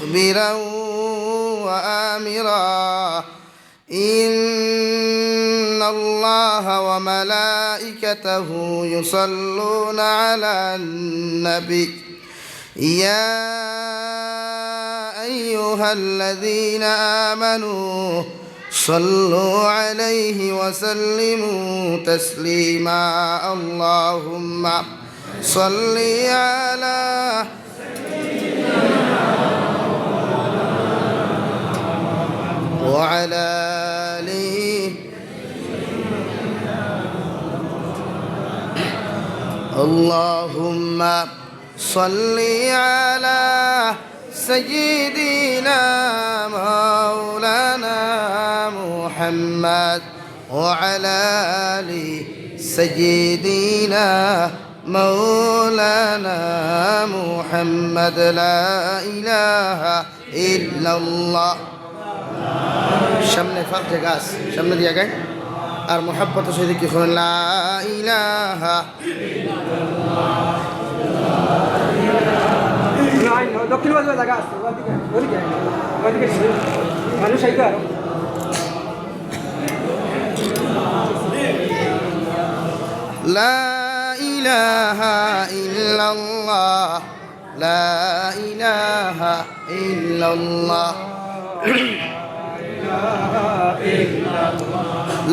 مخبرا وآمرا إن الله وملائكته يصلون على النبي يا أيها الذين آمنوا صلوا عليه وسلموا تسليما اللهم صل على وعلى آله اللهم صل على سيدنا مولانا محمد وعلى آل سيدنا مولانا محمد لا إله إلا الله সামনে ফাঁক জায়গা আছে সামনে দিয়ে গায় আর মোহাব্বত সাথে কি করেন লা ইলাহা দক্ষিণ বাজু জায়গা আছে ওদিকে মানুষ আইতো আর লা ইলাহা ইল্লাল্লাহ লা ইলাহা ইল্লাল্লাহ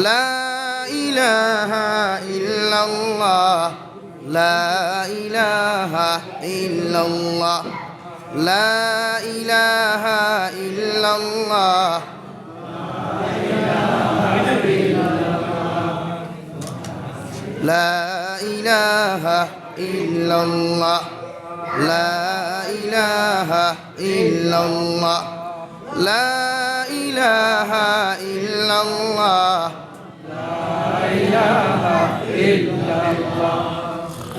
لا إله إلا الله لا إله إلا الله لا إله إلا الله لا إله إلا الله لا إله إلا الله لا إله إلا الله لا إله إلا الله لا إله إلا الله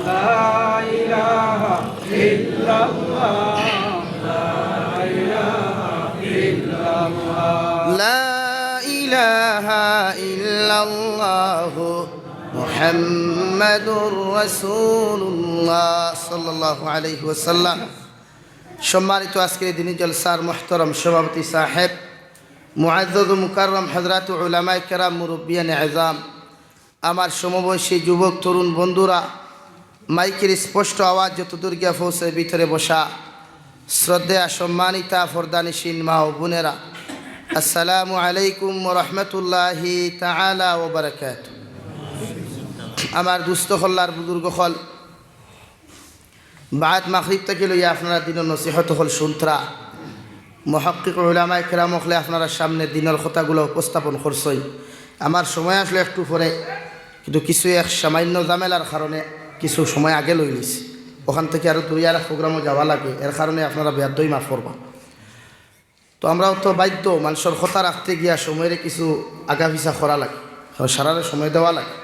لا إله إلا الله لا إله إلا الله محمد رسول الله صلى الله عليه وسلم সম্মানিত আজকের দিনী জলসার মুহতারাম সভাপতি সাহেব মুআজ্জাজ ও মুকাররম হযরত উলামায়ে কেরাম মুরব্বিয়ানে আযম আমার সমবয়সী যুবক তরুণ বন্ধুরা মাইকের স্পষ্ট আওয়াজ যতদূর গিয়ে পৌঁছে ভিতরে বসা শ্রদ্ধেয়া সম্মানিতা ফরদানিশীন মা ও বোনেরা আসসালামু আলাইকুম ওয়া রাহমাতুল্লাহি তাআলা ওয়া বারাকাতুহু আমার দুস্থ হল্লার বুজুর্গ হল বাদ মাগরিব থেকে লইয়া আপনারা দিনের নসিহত হল শুনতরা মুহাক্কিক উলামায়ে কেরাম হলে আপনারা সামনে দিনের কথাগুলো উপস্থাপন করছই আমার সময় আসলে একটু পরে কিন্তু কিছু এক সামান্য ঝামেলার কারণে কিছু সময় আগে লই নিছি ওখান থেকে আরও দুইয়ার প্রোগ্রামও যাওয়া লাগে এর কারণে আপনারা বেয়াদই মাফ করবা তো আমরাও তো বাধ্য মানুষের কথা রাখতে গিয়া সময়ের কিছু আগা পিছা করা লাগে সারারে সময় দেওয়া লাগে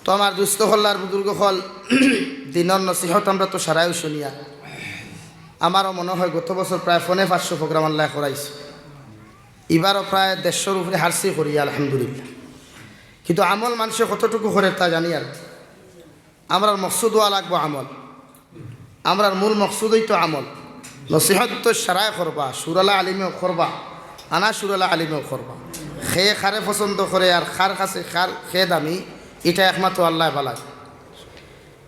তো আমার দুস্থ হল্লার বুজুর্গ হল দিনের নসিহত আমরা তো সারাইও শুনিয়া আমারও মনে হয় গত বছর প্রায় 500 প্রোগ্রাম আল্লাহ করাইছে এবারও প্রায় 150 উপরে হারসি করি আলহামদুলিল্লাহ কিন্তু আমল মানুষে কতটুকু করে তা জানি আর আমরার মকসুদ হওয়া লাগবো আমল আমরার মূল মকসুদই তো আমল নসিহত তো সারাই করবা সুরালা আলিমেও করবা আনা সুরালা আলিমেও করবা খেয়ে খারে পছন্দ করে আর খার কাছে খার খেয়ে দামি এটা একমাত্র আল্লাহ বালায়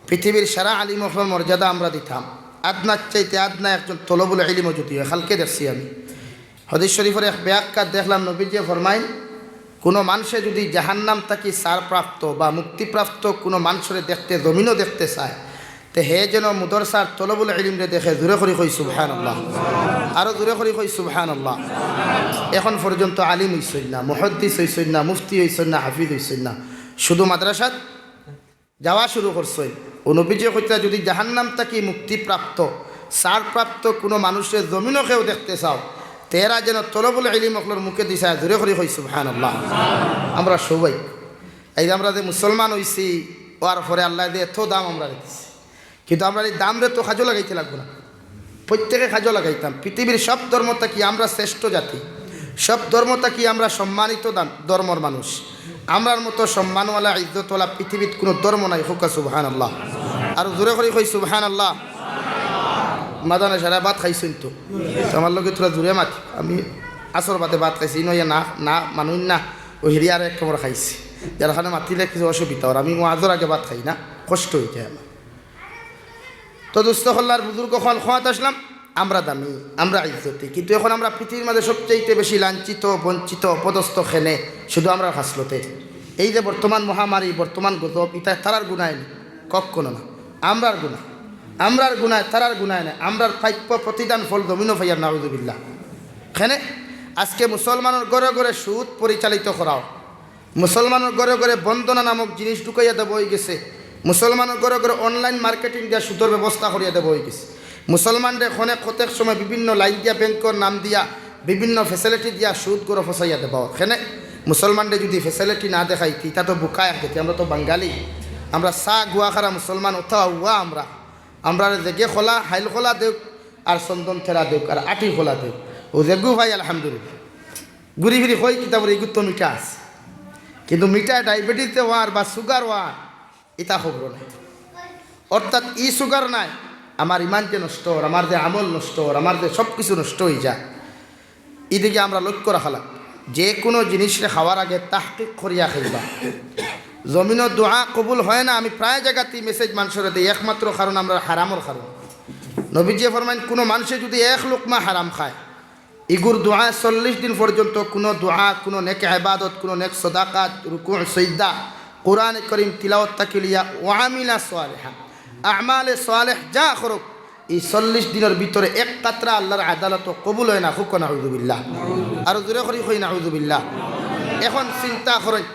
পৃথিবীর সারা আলিম হল মর্যাদা আমরা দিতাম আদনার চাইতে আদনা একজন তলবুল ইলম যদি হয় খালকে দেখছি আমি হাদিস শরীফের এক ব্যাখ্যা দেখলাম নবীজি ফরমাইন কোনো মানুষে যদি জাহান্নাম থাকি সারপ্রাপ্ত বা মুক্তিপ্রাপ্ত কোনো মানুষের দেখতে জমিনও দেখতে চায় তো হে যেন মুদরসার তলবুল ইলমরে দেখে জোরে করি কই সুবহানাল্লাহ আরও জোরে করি কই সুবহানাল্লাহ এখন পর্যন্ত আলিম হইছেন না মুহাদ্দিস হইছেন না মুফতি হইছেন না হাফিজ হইছেন না শুধু মাদ্রাসাত যাওয়া শুরু করছেন ও নবীজি কইতা যদি জাহান্নাম থাকি মুক্তিপ্রাপ্ত সারপ্রাপ্ত কোনো মানুষের জমিনও কেউ দেখতে চাও তেরা যেন তলবুল ইলম অকলর মুখে দিছা জোরে করি কই সুবহানাল্লাহ আমরা সবাই এই যে আমরা যে মুসলমান হইছি ওর পরে আল্লাহ দিয়ে এত দাম আমরা দিচ্ছি কিন্তু আমরা এই দাম রে তো কাজও লাগাইতে লাগবো না প্রত্যেকে কাজও লাগাইতাম পৃথিবীর সব ধর্মটা কি আমরা শ্রেষ্ঠ জাতি সব ধর্মটা কি আমরা সম্মানিত ধর্মর মানুষ আমরার মতো সম্মানওয়ালা ইজ্জতওয়ালা পৃথিবীত কোনো ধর্ম নাই হুকা সুবহানাল্লাহ আর জোরে করে কই সুবহানাল্লাহ মাদানে সারা ভাত খাইছেন তো আমার লগে তোরা জোরে মাতি আমি আসর বাদে ভাত খাইছি নইয়া না না মানুষ না ও হিরিয়ার এক কামড় খাইছি যার ওখানে মাতিলে কিছু অসুবিধা ওর আমি আজর আগে ভাত খাই না কষ্ট হয়ে যায় আমার তো দুস্থ হল্লার বুজুর্গ খোয়াত আসলাম আমরা দামি আমরা ইজ্জতি কিন্তু এখন আমরা পৃথিবীর মধ্যে সবচেয়ে বেশি লাঞ্ছিত বঞ্চিত অপদস্থ খেনে শুধু আমরা হাসলতে এই যে বর্তমান মহামারী বর্তমান গজব ইতা তারার গুণায় নেই কখনো না আমরার গুণায় তারার গুণায় নেই আমরার প্রাপ্য প্রতিদান ফল দমিনো ভাইয়ার নাউজুবিল্লাহ খেনে আজকে মুসলমানের ঘরে ঘরে সুদ পরিচালিত করাও মুসলমানের ঘরে ঘরে বন্দনা নামক জিনিস ঢুকাইয়া দেব হয়ে গেছে মুসলমানের ঘরে ঘরে অনলাইন মার্কেটিং দিয়া সুদর ব্যবস্থা করিয়া দেব হয়ে গেছে মুসলমানদের খনে প্রত্যেক সময় বিভিন্ন লাইন দিয়া ব্যাংকের নাম দিয়া বিভিন্ন ফেসিলিটি দিয়া সুদ করে ফসাইয়া দেব এখানে মুসলমানদের যদি ফেসিলিটি না দেখাই তা তো বুকায় দেখি আমরা তো বাঙালি আমরা চা গুয়া খারা মুসলমান ওঠা হুয়া আমরা জেগে খোলা হাইল খোলা দেব আর চন্দন থেরা দেব আর আটি খোলা দেব ও জেগু ভাই আলহামদুলিল্লাহ ঘুরি ফিরি হই কিতাবের এই গুত্ত মিঠা আছে কিন্তু মিঠা ডায়াবেটিস হওয়ার বা সুগার হওয়ার এটা খবর নাই অর্থাৎ ই সুগার নাই আমার ইমান যে নষ্ট হর আমার যে আমল নষ্ট হর আমার যে সব কিছু নষ্ট হয়ে যায় এদিকে আমরা লক্ষ্য রাখলাম যে কোনো জিনিসে খাওয়ার আগে তাহকিক করিয়া খাইবা জমিনও দোয়া কবুল হয় না আমি প্রায় জায়গাতেই মেসেজ মানুষের দিই একমাত্র কারণ আমরা হারামর কারণ নবীজি ফরমাইন কোনো মানুষে যদি এক লোকমা হারাম খায় ইগুর দোয়া 40 দিন পর্যন্ত কোনো দোয়া কোনো নেক ইবাদত কোনো নেক সদাকাত রুকু সিজদা কোরআন করিম তিলাওয়াত তাকিলিয়া ওয়ামিলা সালিহা আমালে সালেহ যা করুক এই 40 দিনের ভিতরে এক কাতরা আল্লাহর আদালত কবুল হয় না হুক নাউযুবিল্লাহ আর জোরে করি হই নাউযুবিল্লাহ এখন চিন্তা করেন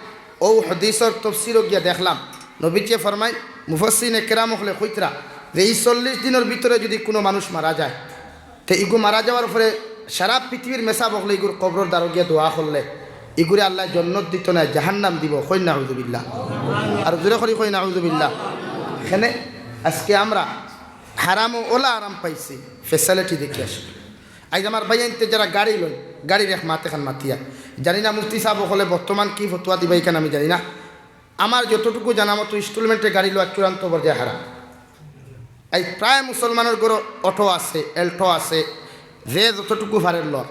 ও হাদিসের তাফসীর গিয়া দেখলাম নবীজি ফরমায় মুফাসসিরিনে কেরাম হলে কইতরা যে এই 40 দিনের ভিতরে যদি কোনো মানুষ মারা যায় তো ইগু মারা যাওয়ার পরে সারা পৃথিবীর মেসা বকলে ইগুর কবরের দ্বারা গিয়া দোয়া করলে ইগুরে আল্লাহ জান্নাত দিত না জাহান্নাম দিব কই নাউযুবিল্লাহ আর জোরে করি কই নাউযুবিল্লাহ এখানে আজকে আমরা হারামও ওলা আরাম পাইছি ফেসিলিটি দেখে আসি আজ আমার ভাইয়ানতে যারা গাড়ি লয় গাড়ির এক মাত এখান মাতিয়া জানি না মুফতি সাহেব হলে বর্তমান কী ফতুয়া দিবা এখানে আমি জানি না আমার যতটুকু জানা মতো ইনস্টলমেন্টে গাড়ি লওয়া চূড়ান্ত পর্যায়ে হারাম এই প্রায় মুসলমানের গরো অটো আছে এল্টো আছে যে যতটুকু ভারের লর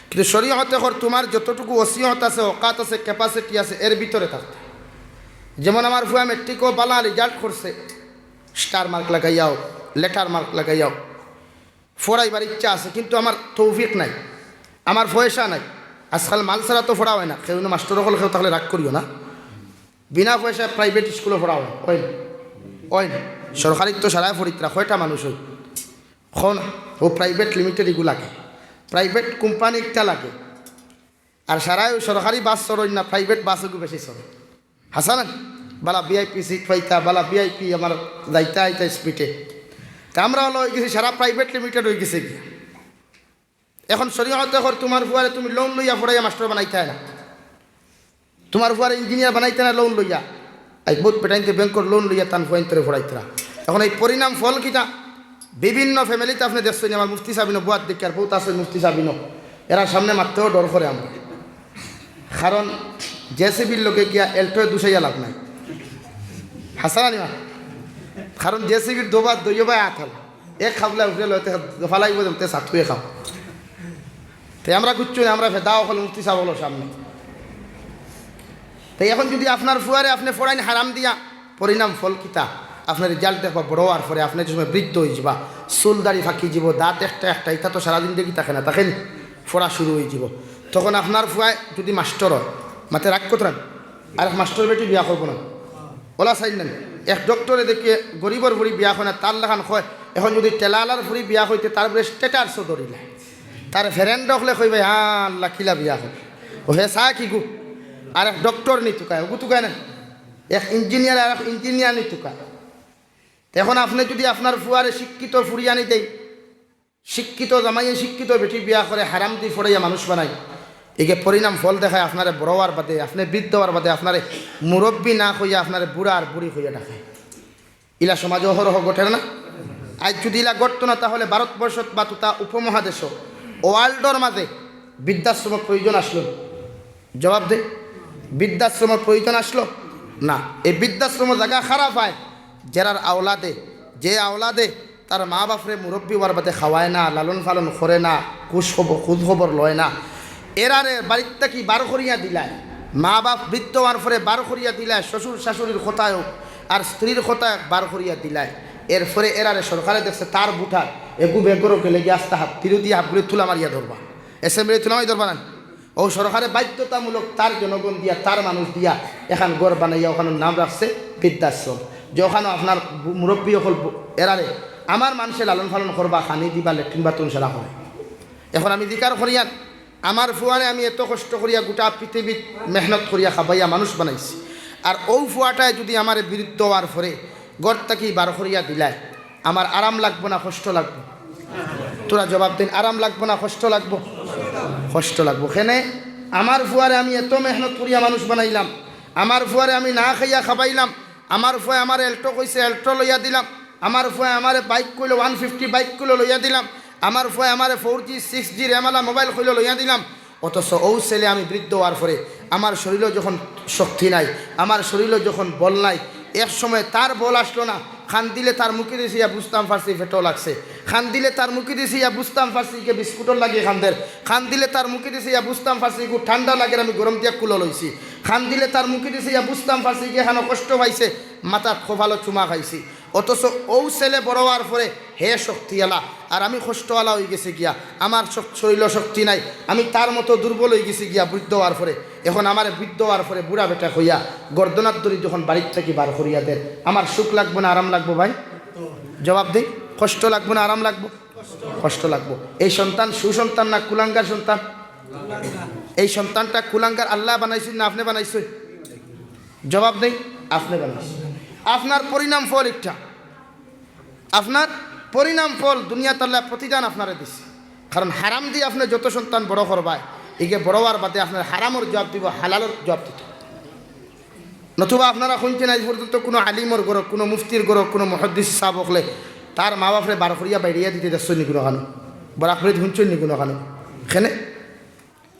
কিন্তু শরীয়তে হর তোমার যতটুকু ওসিয়ত আছে অকাত আছে ক্যাপাসিটি আছে এর ভিতরে থাকতে যেমন আমার ভুয়া মেট্রিকও বালা রেজাল্ট করছে স্টার মার্ক লাগাইয়াও লেটার মার্ক লাগাইয়াও ফোড়াইবার ইচ্ছা আছে কিন্তু আমার তৌফিক নাই আমার পয়সা নাই আজকাল মাল ছাড়া তো ফোড়া হয় না কেউ মাস্টার হল কেউ তাহলে রাগ করিও না বিনা পয়সায় প্রাইভেট স্কুলে পড়া হয় ওই সরকারি তো সারাই ফরিত্রা কয়টা মানুষ হয় খন ও প্রাইভেট লিমিটেড এগুলো লাগে প্রাইভেট কোম্পানি একটা লাগে আর সারাই সরকারি বাস চড়ই না প্রাইভেট বাসও বেশি চলে হাসান বালা ভিআইপি সিট পাইতা বালা ভিআইপি আমার যাইতা আইতা স্পিডে তা আমরা হলো হয়ে গেছি সারা প্রাইভেট লিমিটেড হয়ে গেছে গিয়া এখন শরীয়তে হর তোমার ফুয়ারে তুমি লোন লইয়া ফোড়াইয়া মাস্টার বানাইতে না তোমার ফুয়ারে ইঞ্জিনিয়ার বানাইতে না লোন লইয়া এই বহুত পেটাইতে ব্যাংকর লোন লইয়া তান ফুয়াইন্তরে ফোড়াইতে না এখন এই পরিণাম ফল কিটা বিভিন্ন ফ্যামিলিতে আপনি দেখছেন আমার মুফতি সাবিনো বুয়ার দেখি আর বহুত আছে মুফতি সাবিনো এরা সামনে মারতেও ডর করে আমরা কারণ জেসিবির লোকে গিয়া এল্টোয় দুসাইয়া লাভ নাই হাসানি মা কারণ জেসিবির দোবার দইবাই আথাল এক খাবলে উঠে লইতে ফালাইব তে সাথুয়ে খাও তাই আমরা কুচ্ছু না আমরা ভেদাও হল মুফতি সাহেব হলো সামনে তাই এখন যদি আপনার ফুয়ারে আপনি ফোড়াইন হারাম দিয়া পরিণাম ফল কিতা আপনার রেজাল্ট দেখবা বড় হওয়ার পরে আপনি যে সময় বৃদ্ধ হয়ে যাবা চুল দাড়ি ফাঁকি যাব দাঁত একটা একটা এটা তো সারাদিন দেখি থাকে না তাকে ফোড়া শুরু হয়ে যাব তখন আপনার ফুয়ায় যদি মাস্টার হয় মাতে রাগ করতেন আর মাস্টার বেটি বিয়া করবো না ওলা চাই নেন এক ডক্টরে দেখে গরিবর ভরি বিয়া হয় না তার লাখান হয় এখন যদি টেলালার ভরি বিয়া হইতে তার বলে স্টেটার্সও ধরিলে তার ফ্রেন্ড হলে কইবে হ্যাঁ আল্লাহ কিলা বিয়া হয় ও হে চা কি গু আর এক ডক্টর নি তুকায় ওগু তুকায় না এক ইঞ্জিনিয়ার আর এক ইঞ্জিনিয়ার নি তুকায় এখন আপনি যদি আপনার ফুয়ারে শিক্ষিত ফুরিয়ানি দেই শিক্ষিত জামাইয়ে শিক্ষিত বেটি বিয়া করে হারাম দি ফড়াইয়া মানুষ বানাই একে পরিণাম ফল দেখায় আপনারে বড় হওয়ার বাদে আপনি বৃদ্ধ হওয়ার বাদে আপনারে মুরব্বী না হইয়া আপনারে বুড়া আর বুড়ি হইয়া দেখায় ইলা সমাজে অহরহ ঘটে না আজ যদি ইলা ঘটতো না তাহলে ভারতবর্ষত বা তুতা উপমহাদেশ ওয়ার্ল্ডর মাঝে বৃদ্ধাশ্রমের প্রয়োজন আসলো জবাব দে বৃদ্ধাশ্রমের প্রয়োজন আসলো না এই বৃদ্ধাশ্রমের জায়গা খারাপ হয় যারার আওলাদে যে আওলাদে তার মা বাপরে মুরব্বী হওয়ার বাদে খাওয়ায় না, লালন পালন করে না, খোঁজ খবর লয় না, এরারে বাড়িতে কি বার করিয়া দিলায়, মা বাপ বৃদ্ধ হওয়ার পরে বার করিয়া দিলায়, শ্বশুর শাশুড়ির কথায় আর স্ত্রীর কথায় বার করিয়া দিলায়, এরপরে এরারে সরকারে দেখছে তার বুঠার এগু বেগরকে লেগে আসতে হাত তিরু দিয়ে হাতগুলি তুলা মারিয়া ধরবা, এসেম্বলি তুলা মারি ধরবা না, ও সরকারে বাধ্যতামূলক তার জনগণ দিয়া তার মানুষ দিয়া এখান গড় বানাইয়া ওখানে নাম রাখছে বৃদ্ধাশ্রম, যে ওখানে আপনার মুরব্বী হল এরারে আমার মানুষে লালন পালন করবা, খানি দিবা, লেট্রিন বাথরুম সেরা হয়। এখন আমি দিকার করিয়ান আমার ফুয়ারে আমি এত কষ্ট করিয়া গোটা পৃথিবীত মেহনত করিয়া খাবাইয়া মানুষ বানাইছি, আর ও ফুয়াটায় যদি আমার বিরুদ্ধ হওয়ার পরে গড় তাকি বার করিয়া দিলায়, আমার আরাম লাগবো না কষ্ট লাগবো? তোরা জবাব দিন, আরাম লাগবো না কষ্ট লাগবো? কষ্ট লাগবো। কেনে আমার ফুয়ারে আমি এত মেহনত করিয়া মানুষ বানাইলাম, আমার ফুয়ারে আমি না খাইয়া খাবাইলাম, আমার ফুয়া আমার এল্টো কইছে এল্টো লইয়া দিলাম, আমার ফুয়া আমার বাইক কইলো 150 বাইক কইলো লইয়া দিলাম, আমার ফুয়া আমার 4G 6G রেমালা মোবাইল কইলো লইয়া দিলাম, অথচ ও ছেলে আমি বৃদ্ধ হওয়ার পরে আমার শরীরও যখন শক্তি নাই, আমার শরীরও যখন বল নাই, এক সময় তার বল আসলো না, খান দিলে তার মুখে দিয়েছি ইয়া বুঝতাম ফার্সি ফেটো লাগছে, খান দিলে তার মুখে দিয়েছি ইয়া বুঝতাম ফার্সিকে বিস্কুটর লাগিয়ে খানদের, খান দিলে তার মুখে দিয়েছি ইয়া বুঝতাম ফার্সিকে ঠান্ডা লাগে আমি গরম দিয়া কুলো লইছি, খান দিলে তার মুখে দিয়েছি ইয়া বুঝতাম ফার্সিকে এখানে কষ্ট পাইছে মাথাত খোভালো চুমা খাইছি, অথচ ও ছেলে বড় হওয়ার পরে হে শক্তিওয়ালা আর আমি কষ্টওয়ালা হয়ে গেছি গিয়া, আমার শরীর শক্তি নাই, আমি তার মতো দুর্বল হয়ে গেছি গিয়া বৃদ্ধ হওয়ার পরে, এখন আমার বৃদ্ধ হওয়ার পরে বুড়া বেটা হইয়া গর্দনার দড়ি যখন বাড়ির থেকে বার করিয়া দেন, আমার সুখ লাগবো না আরাম লাগবো? ভাই জবাব দিই, কষ্ট লাগবো না আরাম লাগবো? কষ্ট লাগবো। এই সন্তান সুসন্তান না কুলাঙ্গার সন্তান? এই সন্তানটা কুলাঙ্গার আল্লাহ বানাইছেন না আপনি বানাইছেন? জবাব দেই, আপনি বানাইছেন। আপনার পরিণাম ফল একটা, আপনার পরিণাম ফল দুনিয়া তাল্লা প্রতিদান আপনারে দিছে, কারণ হারাম দিয়ে আপনি যত সন্তান বড় করবায় এগে বড় হওয়ার বাদে আপনার হারামর জবাব দিব, হালালর জবাব দিত। নতুবা আপনারা শুনছেন আজ পর্যন্ত কোনো আলিমর গড়, কোনো মুফতির গড়, কোনো মহাদ্দিস সাহেব হলে তার মা বাপরে বার করিয়া বাইরিয়া দিতে যাচ্ছেন নি কোনো কানো, বরাকরে শুনছেন নি কোনো কানো? এখানে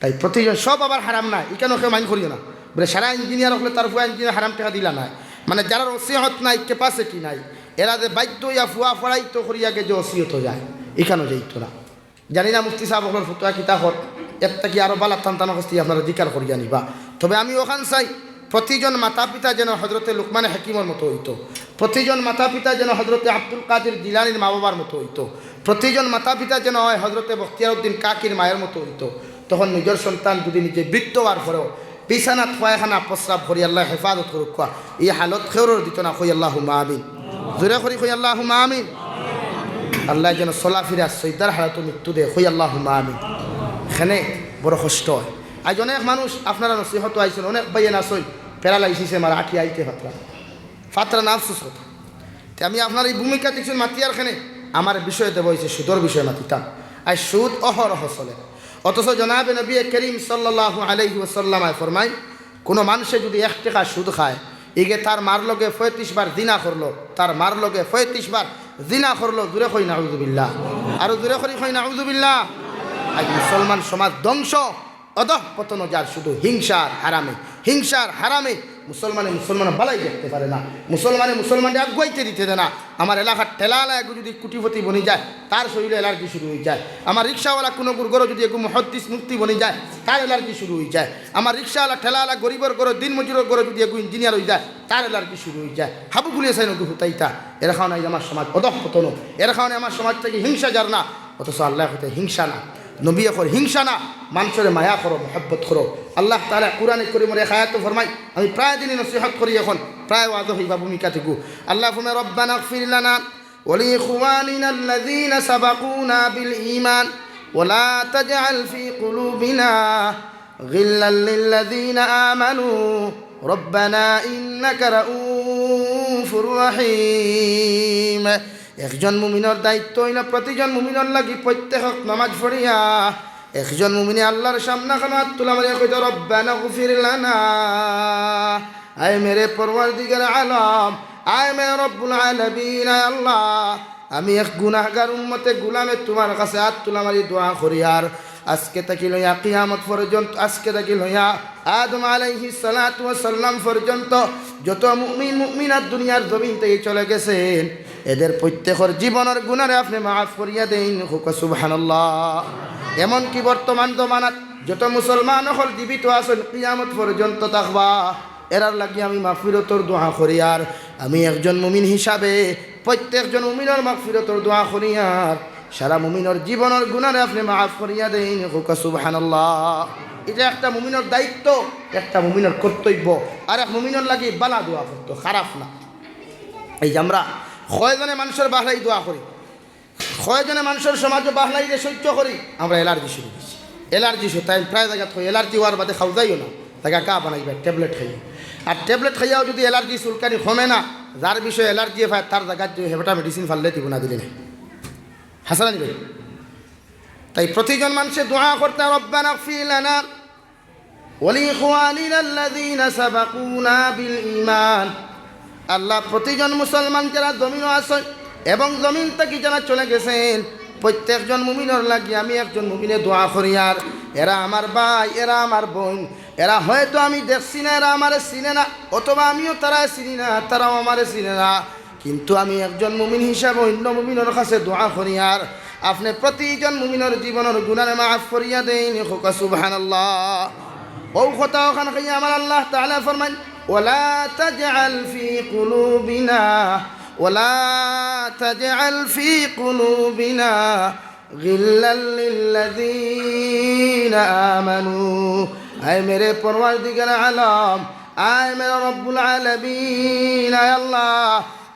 তাই প্রতিজন সব আবার হারাম না, এখানে কেউ মাইন করিও না, বলে সারা ইঞ্জিনিয়ার হলে তার ফুয়া ইঞ্জিনিয়ার হারাম টাকা দিলা না, মানে যারা ওসিয়ত নাই ক্যাপাসিটি নাই এরা যে বাধ্য ইয়া ফুয়া ফড়াইতো করিয়াকে যে ওসিয়ত যায় এখানেও যাইতো না। জানি না মুফতি সাহেব আপনার ফতুয়া কিতা হল একটা কি আরও বালা টান হস্তি আপনারা দিকার করিয়া নিবা। তবে আমি ওখান চাই প্রতিজন মাতা পিতা যেন হজরতে লুকমানে হাকিমের মতো হইতো, প্রতিজন মাতা পিতা যেন হজরতে আব্দুল কাদের জিলানির মা বাবার মতো হইতো, প্রতিজন মাতা পিতা যেন হয় হজরতে বখতিয়ারউদ্দিন কাকির মায়ের মতো হইতো। তখন নিজের সন্তান যদি নিজে বৃত্ত হওয়ার পরেও বিছানাত খোয়াখানা প্রস্রাব করি আল্লাহ হেফাজত করুক, এই হালত খেউরর দিত না, কই আল্লাহুম্মা আমিন, জোরে করি কই আল্লাহুম্মা আমিন। আল্লাহ যেন চলা ফিরা সৈদার হালাতো মৃত্যু দেয়, কই আল্লাহুম্মা আমিন। এখানে বড় কষ্ট হয়। আজ অনেক মানুষ আপনারা নসিহত আইছেন, অনেক বাইয়ে নাচই প্যারালাইসিসে মারা আঠি আইতে ফাতরা না আফসোস কথা। আমি আপনার এই ভূমিকা দেখছেন মাতিয়ার খানে আমার বিষয় দেব হয়েছে সুদর বিষয় মাতিতাম, আর সুদ অহরহ চলে, অথচ জনাবে নবী করিম সাল্লাল্লাহু আলাইহি ওয়াসাল্লাম ফরমায় কোনো মানুষে যদি 1 টাকা সুদ খায় এগে তার মার লগে 35 বার জিনা করলো, তার মার লগে 35 বার জিনা করলো, দূরে কই নাউযুবিল্লাহ, আর দূরে কই নাউযুবিল্লাহ। আজ মুসলমান সমাজ ধ্বংস অধঃ পতন যার শুধু হিংসার হারামে, হিংসার হারামে মুসলমান বালাই দেখতে পারে না, মুসলমানকে আগুয়াইতে দিতে দেয় না। আমার এলাকার ঠেলাওয়ালা একটু যদি কুটিপতি বনি যায় তার শরীরে অ্যালার্জি শুরু হয়ে যায়, আমার রিক্সাওয়ালা কোনো গরো যদি একটু মুহাদ্দিস মুফতি বনি যায় তার অ্যালার্জি শুরু হয়ে যায়, আমার রিক্সাওয়ালা ঠেলাওয়ালা গরিবের গরো দিন মজুরের গরো যদি একটু ইঞ্জিনিয়ার হয়ে যায় তার অ্যালার্জি শুরু হয়ে যায়। হাবু গুলিয়ে চাই নটু হুতাইতা, এর কারণে আমার সমাজ অধঃ পতন, এর কারণে আমার সমাজ থেকে হিংসা যার না, অথচ আল্লাহ হতে হিংসা না, নবী এখন হিংসা না, মানুষের মায়া করো, মহব্বত করো। আল্লাহ তাআলা কুরআনে কারীমের এক আয়াতে ফরমায়, আমি প্রায় দিনই নসিহত করি, এখন প্রায় ওয়াজ হইবা ভূমিকা থেকে, আল্লাহ ফরমায় রব্বানা ইগফির লানা ওয়া লিইখওয়ানিনা আল্লাযীনা সাবাকুনা বিল ঈমান ওয়া লা তাজআল ফি কুলুবিনা গিল্লাল লিল্লাযীনা আমানু রব্বানা ইন্নাকা রাউফুর রহিম। একজন মুমিনের দায়িত্ব হইল প্রতিজন মুমিনের লাগি প্রত্যেক নামাজ পড়িয়া একজন মুমিনে আল্লাহর সামনে হাত তোলা মারিয়া কইতো রব্বানা গফির লানা, আয় মেরে পরওয়ারদিগার আলম, আয় মেরে রব্বুল আলামিন, আল্লাহ আমি এক গুনাহগার উম্মতে গোলামে তোমার কাছে হাত তোলা মারি দোয়া করি, আর আজকে তাকি লইয়া কিয়ামত পর্যন্ত, আজকে তাকি লইয়া আদম আলাইহিস সালাতু ওয়াস সালাম পর্যন্ত যত মুমিন মুমিনাত দুনিয়ার জমিন থেকে চলে গেছেন এদের প্রত্যেকের জীবনের গুনারে আপনি মাফ করিয়া দেন হুক সুবহানাল্লাহ। এমনকি বর্তমান জমানাত যত মুসলমান হল জীবিত আছেন কিয়ামত পর্যন্ত থাকবা এরার লাগি আমি মাগফিরতর দোয়া করি। আর আমি একজন মুমিন হিসাবে প্রত্যেকজন মুমিনের মাগফিরতর দোয়া করি। আর সারা মুমিনের জীবনের গুনারে আপনি মাফ করিয়া দেন হুক সুবহানাল্লাহ। এটা একটা মুমিনের দায়িত্ব, একটা মুমিনের কর্তব্য। আর এক মুমিনের লাগি বালা দোয়া করতো, খারাপ না। এই যে আমরা কয়জনে মানুষের বাহলাই দোয়া করি, কয়জনে মানুষের সমাজে বাহলাই যে সহ্য করি, আমরা এলার্জি শুরু করছি। এলার্জি তাই প্রায় জায়গা এলার্জি হওয়ার বাদে খাও যাইও না, তাকে কা বানাইবে ট্যাবলেট খাইও। আর ট্যাবলেট খাইয়াও যদি এলার্জি চুলকানি কমে না, যার বিষয়ে এলার্জি হয় তার জায়গায় হেবেটা মেডিসিন ফাললে দিব না দিলে না, হাসানা নিবে। তাই প্রতিজন মানুষের দোয়া করতে রব্বানা ইগফির লানা ওয়া লিইখওয়ানিনা আল্লাযীনা সাবাকুনা বিল ঈমান। আল্লাহ প্রতিজন মুসলমান যারা জমিনও আছেন এবং জমিন থেকে যারা চলে গেছেন প্রত্যেকজন মুমিনের লাগি আমি একজন মুমিনে দোয়া করি। আর এরা আমার ভাই, এরা আমার বোন, এরা হয়তো আমি দেখছি না, এরা আমারে চিনে না, অথবা আমিও তারা চিনি না, তারাও আমারে চিনে না, কিন্তু আমি একজন মুমিন হিসাবে অন্য মুমিনের কাছে দোয়া করি। আর আপনি প্রতিজন মুমিনের জীবনের গুনাহ মাফ করিয়া দেন হুক সুবহানাল্লাহ। ও কথা ওখানে খাইয়া আমার আল্লাহ তাআলা ফরমান ولا تجعل في قلوبنا غلا للذين آمنوا। আয় মেরে পরওয়ারদিগার আলম, আয় মেরে রব্বুল আলামিন, আয় আল্লাহ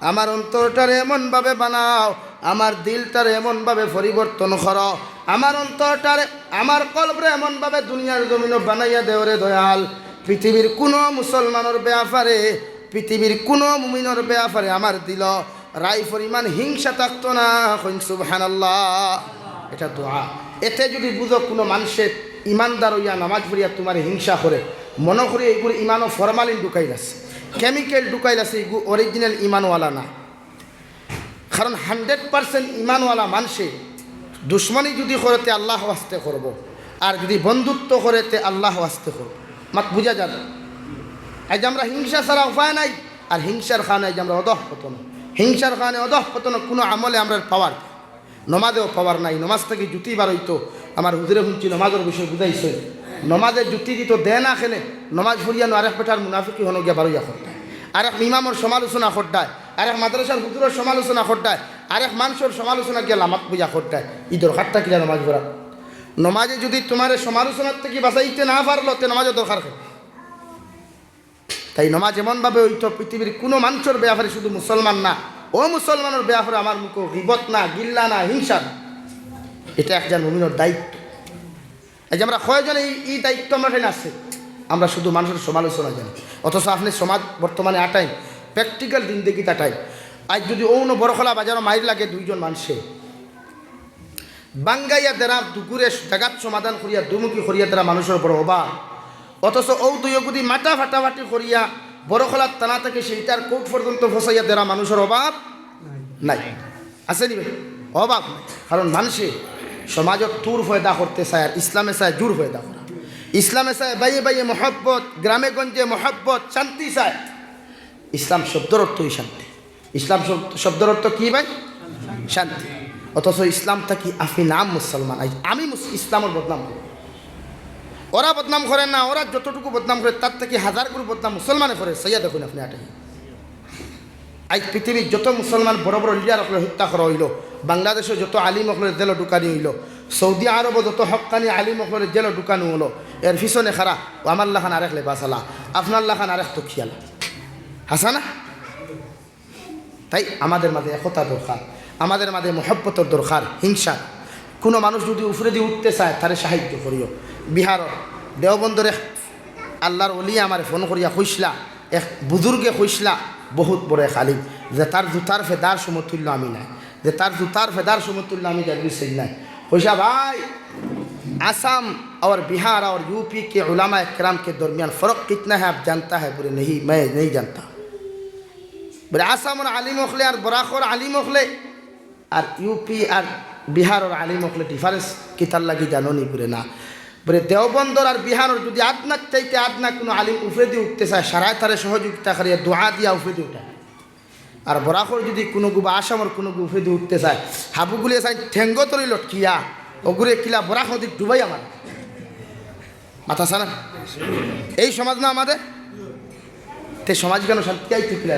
আমার অন্তরটারে এমনভাবে বানাও, আমার দিলটারে এমনভাবে পরিবর্তন করো, আমার অন্তরটারে আমার কলবরে এমনভাবে দুনিয়ার জমিন বানাইয়া দেও রে দয়াল। পৃথিবীর কোনো মুসলমানের ব্যাপারে, পৃথিবীর কোনো মুমিনের ব্যাপারে আমার দিল রাই পরিমাণ হিংসা থাকতো না। সুবহানাল্লাহ। এটা দোয়া। এতে যদি বুঝো কোনো মানুষের ইমানদার হইয়া নামাজ পড়িয়া তোমার হিংসা করে, মনে করি এইগুলো ইমানও ফরমালিন ঢুকাইল আছে, কেমিক্যাল ঢুকাইল আছে, এগুলো অরিজিনাল ইমানওয়ালা না। কারণ 100% ইমানওয়ালা মানুষে দুশ্মনী যদি করতে আল্লাহ ওয়াস্তে করব, আর যদি বন্ধুত্ব করতে আল্লাহ ওয়াস্তে করব। মাত বুঝা যাবে। আজ আমরা হিংসা ছাড়া উপায় নাই। আর হিংসার খানে আজ আমরা অধঃপতন, হিংসার খানে অধঃপতন কোনো আমলে আমরা পাওয়ার, নমাজেও পাওয়ার নাই। নমাজ থেকে জুতি বার হইতো, আমার হুজুরে শুনছি নমাজের বিষয় বুঝাইছে, নমাজের জুতি দিত দে না খেলে নমাজ ফুরিয়ানো আরেক পেটার মুনাফিকি হনো গিয়া বারোইয়া খরটায়, আরেক ইমামর সমালোচনা খরটায়, আরেক মাদ্রাসার হুজুরের সমালোচনা খরটায়, আরেক মানুষের সমালোচনা গিয়া লামাত পূজা খরটায়। ই দরকারটা কিনা নমাজ পড়া? নমাজে যদি তোমার সমালোচনার থেকে বাঁচাইতে না পারলো তে নমাজের দরকার হয়। তাই নমাজ এমনভাবে হইতো পৃথিবীর কোনো মানুষের ব্যাপারে, শুধু মুসলমান না, ও মুসলমানের ব্যাপারে আমার মুখ গীবত না, গিল্লা না, হিংসা না। এটা একজন মুমিনের দায়িত্ব। এই যে আমরা কয়জনে এই দায়িত্ব আমরা এখানে আছে, আমরা শুধু মানুষের সমালোচনা জানি, অথচ আপনি সমাজ বর্তমানে আটাই প্র্যাকটিক্যাল জিন্দেগি আটাই। আজ যদি অন্য বড়খলা বাজারও মাইর লাগে দুইজন মানুষে বাঙ্গাইয়া দেরা দুপুরে জাগাত সমাধান করিয়া দুমুখী করিয়া দেরা মানুষের বড় অভাব, অথচ ও দুই যদি মাথা ফাটাফাটি করিয়া বড়খলার টানা থেকে সেইটার কোর্ট পর্যন্ত ফসাইয়া দেরা মানুষের অভাব নাই। আছে নিবে অভাব নাই। কারণ মানুষে সমাজত তুর ফয়দা করতে চায়, আর ইসলামে চায় জোর ফয়দা করা। ইসলামে চায় বাইয়ে বাইয়ে মহব্বত, গ্রামে গঞ্জে মহব্বত, শান্তি চায়। ইসলাম শব্দের অর্থই শান্তি। ইসলাম শব্দের অর্থ কী ভাই? শান্তি। অথচ ইসলামটা কি আপনি নাম মুসলমান, আমি ইসলামের বদনাম করি। ওরা বদনাম করে না, ওরা যতটুকু বদনাম করে তার থেকে হাজার গুণ বদনাম মুসলমানে করে। সাইয়া দেখুন আপনি আটাই। আজ পৃথিবীর যত মুসলমান বড় বড় লিডার হত্যা করা হইল, বাংলাদেশে যত আলিম অকলের জেল ঢুকানি হইল, সৌদি আরব যত হকানি আলিম অকলের জেল ঢুকানি হলো, এর পিছনে খারা ও আমার লাখান আরেক লেবাসালা, আপনার লাখান আরেক তো খিয়ালা, হাসানা। তাই আমাদের মাঝে একতা দরকার, আমাদের মাঝে মহব্বতের দরকার, হিংসা। কোনো মানুষ যদি উপরে দিয়ে উঠতে চায় তারে সাহায্য করিও। বিহারের দেওবন্দরে আল্লাহর অলি আমার ফোন করিয়া কইসলা, এক বুজুর্গে কইসলা, বহুত বড় এক আলিম, যে তার জুতার ফেদার সমতুল্য আমি নাই, যে তার জুতার ফেদার সমতুল্য আমি জানি সেই নাই। কইসা ভাই, आसाम और बिहार और यूपी के उलमा इकराम के दरमियान फ़र्क कितना है आप जानता है? बोले नहीं, मैं नहीं जानता। बोले आसाम और आलिम ओखले और बराक और आलिम ओखले और यूपी और बिहार और आलिम ओखले डिफारेंस किताल लगी जानो नहीं। बोले ना। बोले देवबंदर और बिहार और जो आदना चाहते आदना को आलिम उफरे दी उठते सारा थारे सहयोगिता करिए दुआ दिया उफरे दी उठा। আর বরাকর যদি কোনো গুবা আসামর কোনো গু ফেদি উঠতে চায় হাবুগুলিয়ে চাই ঠেঙ্গ তরি লটকিয়া ওগুরে কিলা বরাক নদী ডুবাই আমার মাথা সানা এই সমাজ না আমাদের তে সমাজ কেন শান্তি আইতে কিলা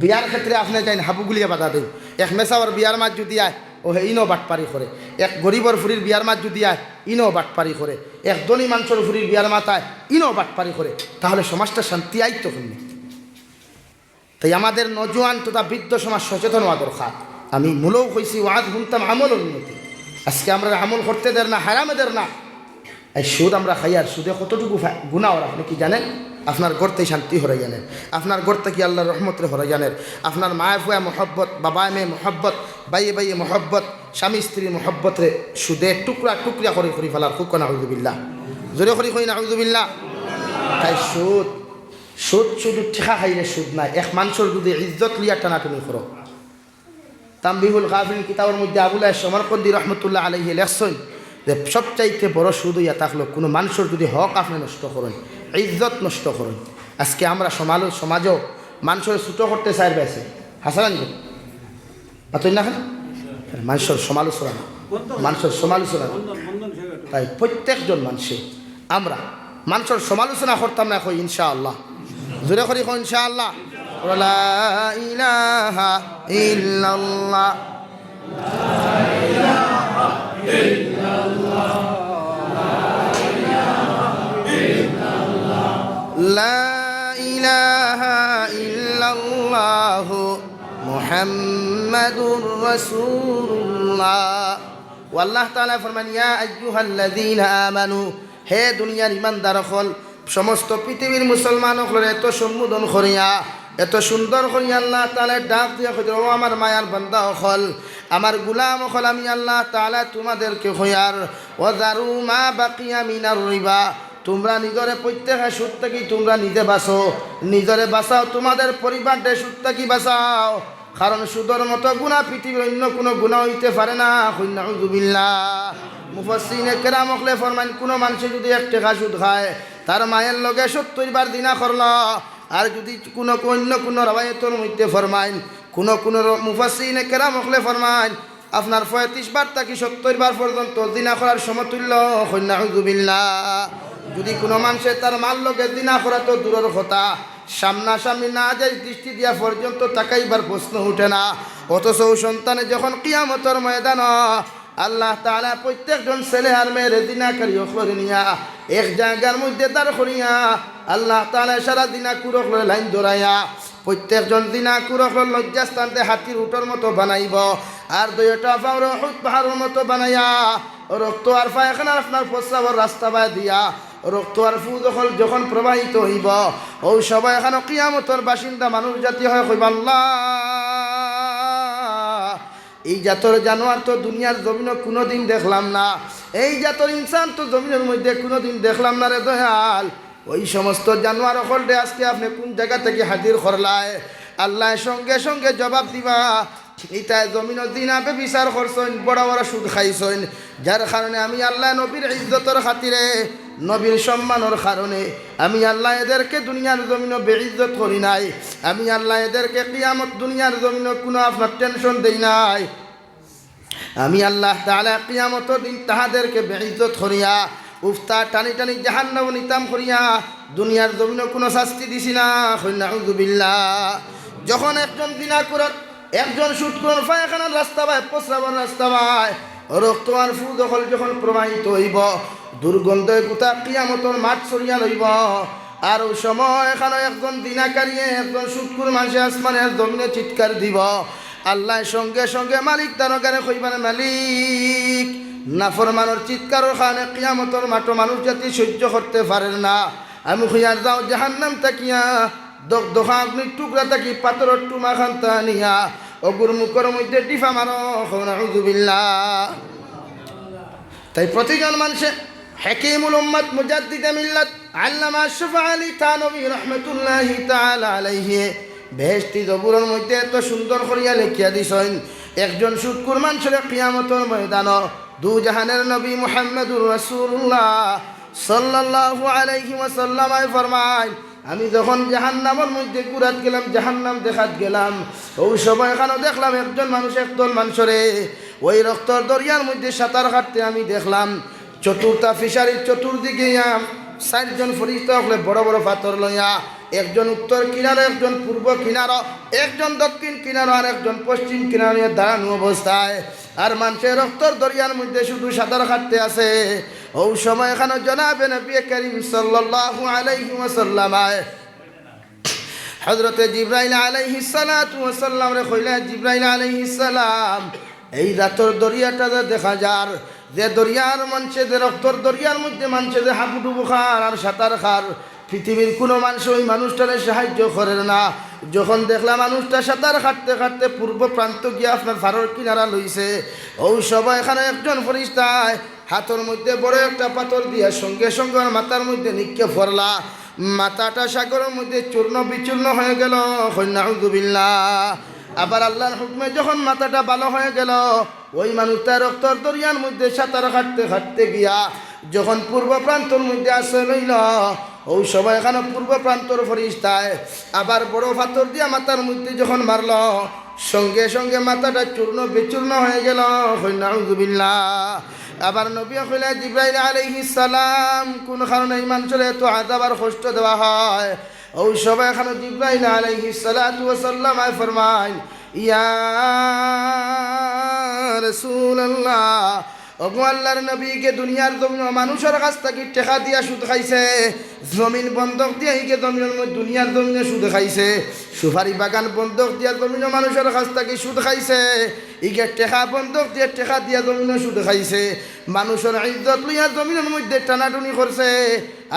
বিয়ার ক্ষেত্রে আপনি চাই হাবুগুলিয়ে বাধা দেন এক মেসাওয়ার বিয়ার মাছ যদি আয় ও হে ইনো বাটপারি করে এক গরিবর ফুরির বিয়ার মাছ যদি আয় ইনো বাটপারি করে এক ধনী মানুষের ফুরির বিয়ার মাছ আয় ইনো বাটপারি করে তাহলে সমাজটা শান্তি আইত করলে তাই আমাদের নজওয়ান তথা বৃদ্ধ সমাজ সচেতন হওয়া দরকার আমি মূলও কইছি ওয়াজ শুনতাম আমল উন্নতি আজকে আমরা আমল করতে দের না হারামে দের না এই সুদ আমরা খাই আর সুদে কতটুকু গুণা ওর আপনি কি জানেন আপনার গড়তে শান্তি হরাই জানেন আপনার গড়তে কি আল্লাহর রহমতের হরাই জানেন আপনার মায়ে ফুয়া মহব্বত বাবায় মেয়ে মহব্বত বাইয়ে বাইয়ে মহব্বত স্বামী স্ত্রী মহব্বতরে সুদে টুকরা টুকরা করে করি ফেলার খুব নাউজুবিল্লাহ জোরে করি কই নাউজুবিল্লাহ তাই সুদ সুদ শুধু ঠিকা খাইলে সুদ নাই এক মানুষের যদি ইজ্জত লিয়া টানাটুনি করো তাম্বিহুল গাফিল কিতাবের মধ্যে আবুল সমরকন্দি রহমতুল্লাহ আলাইহি লেখছেন যে সবচাইতে বড় সুদ হইয়া থাকলো কোনো মানুষের যদি হক আপনি নষ্ট করেন ইজ্জত নষ্ট করেন আজকে আমরা সমাজও মানুষের ছোটো করতে চাই বেছে হাসান পাতই না মানুষের সমালোচনা মানুষের সমালোচনা তাই প্রত্যেকজন মানুষে আমরা মানুষের সমালোচনা করতাম না কই ইনশাআল্লাহ জোরে করি কই ইনশাআল্লাহ লা ইলাহা ইল্লাল্লাহ লা ইলাহা ইল্লাল্লাহ মুহাম্মাদুর রাসূলুল্লাহ আল্লাহ তাআলা ফরমান ইয়া আইয়ুহাল্লাযীনা আমানু হে দুনিয়ার ঈমানদার হল সমস্ত পৃথিবীর মুসলমান হল এত সম্বোধন করিয়া এত সুন্দর করিয়া আল্লাহ তাআলা ডাক দিয়া কইল ও আমার মায়ার বান্দা হল আমার গোলাম হল আমি আল্লাহ তাআলা তোমাদেরকে কইয়ার ওয়াজারু মা বাকিয়া মিনার রিবা তোমরা নিজরে প্রত্যেকে সুদ থেকে তোমরা নিজে বাঁচো নিজরে বাঁচাও তোমাদের পরিবারকে সুদ থেকে বাঁচাও কারণ সুদের মতো গুনাহ পৃথিবীর অন্য কোনো গুনাহ হইতে পারে না নাউযুবিল্লাহ মুফাসসিরিনে কেরাম হলে ফরমান কোনো মানুষ যদি 1 টাকা সুদ খায় তার মায়ের লগে 70 বার দিনা করল আর যদি কোনো অন্য কোনো রওয়ায়াতের মধ্যে ফরমাইন কোনো মুফাসসিরিনে কেরাম হলে ফরমাইন আপনার 35 বার থেকে 70 বার পর্যন্ত দিনা করার সমতুল্য নাউযুবিল্লাহ যদি কোনো মানুষের তার মাল লগে দিনা করা তো দূরের কথা সামনাসামনি না যায় দৃষ্টি দিয়া পর্যন্ত তাকাইবার প্রশ্ন উঠে না অথচ সন্তানে যখন কিয়ামতের ময়দান আল্লাহ তাআলা প্রত্যেকজন ছেলে আর মেয়ের দিনাকারী করে নিয়া এক জায়গার মধ্যে দাঁড় করিয়া আল্লাহ তাআলা সারা দিনা কুরক লাইন ধরাইয়া প্রত্যেকজন দিনা কুরক লজ্জাস্থানতে হাতির উটোর মতো বানাইব আর দুইটা পাউর উট পাহাড়ের মতো বানাইয়া রক্ত আর পায়খানা আপনার প্রস্রাবের রাস্তা বাই দিয়া রক্ত আর ফু যখন প্রবাহিত হইব ও সবাই এখন কিয়ামতের বাসিন্দা মানুষ জাতি হয় কইব আল্লাহ এই জাতর জানোয়ার তো দুনিয়ার জমিনে কোনোদিন দেখলাম না এই জাতর ইনসান তো জমিনের মধ্যে কোনোদিন দেখলাম না রে দয়াল ওই সমস্ত জানোয়ার হলডে আজকে আপনি কোন জায়গা থেকে হাজির করলায় আল্লাহ সঙ্গে সঙ্গে জবাব দিবা এইটা জমিন দিন আপে বিচার করছেন বড় বড় সুদ খাইছেন যার কারণে আমি আল্লাহ নবীর ইজ্জতের খাতিরে নবীর সম্মানের কারণে আমি আল্লাহ এদেরকে দুনিয়ার জমিনে বেইজ্জত করি নাই আমি আল্লাহ এদেরকে কিয়ামত দুনিয়ার জমিনে কোনো আপনার টেনশন দেই নাই আমি আল্লাহ তাআলা কিয়ামতের দিন তাহাদেরকে বেইজ্জত করিয়া উফতা টানি টানি জাহান্নাম নিতাম করিয়া দুনিয়ার জমিনে কোনো শাস্তি দিছি না নাউযুবিল্লাহ যখন একজন জিনাকুরত একজন সুদখোর পায়খানার রাস্তা বাই প্রস্রাবের রাস্তা বাই রক্ত আর ফু যখন প্রবাহিত হইব দুর্গন্ধে গোটা কিয়ামতের মাঠ ছড়িয়া লইব আর ওই সময় এখানে একজন দিনাকারিয়ে একজন সুদখোর মানুষে আসমানে জমিনে চিৎকার দিব আল্লাহ সঙ্গে সঙ্গে মালিক তারকারে কইবানে মালিক নাফরমানের চিৎকারের কারণে কিয়ামতের মাঠ মানুষ জাতি সহ্য করতে পারেন না আমি খুঁয়ার যাও জাহান্নাম তাকিয়া দোকা অগ্নির টুকরা থাকি পাথরের টুমা খান্তা নিয়া অগুর মুখের মধ্যে টিফা মারো নাউযুবিল্লাহ তাই প্রতিজন মানুষে হাকিমুল উম্মত মুজাদ্দিদে মিল্লাত আল্লামা আশরাফ আলী থানভী রাহমাতুল্লাহি তাআলা আলাইহি বেহেশতি জবুরের মধ্যে এত সুন্দর করিয়া লিখিয়া দিছেন একজন সুদখোর মানুষের কিয়ামতের ময়দান দু জাহানের নবী মুহাম্মদুর রাসূলুল্লাহ সাল্লাল্লাহু আলাইহি ওয়াসাল্লাম ফরমায় আমি যখন জাহান্নামের মধ্যে কুরাত গেলাম, জাহান্নাম দেখাত গেলাম, ওই সময় এখানে দেখলাম একজন মানুষ একদল মানুষরে ওই রক্তর দরিয়ার মধ্যে সাঁতার কাটতে আমি দেখলাম। চতুর্থা ফিশারির চতুর্দিকে চারজন ফরিস্তা হলে বড় বড় পাথর লইয়া, একজন উত্তর কিনারে, একজন পূর্ব কিনারা, একজন দক্ষিণ কিনারা, আর একজন পশ্চিম কিনারে দাঁড়ানো অবস্থায়, আর মানুষের রক্তর দরিয়ার মধ্যে শুধু সাঁতার কাটতে আছে। ওই সময় এখানে জনাবে নবী করিম সাল্লাল্লাহু আলাইহি ওয়াসাল্লাম হযরতে জিবরাইল আলাইহিস সালাতু ওয়াসাল্লাম রে কইলা, জিবরাইল আলাইহিস সালাম, এই রাতের দরিয়াটা দেখা যার, যে দরিয়ার মঞ্চে, যে রক্তর দরিয়ার মধ্যে মানুষে যে হাবুডুবু খার আর সাঁতার খার, পৃথিবীর কোনো মানুষ ওই মানুষটারে সাহায্য করে না। যখন দেখলাম মানুষটা সাঁতার কাটতে কাটতে পূর্ব প্রান্ত গিয়ে আপনার ফারর কিনারা লইছে, ওই সবাই এখানে একজন ফরিস্তায় হাতের মধ্যে বড় একটা পাথর দিয়া সঙ্গে সঙ্গে মাথার মধ্যে নিক্ষেপ করলা। মাথাটা সাগরের মধ্যে চূর্ণ বিচূর্ণ হয়ে গেল। নাউযুবিল্লাহ। আবার আল্লাহর হুকমে যখন মাথাটা ভালো হয়ে গেল, ওই মানুষটা রক্তর দরিয়ার মধ্যে সাঁতার কাটতে কাটতে গিয়া যখন পূর্ব প্রান্তর মধ্যে আসে লইল, ওই সময় এখানে পূর্ব প্রান্তর ফরিস্তায় আবার বড় পাথর দিয়া মাথার মধ্যে যখন মারল, সঙ্গে সঙ্গে মাথাটা চূর্ণ বিচূর্ণ হয়ে গেল। নাউযুবিল্লাহ। আবার নবী কইলা, জিবরাইল আলাইহিস সালাম, কোন কারণে এই মানুষের এত আযাব আর কষ্ট দেওয়া হয়? ওই সময় এখানে জিবরাইল আলাইহিস সালাতু ওয়াসাল্লাম ফরমায়, ইয়া রাসূলুল্লাহ, ওগো আল্লাহর নবীকে দুনিয়ার জমিন মানুষের কাছ থেকে টাকা দিয়া সুদ খাইছে, জমিন বন্ধক দিয়ে এইকে জমিনের মধ্যে দুনিয়ার জমিনে সুদ খাইছে, সুপারি বাগান বন্ধক দিয়া জমিন মানুষের কাছ থেকে সুদ খাইছে, ইকে টেকা বন্ধক দিয়ে টেকা দিয়া জমিনে সুদ খাইছে, মানুষের ইজ্জত লইয়া জমিনের মধ্যে টানাটুনি করছে।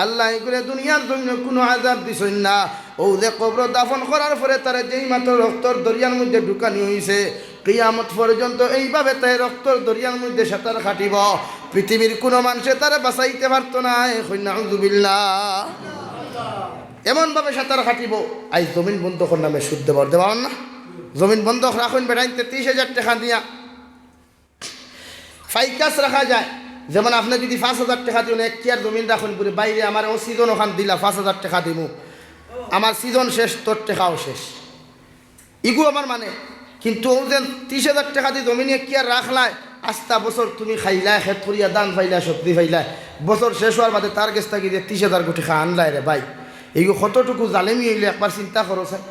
আল্লাহ এগুলো দুনিয়ার জমিনে কোনো আযাব দিছেন না। ও যে কবর দাফন করার পরে তারা যেই মাত্র রক্তর দরিয়ার মধ্যে ঢুকানি হয়েছে, কিয়ামত পর্যন্ত এইভাবে তাই রক্তর দরিয়ার মধ্যে সাঁতার কাটিব। পৃথিবীর কোনো মানুষে তারা বাঁচাইতে পারতো না। নাউযুবিল্লাহ। এমনভাবে সাঁতার কাটিব। আজ জমিন বন্ধকর নামে সুদ দেবার দেওয়ার না, জমিন বন্ধক রাখুন বেড়াইতে 30,000 টাকা দিয়া ফাইকাস রাখা যায়। যেমন আপনি যদি 5,000 টাকা দিন এক কেয়ার জমিন রাখুন পুরো বাইরে, আমার ও সিজন ওখান দিলা 5,000 টাকা দিব, আমার সিজন শেষ, তোর টাকাও শেষ, ইগু আমার মানে। কিন্তু ও যে 30,000 টাকা দিয়ে জমিনে কি আর রাখলায়, আস্তা বছর তুমি খাইলা, খেত করিয়া দান পাইলা, সবজি পাইলা, বছর শেষ হওয়ার বাদে তার কাছ থেকে 30,000 টাকা আনলাই রে ভাই, এইগু কতটুকু জালেমি হইলে একবার চিন্তা করো স্যার।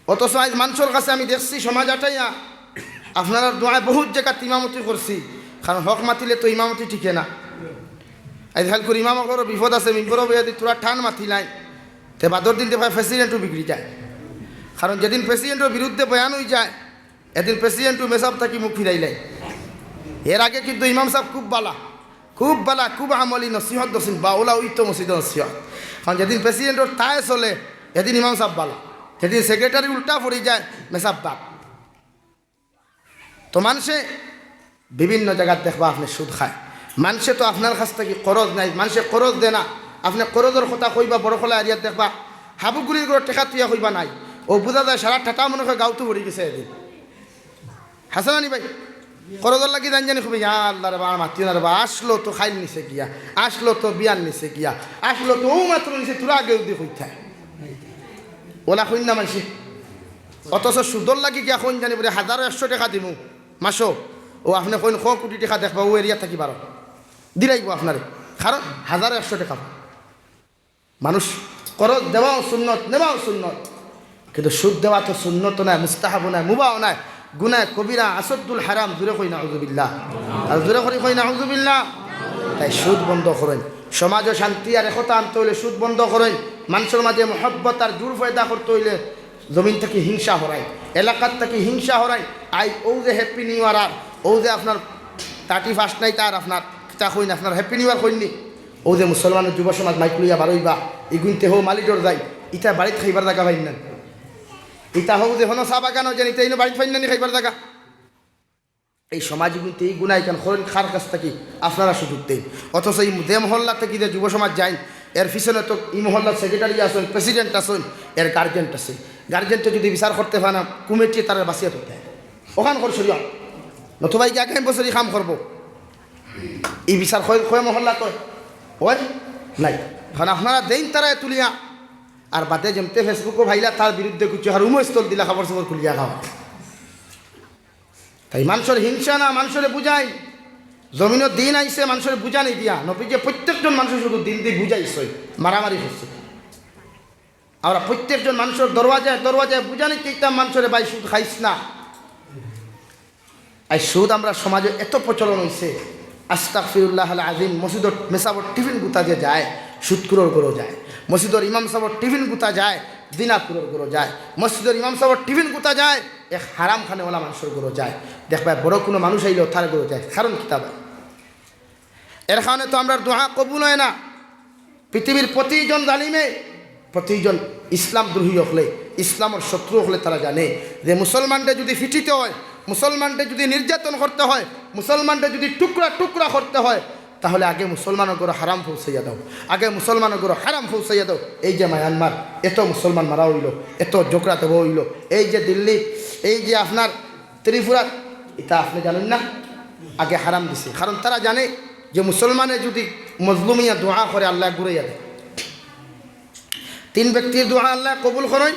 অথচ আজ মানুষের কাছে আমি দেখছি সমাজ আটাইয়া আপনারা দোয়ায় বহুত জায়গাত ইমামতি করছি, কারণ হক মাতিলে তো ইমামতি ঠিকে না। আজ খাল করে ইমামকরও বিপদ আছে, মিম্বরও বেয়া দি তোরা ঠান মাতিলাই, তে বাদর দিন ভাই প্রেসিডেন্টও বিগড়ি যায়। কারণ যেদিন প্রেসিডেন্টের বিরুদ্ধে বয়ান হয়ে যায়, এদিন প্রেসিডেন্টও মেসাব থাকি মুখ ফিরাইলাই। এর আগে কিন্তু ইমাম সাহেব খুব বালা, খুব বালা, খুব আমলি নসিহত দছিন বা ওলা উইত মসজিদ নসিহত। কারণ যেদিন প্রেসিডেন্টের তাই চলে, এদিন ইমাম সাহেব বালা, যেদিন সেক্রেটারি উল্টা পড়ে যায়, মেসাব বাপ। তো মানুষে বিভিন্ন জায়গায় দেখবা আপনি সুদ খায়, মানুষে তো আপনার কাছ থেকে করজ নাই, মানুষে করজ দে না। আপনি করজের কথা কইবা বড় খোলা এরিয়াত দেখবা হাবুগুলির করে টেকা তুইয়া কইবা নাই, ও বোঝা যায় সারা ঠাটা মনে হয় গাউতো ভরে গেছে এদিন। হাসানি ভাই করজর লাগি জানি খুবই, আল্লাহ রে বা মাতিও না রে বা, আসলো তো খাইল নিছে গিয়া, আসলো তো বিয়ান নিছে গিয়া, আসলো তো ও মাত্র নিছে, তোরা আগে দিয়ে কইথায় ওলা কইন না মানসি। অথচ সুদর লাগি গিয়া কইন জানি বলে 1,100 টাকা দিমু মাসো, ও আপনি কইন 100 কোটি টাকা দেখবা, ও এরিয়া থাকি বারো দিলাইব আপনারে, কারণ 1,100 টাকা। মানুষ করজ দেওয়াও সুন্নত, নেওয়াও সুন্নত, কিন্তু সুদ দেওয়া তো সুন্নত নাই, মুস্তাহাবও নাই, মুবাও নাই, গুনাহ কবিরা, আসদ্দুল হারাম। জোরে কই নাউযুবিল্লাহ, আর জোরে করে কই নাউযুবিল্লাহ। তাই সুদ বন্ধ করেন, সমাজে শান্তি আর একতা আনতে হইলে সুদ বন্ধ করেন, মানুষের মাঝে মহব্বত আর জোর ফায়দা করতে হইলে জমিন থেকে হিংসা হরাই, এলাকার থেকে হিংসা হরাই। আই ও যে হ্যাপি নিউ ইয়ার, আর ও যে আপনার 31 নাই তার আপনার তা কইন, আপনার হ্যাপি নিউ ইয়ার কইনি। ও যে মুসলমানের যুব সমাজ মাইক লইয়া বারইবা, ইগুনতে হো মালিডর যাই, ইটা বাড়িতে খাইবার জায়গা পাইন না, ইটা হোক যে হনো চা বাগানও যেন ইটা ইনো বাড়িতে পাইন না খাইবার জায়গা। এই সমাজ কিন্তু এই গুণাই কেন করেন, খার কাছ থেকে আপনারা সুযোগ দেন। অথচ এই যে মহল্লা থেকে যে যুব সমাজ যায়, এর পিছনে তো এই মহল্লার সেক্রেটারি আসুন, প্রেসিডেন্ট আসুন, এর গার্জেন্ট আছে। গার্জেন্টে যদি বিচার করতে পারে না, কমিটি তারা বাঁচিয়ে করতে হয় ওখান করছো নতুবা কি আগামী বছরই কাম করবো। এই বিচার কয় মহল্লা তো ওই নাই, এখন আপনারা দেন তারা তুলিয়া আর বাদে যেমতে ফেসবুকও ভাইলা তার বিরুদ্ধে কিছু আর উমস্থল দিলা খবর সবর খুলিয়া খাওয়া। তাই মানুষের হিংসা না, মানুষের বুঝাই। জমিনের দিন আইসে মানুষের বুঝা নেই দিয়া নবী যে প্রত্যেকজন মানুষের শুধু দিন দিয়ে বুঝাইছে, মারামারি করছে। আমরা প্রত্যেকজন মানুষের দরওয়াজায় বুঝা নেই কিতাম মানুষের ভাই সুদ খাইস না। আর সুদ আমরা সমাজে এত প্রচলন হয়েছে, আস্তাগফিরুল্লাহ আল আজিম। মসজিদর মেসাবর টিফিন গুতা যে যায় সুদকুরোর গরো যায়, মসজিদর ইমাম সাহর টিফিন গুতা যায় দিনাকুরোর গরো যায়, মসজিদর ইমাম সাহর টিফিন গুতা যায় এক হারাম খানেওয়ালা মানুষের গরো যায়। দেখবা বড় কোনো মানুষ আইলেও তার গরো যায়, কারণ কিতাব এর কারণে তো আমরা দোয়া কবুল হয় না। পৃথিবীর প্রতিজন জালিমে, প্রতিজন ইসলাম দ্রোহী হলে, ইসলামের শত্রু হলে তারা জানে যে মুসলমানদের যদি ফিটিতে হয়, মুসলমানদের যদি নির্যাতন করতে হয়, মুসলমানদের যদি টুকরা টুকরা করতে হয়, তাহলে আগে মুসলমানের গরো হারাম পৌঁছাইয়া দাও, আগে মুসলমানের গরো হারাম পৌঁছাইয়া দাও। এই যে মায়ানমার এত মুসলমান মারা হইল, এত জোকরা দেব হইল, এই যে দিল্লি, এই যে আপনার ত্রিপুরা, এটা আপনি জানেন না আগে হারাম দিছে। কারণ তারা জানে যে মুসলমানে যদি মজলুমিয়া দোয়া করে আল্লাহ ঘুরাইয়া দেয়। 3 ব্যক্তির দোয়া আল্লাহ কবুল করেন,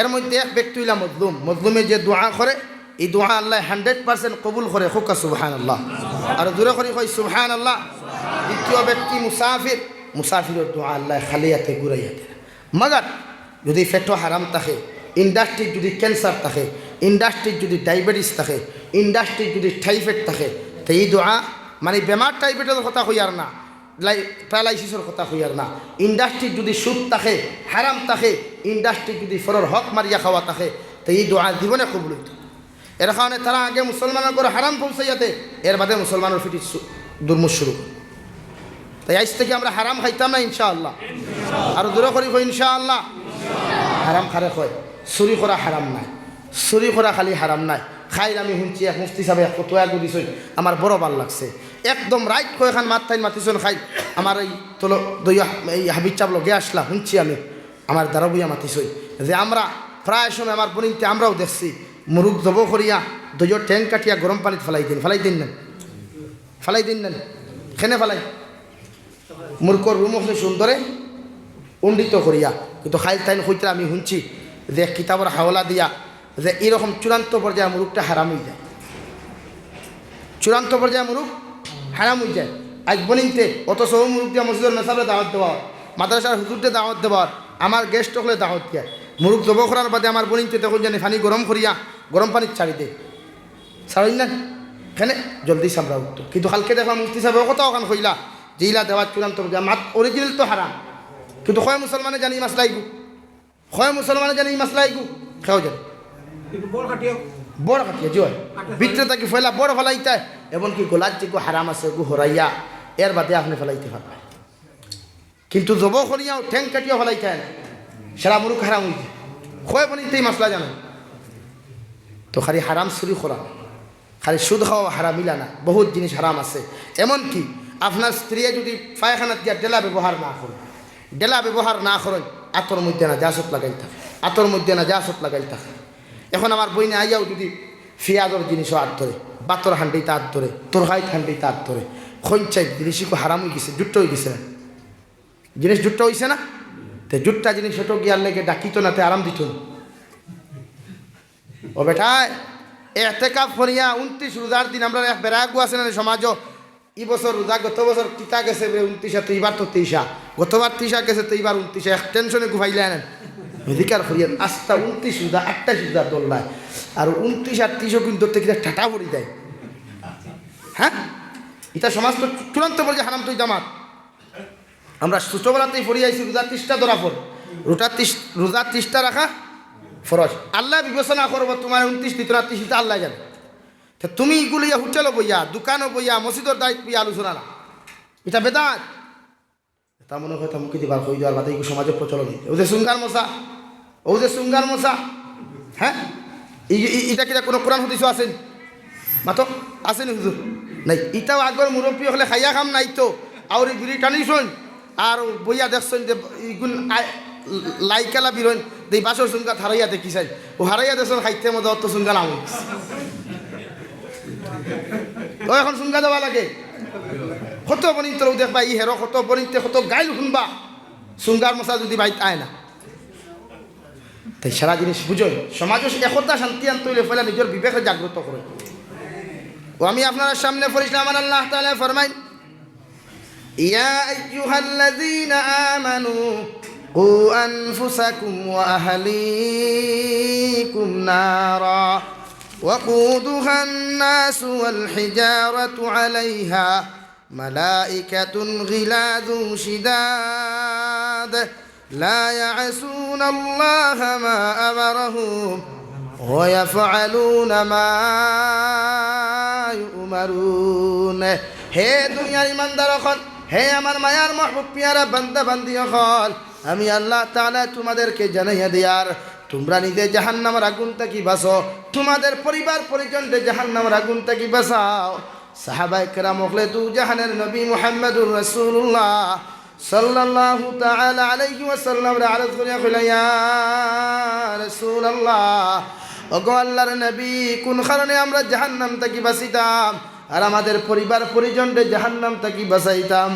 এর মধ্যে এক ব্যক্তি হইলা মজলুম। মজলুমে যে দোয়া করে এই দোয়া আল্লাহ 100% কবুল করে। হোকা সুবহানাল্লাহ, আর দূরে করে কই সুবহানাল্লাহ। দ্বিতীয় ব্যক্তি মুসাফির, মুসাফিরের দোয়া আল্লাহ খালিয়াতে ঘুরাইয়া দেয়। মগর যদি পেটো হারাম থাকে, ইন্ডাস্ট্রির যদি ক্যান্সার থাকে, ইন্ডাস্ট্রির যদি ডায়াবেটিস থাকে, ইন্ডাস্ট্রির যদি টাইফয়েড থাকে, তো এই দোয়া মানে বেমার টাইফয়েডের কথা হইয়ার না, প্যারালাইসিসের কথা হইয়ার না। ইন্ডাস্ট্রির যদি সুদ থাকে, হারাম থাকে, ইন্ডাস্ট্রির যদি ফরর হক মারিয়া খাওয়া থাকে, তো এই দোয়া জীবনে কবুল হইত। এর কারণে তারা আগে মুসলমানের করে হারাম পৌঁছাইয়াতে, এর বাদে মুসলমানের ফিটি দুর্মুষ শুরু। তাই আজ থেকে আমরা হারাম খাইতাম না ইনশাআল্লাহ, আর দূরে করি কই ইনশাআল্লাহ। হারাম খারে কয় চুরি করা হারাম নাই, চুরি করা খালি হারাম নাই। খাইল আমি শুনছি এক মুফতি সাহেব এক ফতোয়া দিছেন, আমার বড় ভাল লাগছে। একদম রাইট কয় এখান মাথায় মাতিছেন খাই। আমার এই তোলো দইয়া এই হাবিজ চাপ লগে আসলা শুনছি আমি, আমার দ্বারা বইয়া মাতিছই যে আমরা প্রায় সময় আমার বোনিতে আমরাও দেখছি মুরুখ জব করিয়া দইয়ের ট্যাঙ্ক কাটিয়া গরম পানিতে ফেলাই দিন নেন খেনে ফেলাই মুরুখর রুম হচ্ছে সুন্দরে উন্ডিত করিয়া। কিন্তু খাইল তাইন হইতে আমি শুনছি যে কিতাবের হাওলা দিয়া যে এরকম চূড়ান্ত পর্যায়ে মুরুখটা হারাম হয়ে যায়, চূড়ান্ত পর্যায়ে মুরুখ হারাম হয়ে যায়। আজ বনিতে অথচ মুরুখ দিয়া মসজিদের মেসাবে দাওয়াত দেওয়ার, মাদ্রাসার হুজুরতে দাওয়াত দেওয়ার, আমার গেস্ট হলে দাওয়াত দিয়া মুরুখ জব করার বাদে আমার বনিতে তখন জানি পানি গরম করিয়া গরম পানির ছাড়ি দে ছাড়ি না কেন জলদি সামরা উঠতো। কিন্তু কালকে দেখলাম মুফতি সাহেব কথা ওখান কইলা যে ইলা দেওয়ার চূড়ান্ত পর্যায়ে মাত অরিজিনাল তো হারাম, কিন্তু কয় মুসলমানে জানি মাছ লাইগু, কয় মুসলমানে জানি মাছ লাইগু খেও জানি বড় কাটিয়া জয় ভিতরে থাকি ফেলা বড় ফেলাইতে, এমনকি গোলার যে হারাম আছে গু হরাইয়া এর বাদে আপনি ফেলাইতে পারবেন। কিন্তু জব করিয়াও ঠ্যাং কাটিয়া ফেলাইতে না, সেরা মুরুখ হারাম হইতে কয় বনিতেই মাসলা জানেন। তো খালি হারাম চুরি করা, খালি সুদ খাওয়া হারাম মিলা না, বহুত জিনিস হারাম আছে। এমনকি আপনার স্ত্রী যদি পায়খানা দিয়া ডেলা ব্যবহার না করেন, ডেলা ব্যবহার না করেন, আতর মধ্যে না জাসত লাগাই থাকে, আতর মধ্যে না জাসত লাগাই থাকে। এখন আমার বইনে আইয়াও যদি ফিয়াদর জিনিসও হাত ধরে, বাতর হান্ডিতে হাত ধরে, তোরহাইত হান্ডিতে হাত ধরে, খঞ্চাই জিনিসও হারাম হয়ে গেছে, জুট্টা হয়ে গেছে না, জিনিস জুট্টা হয়েছে না। তো জুট্টা জিনিস সেটা গিয়ার লেগে ডাকিত না, তে আরাম দিত না। ও বেটায় এতেকাফ করিয়া 29 রোজার দিন আমরা বেড়াগু আছে না সমাজও, এই বছর রোজা গত বছর টিকা গেছে 29, তো এইবার তো 23, গতবার 30 গেছে, তো এইবার 29, এক টেনশনে ঘুমাইলে আনেন অধিকার করিয়া আস্তা 29 রোজা 28 রোজা দোল্লায়, আর 29 আর 30 কিন্তু থেকে ঠাটা পড়ি দেয়। হ্যাঁ, এটা সমাজ তো চূড়ান্ত পর্যায়ে হারাম তুই জামাত। আমরা ছোটবেলাতেই পড়ি আইছি রোজা 30টা ধরা পড়, রোজা 30টা রাখা ফরজ। আল্লাহ বিবেচনা করবো তোমার 29 দিত না 30টা আল্লাহ জানে। তা তুমি এগুলো হোটেলও বইয়া, দোকানও বইয়া, মসজিদের দায়িত্ব বইয়া আলোচনা না, এটা বেদাত। তা মনে হয় তা মুখে দিবার হয়ে যাওয়ার বাদে এগুলো সমাজে প্রচলন হয়েছে। ও যে সুঙ্গার মশা, ও যে সুঙ্গার মশা, হ্যাঁ এটা কিনা কোনো কোরআন হদিসও আছেন মাতো আসেনি হুজুর নাই। এটাও আগর মুরব্বী হলে খাইয়া খাম নাই তো আর বিড়ি টানিছন আর বইয়া দেখছেন যে ইগুন লাইকালা বিরন এই বাসর সুঙ্গা হারাইয়া দেখি চাই, ও হারাইয়া দেখছেন খাইতে মতো অত সুঙ্গা নাম ও এখন সুঙ্গা দেওয়া লাগে। কত বনিত দেখবা ই হেরো, কত বনিতে কত গাইল শুনবা। সুঙ্গার মশা যদি বাইতে আয় না তাই সারা জিনিস বুঝোই সমাজও একতা শান্তি আনতে হইলে ফলে নিজের বিবেকে জাগ্রত করে ও আমি আপনার সামনে পড়িছিলাম আমার আল্লাহ তাআলা ফরমাইন ইয়া আইয়ুহাল্লাযীনা আমানু কু আনফুসাকুম ওয়া আহলিকুম নারা وقودها الناس والحجارة عليها ملائكة غلاظ شداد لا يعصون الله ما أمرهم ويفعلون ما يؤمرون হে দুনিয়ার ইমানদার হল হে আমার মায়ার মাহবুব পিয়ারা বান্দা বান্দি হল আমি আল্লাহ তাআলা তোমাদেরকে জানাইয়া দিয়ার তোমরা নিজে জাহান্নামের আগুন থেকে বাঁচো তোমাদের পরিবার পরিজনকে জাহান্নামের আগুন থেকে বাঁচাও সাহাবায়ে কেরাম হলে দু জাহানের নবী মুহাম্মদুর রাসূলুল্লাহ সাল্লাল্লাহু তাআলা আলাইহি ওয়াসাল্লাম রে আরজ করিয়া কইলা ইয়া রাসূলুল্লাহ ওগো আল্লাহর নবী কোন কারণে আমরা জাহান্নাম থেকে বাঁচিতাম আর আমাদের পরিবার পরিজনকে জাহান্নাম থেকে বাঁচাইতাম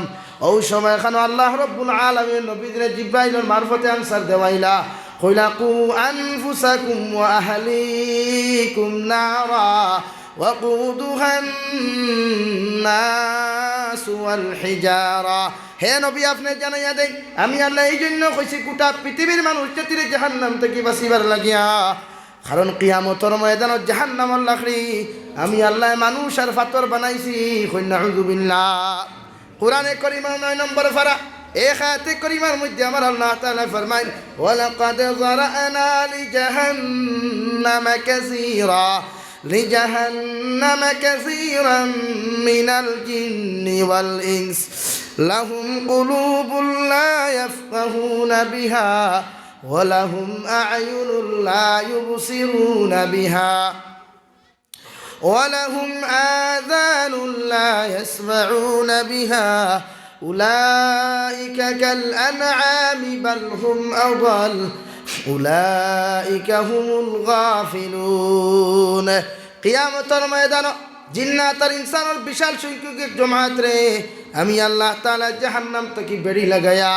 ওই সময় এখানে আল্লাহ রাব্বুল আলামিন নবীদের জিবরাইলের মারফতে আনসার দেওয়াইলা কইলা কু আনফুসাকুম ওয়া আহলিকুম নারা وقودها الناس والحجارة হে নবী আপনি জানাইয়া দেন আমি আল্লাহ এই জন্য কইছি গোটা পৃথিবীর মানুষ জাতির জাহান্নাম থেকে বাঁচিবার লাগিয়া কারণ কিয়ামতের ময়দানত জাহান্নামের লাকড়ি আমি আল্লাহ মানুষ আর পাথর বানাইছি কইনা আউযু বিল্লাহ কোরআনে কারীমের 9 নম্বর পারা এক আয়াতে কারীমার মধ্যে আমার আল্লাহ তাআলা ফরমায় ওয়ালাকাদ যারানা লিজাহান্নামা কাসীরা لجهنم كثيرا من الجن والإنس لهم قلوب لا يفقهون بها ولهم أعين لا يبصرون بها ولهم آذان لا يسمعون بها أولئك كالأنعام بل هم أضل أولئك هم الغافلون কিয়ামতের ময়দানে জিন্নাত আর ইনসানের বিশাল সংখ্যক জমায়েত রে আমি আল্লাহ তাআলা জাহান্নাম থেকে বেড়ি লাগায়া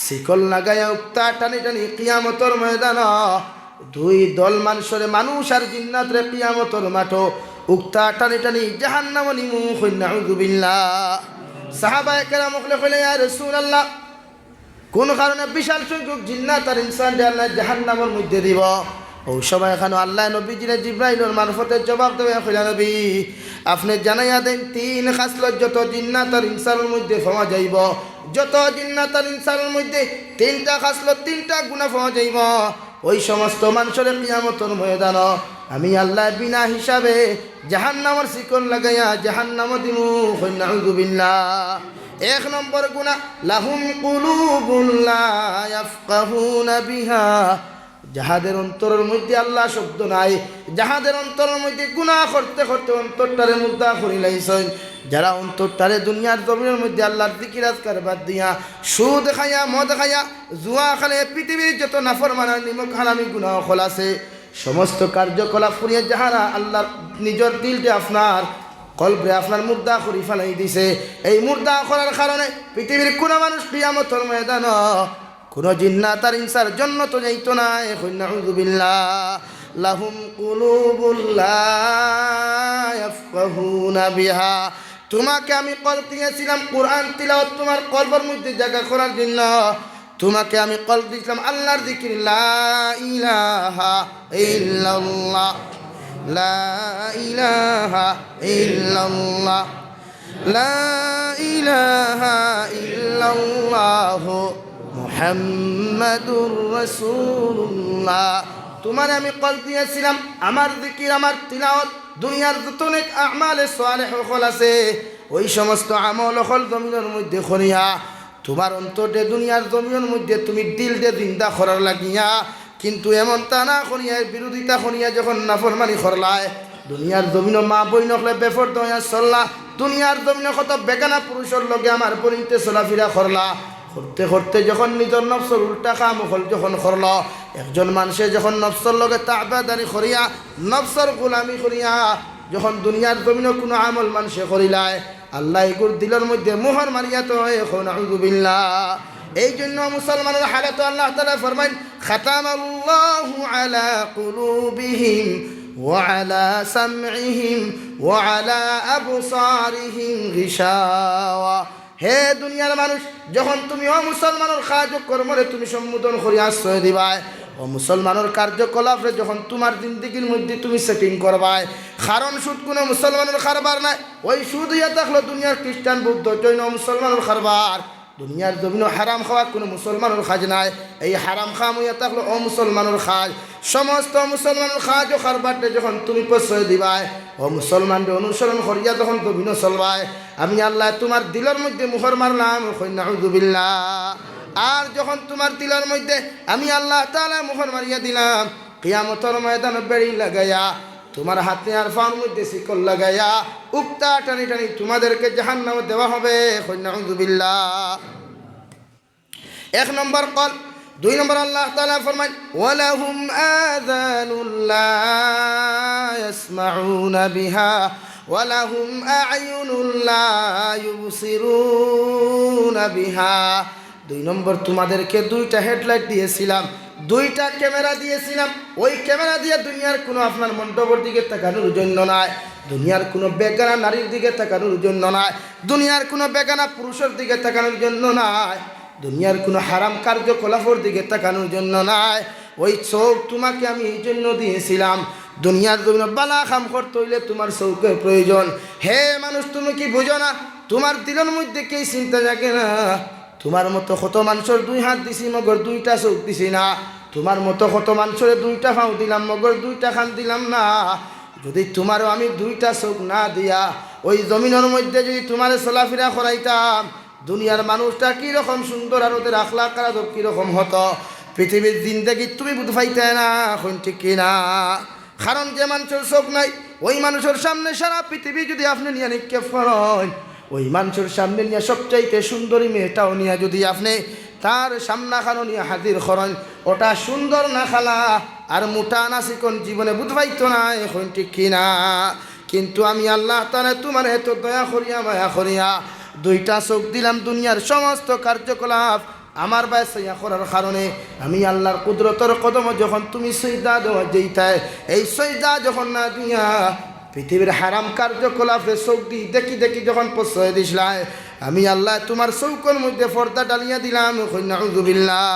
শিকল লাগায়া উক্তা টানি টানি কিয়ামতের ময়দানে দুই দল মানুষ আর জিন্নাত রে কিয়ামতের মাঠে উক্তা টানি টানি জাহান্নাম নিমু কইনা আউযু বিল্লাহ সাহাবায়ে কেরাম কইলে ইয়া রাসূলুল্লাহ কোন কারণে বিশাল সংখ্যক জিন্নাত আর ইনসান রে আল্লাহ জাহান্নামের মধ্যে দিব ওই সময় এখানে আল্লাহ নবীজিরে জিবরাইলের মারফতে জবাব দেবে কইলা নবী আপনি জানাইয়া দেন তিন খাসলত যত জিন্নাত আর ইনসানের মধ্যে পাওয়া যাইব যত জিন্নাত আর ইনসানের মধ্যে তিনটা খাসলত তিনটা গুনাহ পাওয়া যাইব ওই সমস্ত মানুষের কিয়ামতের ময়দান আমি আল্লাহ বিনা হিসাবে জাহান্নামের শিকল লাগাইয়া জাহান্নাম দিমু কইনা আউযু বিল্লাহ এক নম্বর গুনাহ লাহুম কুলুবুন লা ইয়াফকাহুনা বিহা যাহাদের অন্তরের মধ্যে আল্লাহ শব্দ নাই যাহাদের অন্তরের মধ্যে গুনাহ করতে করতে অন্তরটারে মুদ্রা করিলাইছেন যারা অন্তরটারে দুনিয়ার জমিনের মধ্যে আল্লাহর জিকির আজকার বাদ দিয়া সুদ খাইয়া মদ খাইয়া জুয়া খেলে পৃথিবীর যত নাফরমানা নিমক হারামি গুনাহ খোলাছে সমস্ত কার্যকলাপ করিয়া যাহারা আল্লাহর নিজের দিলকে আপনার কলবে আপনার মুর্দা করি ফেলাই দিছে এই মুর্দা করার কারণে পৃথিবীর কোনো মানুষ কিয়ামতের ময়দান কোন জিন্নাত আর ইনসার জন্য তো যাইতো না কইনা আউযু বিল্লাহ লাহুম কুলুবুল লা ইয়াফকাহুনা বিহা তোমাকে আমি কলব দিয়েছিলাম কোরআন তিলাওয়াত তোমার কলবের মধ্যে জায়গা করার জন্য তোমাকে আমি কলব দিয়েছিলাম আল্লাহর জিকির লা ইলাহা ইল্লাল্লাহ লা ইলাহা ইল্লাল্লাহ লা ইলাহা ইল্লাল্লাহ মুহাম্মাদুর রাসূলুল্লাহ তোমার আমি কল দিয়েছিলাম আমার জিকির আমার তিলাওয়াত দুনিয়ার যত নেক আমালে সালেহ হল আছে ওই সমস্ত আমল হল জমিনের মধ্যে করিয়া তোমার অন্তরে দুনিয়ার জমিনের মধ্যে তুমি দিল দিয়ে জিন্দা করার লাগিয়া কিন্তু এমন তা না করিয়া বিরোধিতা করিয়া যখন নাফরমানি করলায় দুনিয়ার জমিন মা বই নকলে বেফর দয়া চললা দুনিয়ার জমিন কত বেগানা পুরুষের লগে আমার পরিণতে চলাফেরা করলা করতে করতে যখন নিজের নফসর উল্টা কাম হল যখন করল একজন মানুষে যখন নফসর লগে তাবাদারি করিয়া নফসর গোলামি করিয়া যখন দুনিয়ার জমিন কোনো আমল মানুষে করিলায় আল্লাহ এগুর দিলের মধ্যে মোহর মারিয়া তো এখন আউযু বিল্লাহ এই জন্য মুসলমানের হালত আল্লাহ তাআলা ফরমায় খাতামাল্লাহু আলা কুলুবিহিম ওয়া আলা সামইহিম ওয়া আলা আবসারিহিম গিশাওয়া। হে দুনিয়ার মানুষ, যখন তুমি মুসলমানের কার্যকর্মরে তুমি সম্বোধন করি আশ্রয় দিবাই, মুসলমানের কার্যকলাপে যখন তোমার জিন্দিগির মধ্যে তুমি সেটিং করবাই, কারণ সুদ কোনো মুসলমানের কারবার নাই। ওই সুদ ইয়া থাকলো দুনিয়ার খ্রিস্টান বৌদ্ধ জৈন মুসলমানের কারবার। দুনিয়ার জমিন হারাম খাওয়া কোনো মুসলমানের কাজ নাই। এই হারাম খাম ইয়া থাকলো মুসলমানের কাজ। সমস্ত মুসলমানের কাজ ও কারবারটা যখন তুমি প্রশ্রয় দিবাই, মুসলমানদের অনুসরণ করিয়া যখন জমিন চলবাই, আমি আল্লাহ তোমার দিলের মধ্যে মুহর মারলাম, নাউযুবিল্লাহ। আর যখন তোমার দিলের মধ্যে আমি আল্লাহ তাআলা মুহর মারিয়া দিলাম, কিয়ামতের ময়দানে বেড়ি লাগাইয়া তোমার হাতে আর ফার মধ্যে শিকল লাগাইয়া উক্তা টানি টানি তোমাদেরকে জাহান্নামে দেওয়া হবে, নাউযুবিল্লাহ। এক নম্বর কল। দুই নম্বর আল্লাহ তাআলা ফরমায় ওয়ালাহুম আযানুন লা ইয়াসমাউনা বিহা ওয়ালাহুম আ'য়ুনুন লা ইউবসিরুনা বিহা। দুই নম্বর তোমাদেরকে দুইটা হেডলাইট দিয়েছিলাম, দুইটা ক্যামেরা দিয়েছিলাম। ওই ক্যামেরা দিয়ে দুনিয়ার কোনো আপনার মণ্ডপের দিকে তাকানোর জন্য নয়, দুনিয়ার কোনো বেগানা নারীর দিকে তাকানোর জন্য নয়, দুনিয়ার কোনো বেগানা পুরুষের দিকে তাকানোর জন্য নয়, দুনিয়ার কোনো হারাম কার্যকলাপের দিকে তাকানোর জন্য নয়। ওই চোখ তোমাকে আমি এই জন্য দিয়েছিলাম, দুনিয়ার জন্য বালা কাম করতে হইলে তোমার চৌকের প্রয়োজন। হে মানুষ, তুমি কি বুঝো না? তোমার দিলের মধ্যে কি চিন্তা জাগে না? তোমার মতো কত মানুষের দুই হাত দিছি মগর দুইটা চোখ দিছি না, তোমার মতো কত মানুষের দুইটা পাও দিলাম মগর দুইটা খান দিলাম না। যদি তোমারও আমি দুইটা চোখ না দিয়া ওই জমিনের মধ্যে যদি তোমার চলাফেরা করাইতাম, দুনিয়ার মানুষটা কীরকম সুন্দর আর ওদের আখলাক আর আদব কীরকম হতো, পৃথিবীর জিন্দেগি তুমি বুঝ পাইতে না, এখন ঠিক কিনা? কারণ যে মানুষের চোখ নাই ওই মানুষের সামনে সারা পৃথিবী যদি আপনি নিয়ে নিক্ষেপ করেন, ওই মানুষের সামনে নিয়ে সবচাইতে সুন্দরী মেয়েটাও নিয়ে যদি আপনি তার সামনাখানো নিয়ে হাজির করেন, ওটা সুন্দর না খালা আর মোটা না চিকন জীবনে বুঝবাইতো না, এখন ঠিক কিনা? কিন্তু আমি আল্লাহ তাআলা তোমার এত দয়া করিয়া মায়া করিয়া দুইটা চোখ দিলাম, দুনিয়ার সমস্ত কার্যকলাপ আমার বাসাইয়া করার কারণে আমি আল্লাহর কুদরতের কদম যখন তুমি সজদা দেওয়া যেইটায়, এই সজদা যখন না দিয়া পৃথিবীর হারাম কার্যকলাপে চোখ দিয়ে দেখি দেখি যখন প্রশ্রয় দিছিলাম, আমি আল্লাহ তোমার চৌকর মধ্যে পর্দা ডালিয়া দিলাম, নাউযুবিল্লাহ।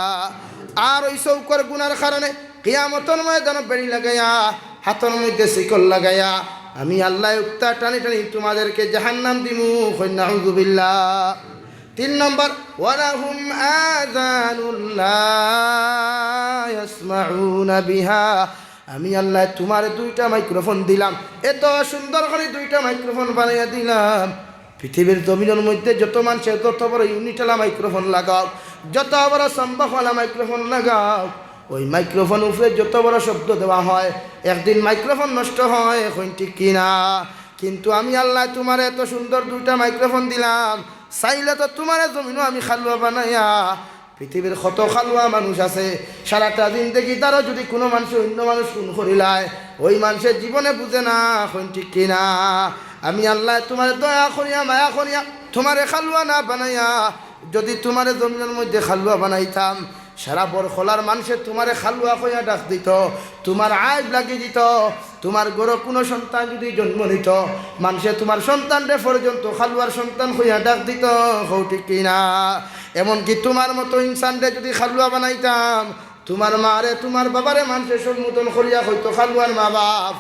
আর ওই চৌকর গুনার কারণে কিয়ামতের ময়দানে বেড়ি লাগাইয়া হাতের মধ্যে শিকল লাগাইয়া আমি আল্লাহ উক্তা টানি টানি তোমাদেরকে জাহান্নাম দিমু, নাউযুবিল্লাহ। তিন নম্বর ওয়ালাহুম আযানুন লা ইয়াসমাউনা বিহা। আমি আল্লাহ তোমার দুইটা মাইক্রোফোন দিলাম, এত সুন্দর করে দুইটা মাইক্রোফোন বানাইয়া দিলাম। পৃথিবীর জমিনের মধ্যে যত মানুষ যত বড় ইউনিটওয়ালা মাইক্রোফোন লাগাও, যত বড় সম্ভবওয়ালা মাইক্রোফোন লাগাও, ওই মাইক্রোফোন উপরে যত বড় শব্দ দেওয়া হয়, একদিন মাইক্রোফোন নষ্ট হয়, এখন ঠিক কিনা? কিন্তু আমি আল্লাহ তোমার এত সুন্দর দুইটা মাইক্রোফোন দিলাম, চাইলে তো তোমার জমিনও আমি খালুয়া বানাইয়া, পৃথিবীর কত খালুয়া মানুষ আছে, সারাটা দিন দেখি তারও যদি কোনো মানুষ অন্য মানুষ খুন করিলায়, ওই মানুষের জীবনে বুঝে না, এখন ঠিক কিনা? আমি আল্লাহ তোমার দয়া করিয়া মায়া করিয়া তোমারে খালুয়া না বানাইয়া যদি তোমার জমিনের মধ্যে খালুয়া বানাইতাম, সারা বরখলার মানুষের তোমারে খালুয়া কইয়া ডাক দিত, তোমার আইব লাগিয়ে দিত। তোমার গড় কোনো সন্তান যদি জন্ম নিত, মানুষে তোমার সন্তানরে পর্যন্ত খালুয়ার সন্তান কইয়া ডাক দিত, হৌ ঠিক কিনা? এমনকি তোমার মতো ইনসানরে যদি খালুয়া বানাইতাম, তোমার মারে তোমার বাবারে মানুষের সম্বোধন করিয়া হয়তো খালুয়ার মা বাপ।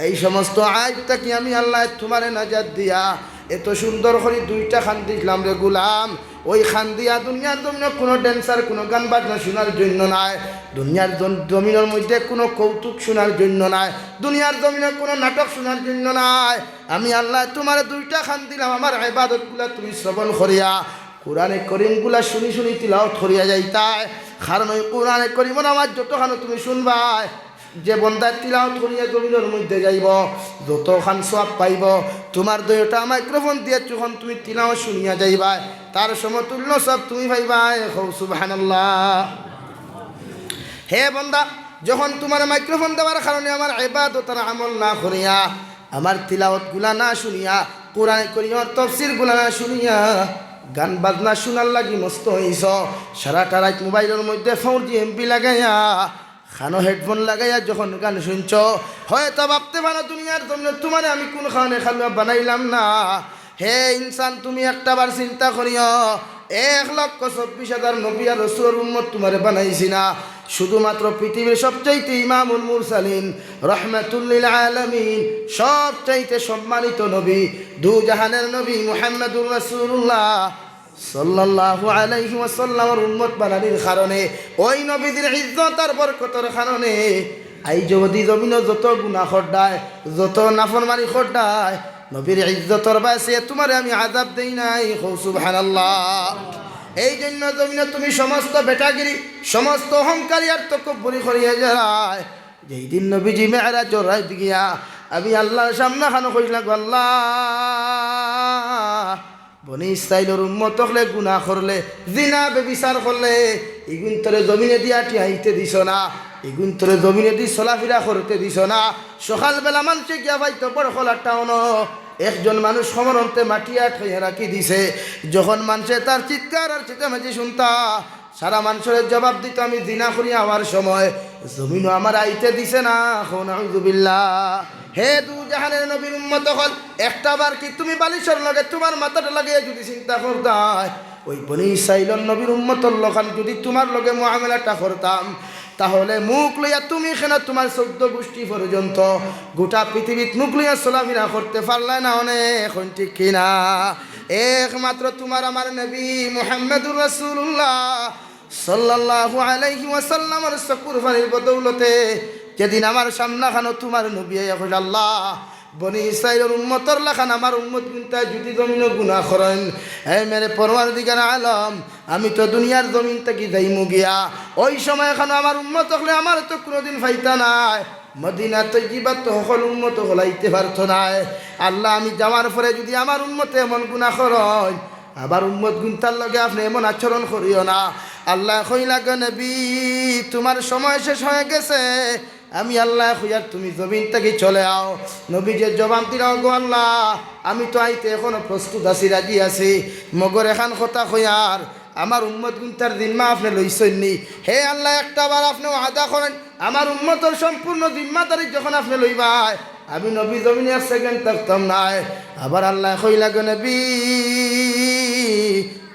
এই সমস্ত আইবটা কি আমি আল্লাহ তোমারে নাজাত দিয়া এত সুন্দর করে দুইটা খান দিলাম রে গুলাম। ওই খান দিয়া দুনিয়ার জমিনে কোনো ড্যান্সার কোনো গান বাজনা শোনার জন্য নাই, দুনিয়ার জমিনের মধ্যে কোনো কৌতুক শোনার জন্য নাই, দুনিয়ার জমিনে কোনো নাটক শোনার জন্য নাই। আমি আল্লাহ তোমার দুইটা খান দিলাম, আমার ইবাদতগুলা তুমি শ্রবণ করিয়া কোরআনে করিমগুলা শুনি শুনি তিলাওয়াত করিয়া যাইতাই। কারণ ওই কোরআনে করিম আমার যতখানো তুমি শুনবাই, যে বন্দার তিলাওয়াত করিয়া জমিনের মধ্যে যাইব যতখান সওয়াব পাইব, তোমার দুইটা মাইক্রোফোন দিয়ে যখন তুমি তিলাওয়াত শুনিয়া যাইবা তার সমতুল্য সব তুমি পাইবাই। সুবহানাল্লাহ। হে বন্দা, যখন তোমার মাইক্রোফোন দেওয়ার কারণে আমার ইবাদতের আমল না করিয়া, আমার তিলাওয়াতগুলা না শুনিয়া, কোরআনে করিমের তাফসীরগুলা না শুনিয়া গান বাজনা শোনার লাগি মস্ত হইছ সারাটা রাত মোবাইলের মধ্যে 4G MP লাগাইয়া খানো হেডফোন লাগাইয়া যখন গান শুনছ হয়তো ভাবতে পারো দুনিয়ার জন্য তোমার আমি কোন খানে খালুয়া বানাইলাম না। হে ইনসান, তুমি একটাবার চিন্তা করিও 1,24,000 নবী আর রাসূলের উম্মত তোমারে বানাইছি না শুধুমাত্র পৃথিবীর সবচাইতে ইমামুল মুরসালিন রহমাতুল লিল আলামিন সবচাইতে সম্মানিত নবী দু জাহানের নবী মুহাম্মদুর রাসূলুল্লাহ সাল্লাল্লাহু আলাইহি ওয়াসাল্লামের উম্মত বানানির কারণে ওই নবীদের ইজ্জত আর বরকতের কারণে আই যদি জমিন যত গুনাহ খড্ডায় যত নাফরমানি খড্ডায় নবীর ইজ্জতর বাসে তোমারে আমি আযাব দেই নাই। সুবহানাল্লাহ। এই জন্য জমিনে তুমি সমস্ত বেটাগিরি সমস্ত অহংকারী আর তকব্বুরি করিয়া যায়। যেই দিন নবীজি মেরাজ রাত গিয়া আমি আল্লাহর সামনে খানো কইলা গো আল্লাহ, বনি ইসরাইলের উম্মত হলে গুনাহ করলে জিনা বেবিচার করলে এগুন তোরে জমিনে দিয়া টিয়াইতে দিছ না, এগুন তোরে জমিনে দি চলাফেরা করতে দিছ না। সকালবেলা মানুষে গিয়া পাইতো বড় খোলার টাউন একজন মানুষ সমরন্তে মাটিয়া ঠেয়ে রাখি দিছে। যখন মানুষে তার চিৎকার আর চেঁচামেচি শুনতা সারা মানুষের জবাব দিত আমি জিনা করি আমার সময় জমিনও আমার আইতে দিছে না। নাউযুবিল্লাহ। হে দু জাহানের নবীর উম্মত হল একটাবার কি তুমি বালিশের লগে তোমার মাথাটা লাগিয়ে যদি চিন্তা করতাই ওই বনি ইসরাইলের নবীর উম্মতর লখান যদি তোমার লগে মুআমালাটা করতাম তাহলে মুখ লইয়া তুমি এখানে তোমার 14 গোষ্ঠী পর্যন্ত গোটা পৃথিবীত মুখ লইয়া চলাফেরা করতে পারলে না অনেক ঠিক কিনা। একমাত্র তোমার আমার নবী মুহাম্মদুর রাসূলুল্লাহ সাল্লাল্লাহু আলাইহি ওয়াসাল্লামের চকুর পানির বদৌলতে যেদিন আমার সামনা খানো তোমার নবী কইল আল্লাহ বনি ইসরাইলের উম্মতর লাখান আমার উম্মত কিন্তু যদি জমিন গুনাহ করেন হে মেরে পরওয়ারদিগার আলম আমি তো দুনিয়ার জমিন থেকে যাইমু গিয়া ওই সময় এখন আমার উম্মত হলে আমার তো কোনোদিন ফাইতা নাই মদিনা তৈয়্যিবাত তো সকল উম্মত হলাইতে পারতো না। আল্লাহ আমি যাওয়ার পরে যদি আমার উম্মতে এমন গুনাহ করেন আবার উম্মত গুনতার লগে আপনি এমন আচরণ করিও না। আল্লাহ কইলা গো নবী তোমার সময় শেষ হয়ে গেছে, আমি আল্লাহ খুঁজার তুমি জমিন থেকে চলে আও। নবী যে জবাব দিলাও গো আল্লাহ আমি তো আইতে এখনো প্রস্তুত আছি রাজি আছি মগর এখান কথা খুঁয়ার আমার উম্মত গুনতার জিম্মা আপনি লইছেননি। হে আল্লাহ একটাবার আপনি ওয়াদা করেন আমার উম্মতের সম্পূর্ণ জিম্মাদারি যখন আপনি লইবাই আমি নবী জমিনে এক সেকেন্ড থাকতাম নাই। আবার আল্লাহ কইলা গো নবী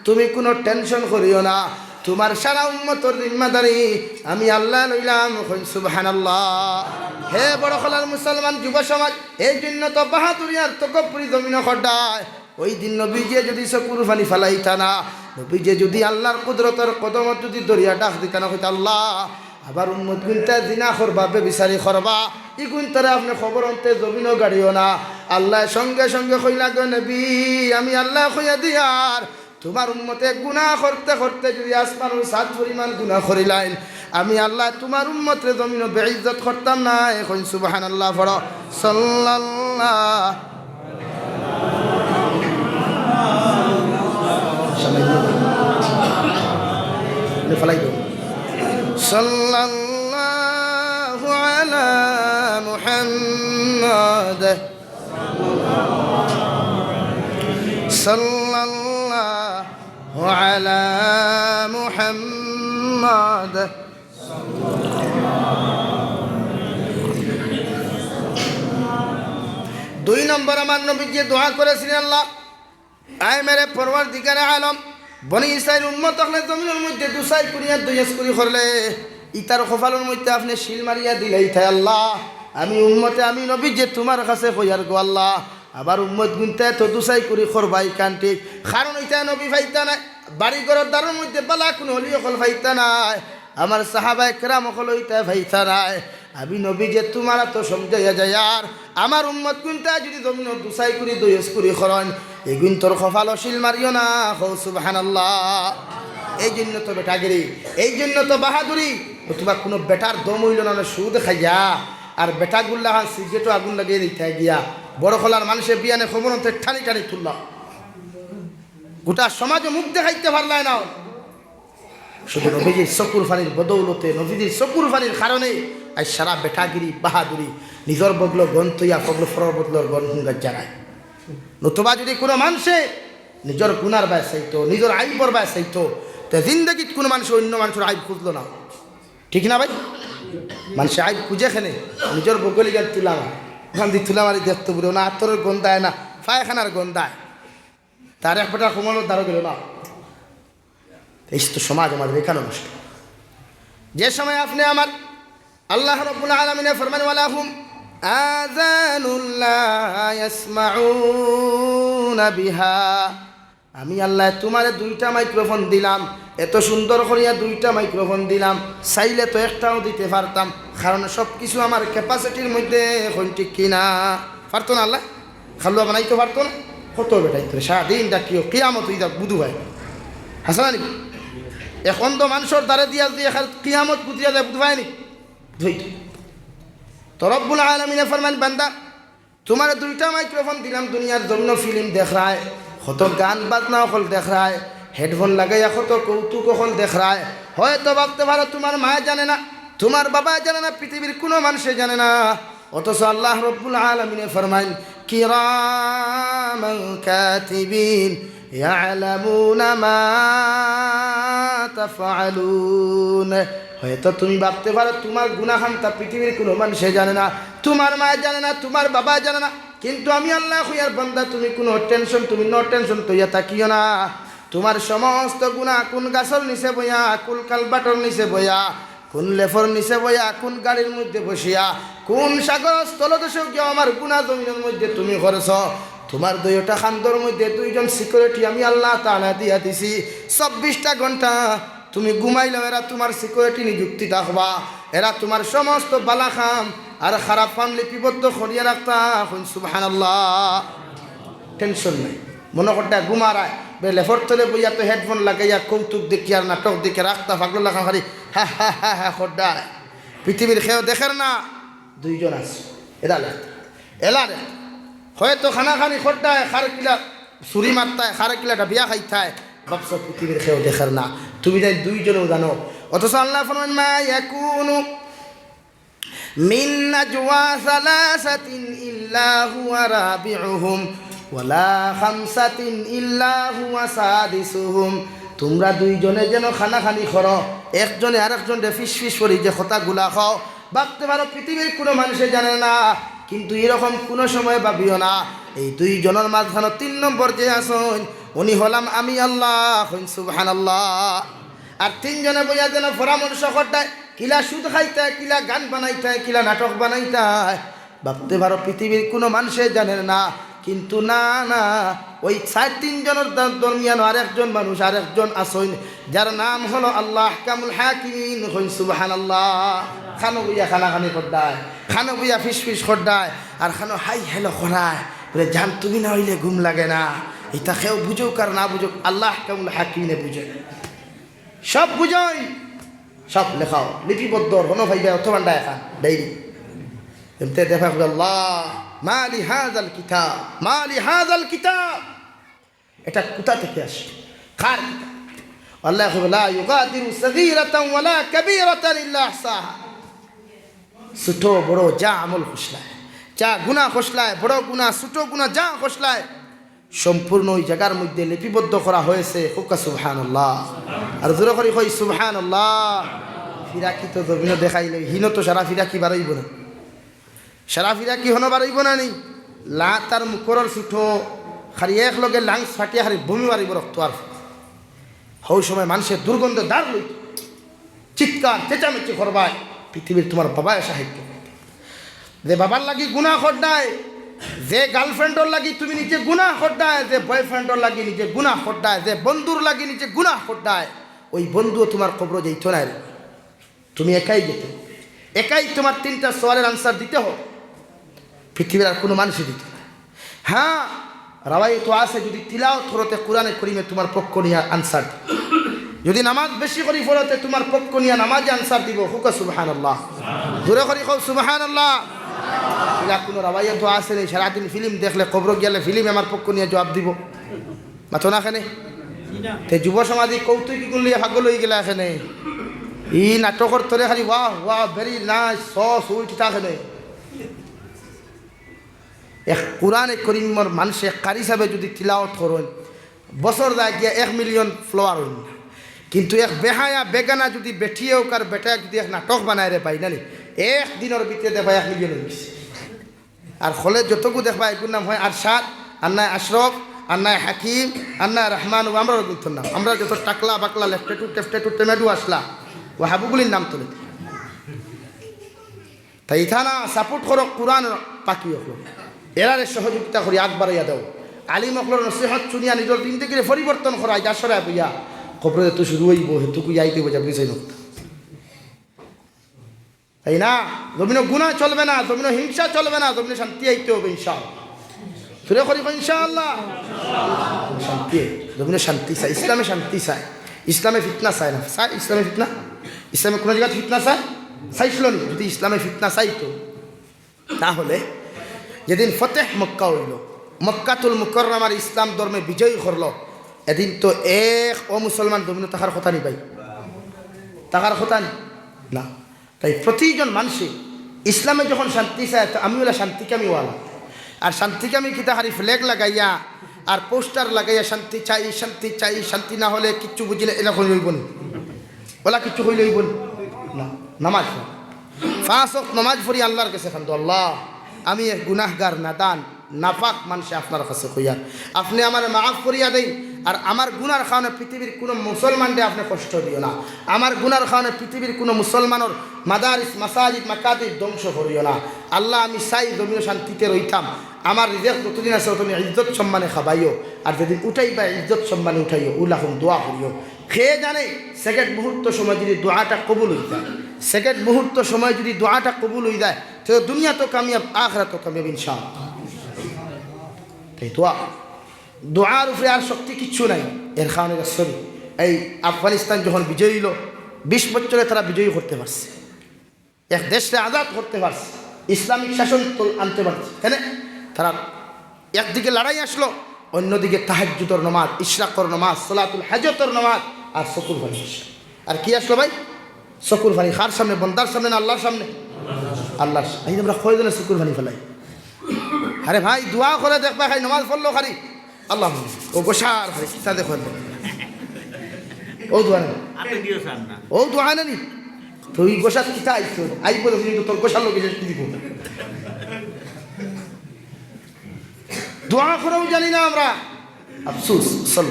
তুমি কোনো টেনশন করিও না, তোমার সারা উম্মতর জিম্মাদারি আমি আল্লাহ লইলাম। সুবহানাল্লাহ। হে বড় খলার মুসলমান যুব সমাজ এই জন্য তো বাহাদুরি আর তকব্বুরি জমিন খড্ডায় ওই দিন নবীজি যদি চকুর পানি ফালাইতা না, নবীজি যদি আল্লাহর কুদরতের কদমত যদি দরিয়া ডাক দিতা না হইতা আল্লাহ আবার উম্মত গুনতে জিনা করবা বেবিচারি করবা ই গুনতারে আপনি খবর অন্তে জমিনও গাড়িও না। আল্লাহ সঙ্গে সঙ্গে কইলা গো নবী আমি আল্লাহ কইয়া দিয়ার তোমার উম্মতে গুনাহ করতে করতে যদি আসমানের 7 পরিমাণ গুনাহ করিলাইন আমি আল্লাহ তোমার উম্মতের জমিনও বেইজ্জত করতাম না। এখন সুবহানাল্লাহ পড়ো সাল্লাল্লাহ সাল্লাল্লাহু আলা মুহাম্মাদ সাল্লাল্লাহু আলা মুহাম্মাদ। দুই নম্বর আমার নবী যে দোয়া করেছিলেন আল্লাহ আয় মেরে পরওয়ারদিগার আলম বনি ইসরাইল উম্মত হলে জমিনের মধ্যে দুসাই করিয়া দুইয়াস করি করলে ইতার কপালের মধ্যে আপনি শিল মারিয়া দিলেই থাই আল্লাহ আমি উম্মতে আমি নবী যে তোমার কাছে কইয়ার গো আল্লাহ আবার উম্মত গুনতে তো দুসাই করি করবাই কান ঠিক কারণ ইতা নবী ফাইতা নাই বাড়ি ঘরের দ্বারের মধ্যে বালা কোনো হলি অকল ফাইতা নাই আমার সাহাবায়ে কেরাম অকল ইতা ফাইতা নাই আমি নবী যে তোমার তো সমঝাইয়া যায় আর আমার উম্মত গুনতে যদি জমিন দুসাই করি দুইয়াস করি করেন এগুন তোর কপাল শিল মারিও না। সুবহানাল্লাহ। এই জন্য তো বেটাগিরি এই জন্য তো বাহাদুরি অথবা কোনো বেটার দম হইল না সুদ খাইয়া আর বেটাগুল্লা সিগারেটও আগুন লাগিয়ে দিতে গিয়া বড় খোলার মানুষের বিয়ানে খবর ঠানি টানি তুললাম গোটা সমাজে মুখ দেখাইতে পারলাই না শুধু নবীজির চকুর ফানির বদৌলতে নবীজির চকুর ফানির কারণে আজ সারা বেটাগিরি বাহাদুরি নিজের বদল গণ তৈয়া কবল ফরর বদলর গণ হুঙ্গার জানায়। নতুবা যদি কোনো মানুষে নিজের গুনার বায় চাইতো, নিজের আইবর বায় চাইতো, তো জিন্দগিত কোনো মানুষ অন্য মানুষের আইব খুঁজলো না, ঠিক না ভাই? মানুষে আইব খুঁজে খেনে নিজের বগলি গান তুলা গান্ধী তুলা মারি দেখতে পুরো না, আত্মরের গন্ধায় না, পায়খানার গন্ধায়, তার এক পেটা কমানোর দ্বারা গেল না। এই তো সমাজ আমাদের এখানে নষ্ট। যে সময় আপনি আমার আল্লাহ রাব্বুল আলামিন ফরমান ওয়ালাহুম আযানুল্লা ইয়াসমাউনা বিহা, আমি আল্লাহ তোমারে দুইটা মাইক্রোফোন দিলাম, এত সুন্দর করিয়া দুইটা মাইক্রোফোন দিলাম, চাইলে তো একটাও দিতে পারতাম, কারণ সব কিছু আমার ক্যাপাসিটির মধ্যে এখন ঠিক কিনা পারতো না আল্লাহ, খালুয়া বানাইতে পারতো না, কত বেটাইতো সারাদিন ডাকিও কিয়ামত হইয়া বুধু ভাই হাসা নাকি? এখন তো মানুষের দ্বারা দিয়া দিয়ে কিয়ামত বুঝিয়া যায় বুধ ভাই নি ধুইতো। তো রব্বুল আলামিনে ফরমান বান্দা তোমার দুইটা মাইক্রোফোন দিলাম, দুনিয়ার জন্য ফিল্ম দেখায়, কত গান বাজনা হল দেখায়, হেডফোন লাগাইয়া কত কৌতুক হল দেখায়, হয়তো ভাবতে পারো তোমার মা জানে না, তোমার বাবা জানে না, পৃথিবীর কোনো মানুষে জানে না, অথচ আল্লাহ রব্বুল আলামিনে ফরমান কিরামান কাতিবিন ইয়ালামুনা মা তাফআলুন। হয়তো তুমি ভাবতে পারো তোমার গুনাহানটা পৃথিবীর কোনো মানুষে জানে না, তোমার মা জানে না, তোমার বাবা জানে না, কিন্তু আমি আল্লাহ খুয়ার বান্দা তুমি কোনো টেনশন, তুমি নো টেনশন তৈয়া থাকিও না। তোমার সমস্ত গুনাহ কোন গাছর নিচে বইয়া, কোন কালবাটর নিচে বইয়া, কোন লেফর নিচে বইয়া, কোন গাড়ির মধ্যে বসিয়া, কোন সাগর স্থলদেশে গিয়ে আমার গুনাহ জমিনের মধ্যে তুমি করেছ, তোমার দুইটা খান্দর মধ্যে দুইজন সিকিউরিটি আমি আল্লাহ তাআলা দিয়া দিছি, 24টা ঘন্টা তুমি ঘুমাইলেও এরা তোমার সিকিউরিটি নিযুক্তি থাকবা, এরা তোমার সমস্ত বালা খাম আর খারাপ কাম লিপিবদ্ধ করিয়া রাখতা। সুবহানাল্লাহ, টেনশন নাই, মনে করতে ঘুমারায় লেফর তলে বইয়া তো হেডফোন লাগাইয়া কৌতুক দেখি আর নাটক দেখে রাখতা ফাগলো লাখা খালি হ্যাঁ হ্যাঁ হ্যাঁ হ্যাঁ খড্ডায়। পৃথিবীর খেয়েও দেখেন না দুইজন আছে, এলা রে হয়তো খানা খানি খড্ডায়, খার কিলা চুরি মারতায়, খার কিলাটা বিয়া খাইতায়, ভাবছ পৃথিবীর খেয়েও দেখার না, তুমি তাই দুইজনও জানো। অথচ আল্লাহ ফরমান মা ইয়াকুনু মিন নাজওয়া সালাসাতিন ইল্লা হুয়া রাবিউহুম ওয়ালা খামসাতিন ইল্লা হুয়া সাদিসুহুম। তোমরা দুইজনে যেন খানাখানি করো, একজনে আরেকজনে ফিস ফিস করি যে কথাগুলা খাও, ভাবতে পারো পৃথিবীর কোনো মানুষে জানে না, কিন্তু এরকম কোনো সময় ভাবিও না এই দুইজনের মাঝখানে 3 নম্বর যে আসন উনি হলাম আমি আল্লাহ। সুবহানাল্লাহ। আর 3 জনে বইয়া যেন পরামর্শ করতায়, কিলা সুদ খাইতে, কিলা গান বানাইতে, কিলা নাটক বানাইতে, ভাবতে পারো পৃথিবীর কোনো মানুষে জানে না, কিন্তু না না ওই 3 জনের দরমিয়ান আরেকজন মানুষ, আরেকজন আসন যার নাম হলো আল্লাহ কামুল হাকিমিন। সুবহানাল্লাহ। খানো বইয়া খানাখানি করদায়, খানো বইয়া ফিস ফিস করদায়, আর খানো হাই হেলো করায় বলে জান তুমি না হইলে ঘুম লাগে না। এটা কেউ বুঝুক আর না বুঝুক আল্লাহ কামুল হাকিমিনে বুঝে, সব বুঝই, সব লেখাও লিপিবদ্ধ হনো ভাইবা অথবা এখন ডাইরি এমতে দেখা আল্লাহ মালি হাযাল কিতাব, মালি হাযাল কিতাব, এটা কোথা থেকে আসে, কার কিতাব? আল্লাহ লা ইউগাদিরু সগীরাতান ওয়ালা কাবীরাতান ইল্লা আহসাহা। ছোট বড় যা আমল খসলায়, যা গুনাহ খসলায়, বড় গুনাহ ছোট গুনাহ যা খসলায়, সম্পূর্ণ ওই জায়গার মধ্যে লিপিবদ্ধ করা হয়েছে। হুকা সুবহানাল্লাহ। আর জোরে করে কই সুবহানাল্লাহ। ফিরাকি তো জমিনে দেখাইলে হিনো তো সারা ফিরাকি বাড়াইব না, সারা ফিরাকি হনো বাড়াইব না নি, লা তার মুখর ছুটো খালি এক লগে লাংস ফাটিয়া খালি বমি মারিব রক্ত। আর হৌ সময় মানুষের দুর্গন্ধ দাঁড় লইত, চিৎকার চেঁচামেচি করবায়। পৃথিবীর তোমার বাবা সাহিত্য যে বাবার লাগি গুনাহ খড্ডায়, যে গার্লফ্রেন্ডর লাগি তুমি নিজে গুনাহ খড্ডায়, যে বয়ফ্রেন্ডর লাগি নিজে গুনাহ খড্ডায়, যে বন্ধুর লাগি নিজে গুনাহ খড্ডায়, ওই বন্ধুও তোমার কবর যাইতো না, তুমি একাই যেতে, একাই তোমার 3টা সওয়ালের আনসার দিতে হোক, পৃথিবীর আর কোনো মানুষই দিত না। হ্যাঁ রাওয়াই তো আছে, যদি তিলাওয়াত করতে কোরআনে করিমে তোমার পক্ষ নিয়ে আনসার, যদি নামাজ বেশি করি পড়তে তোমার পক্ষ নিয়ে নামাজে আনসার দিব। হুকা সুবহানাল্লাহ। জোরে করি কও সুবহানাল্লাহ। এলা কোনো রাওয়াইয়া তো আছে নেই, সারাদিন ফিল্ম দেখলে কবর গেলে ফিল্ম আমার পক্ষ নিয়ে জবাব দিব, মাথো না এখানে। তে যুব সমাজে কৌতুকি গুলি ভাগল হয়ে গেলে এখানে, ই নাটকর তরে খালি ওয়াহ ওয়াহ ভেরি নাইস সস উইট থাকে। এক কোরআনে করিমর মানুষে কারি হিসাবে যদি তিলাওয়াত করেন, বছর যায় গিয়া 1 মিলিয়ন ফলোয়ার হইন না। কিন্তু এক বেহায়া বেগানা যদি বেঠিয়েও কার বেটা যদি এক নাটক বানায় রে পাই নানি একদিনের ভিতরে দেখবা 1 মিলিয়ন হয়ে গেছে। আর হলে যতটুকু দেখবা এগুলোর নাম হয় আরশাদ, আন্নায় আশরফ, আন্নায় হাকিম, আন্নায় রহমান। আমরা গুলতর নাম, আমরা যত টাকলা বাকলা লেফটেটু টেফটেটু টেমেডু আসলা ও হাবুগুলির নাম তুলে। তাই ইথানা সাপোর্ট করো কোরআন পাকি হলো, এরারে সহযোগিতা করি আগবাড়াইয়া দাও। আলিম অকলর নসিহত শুনিয়া নিজের জিন্দেগির পরিবর্তন করা যা সরাই বইয়া খবরে তো শুরু হইব হেতুকু যাইতে বোঝা বুঝাই না। তাই না? জমিন গুণা চলবে না, জমিন হিংসা চলবে না, জমিনে শান্তি আইতে হবে ইনশাআল্লাহ। ফিরে করি ইনশাআল্লাহ শান্তি, জমিনে শান্তি চাই, ইসলামে শান্তি চায়, ইসলামে ফিতনা চায় না। চায় ইসলামে ফিতনা? ইসলামে কোনো জায়গায় ফিতনা চায়? চাইছিল না। যদি ইসলামে ফিতনা চাইতো তাহলে যেদিন ফতেহ মক্কা হইল, মক্কাতুল মুকাররমার ইসলাম ধর্মে বিজয়ী করল, এদিন তো এক অমুসলমান জমিনে থাকার কথা নি ভাই, থাকার কথা না। তাই প্রতিজন মানুষে ইসলামে যখন শান্তি চায় তো আমি ওলা শান্তিকামীওয়ালা। আর শান্তিকামী কিতা হারি ফ্ল্যাগ লাগাইয়া আর পোস্টার লাগাইয়া শান্তি চাই শান্তি চাই, শান্তি না হলে কিচ্ছু বুঝিলে এরকম হইব না, ওলা কিচ্ছু হইলে হইব না। নামাজ 5 ওয়াক্ত নামাজ পড়ি আল্লাহর কাছে খান, আল্লাহ আমি এক গুনাহগার নাদান নাপাক মানুষে আপনার কাছে কইয়ার আপনি আমার মাফ করিয়া দেই। আর আমার গুনার কারণে পৃথিবীর কোনো মুসলমানকে আপনি কষ্ট দিও না, আমার গুনার কারণে পৃথিবীর কোনো মুসলমানের মাদারিস মাসাজিদ মাকাতির ধ্বংস করিও না। আল্লাহ আমি চাই জমিন শান্তিতে রইতাম, আমার রিজেক যতদিন আছে তুমি ইজ্জত সম্মানে খাবাইও, আর যেদিন উঠাইবা ইজ্জত সম্মানে উঠাইও, উল্লাহম দোয়া করিও। খেয়ে জানে সেকেন্ড মুহূর্ত সময় যদি দোয়াটা কবুল হয়ে যায়, সেকেন্ড মুহূর্ত সময় যদি দোয়াটা কবুল হয়ে যায় তো দুনিয়া তো কামিয়াব, আখিরাত তো কামিয়াব ইনশাআল্লাহ। তাই দোয়ার উপরে আর শক্তি কিচ্ছু নাই। এর কারণে সরি এই আফগানিস্তান যখন বিজয়ী হলো 20 বছরে তারা বিজয়ী করতে পারছে, এক দেশকে আজাদ করতে পারছে, ইসলামিক শাসন আনতে পারছে। কেন? তারা একদিকে লড়াই আসলো, অন্যদিকে তাহাজ্জুদের নামাজ, ইশরাকর নামাজ, সালাতুল হাজতের নামাজ আর সকুর ভানি। আর কি আসলো ভাই? সকুর ভানি। কার সামনে? বন্দার সামনে না আল্লাহর সামনে? আল্লাহর সামনে। এই আমরা কয়জনে সকুর ভানি ফেলাই? আরে ভাই দোয়া করে দেখবা, খাই নামাজ পড়লো খালি আল্লাহ ও গোসার খালি কিতা দেখো ও দোয়া না, ও দোয়া না নি তুই গোসার কিতা আইছো আইব তোর গোসার লোক এসে দিব। দোয়া করেও জানি না আমরা, আফসোস। চল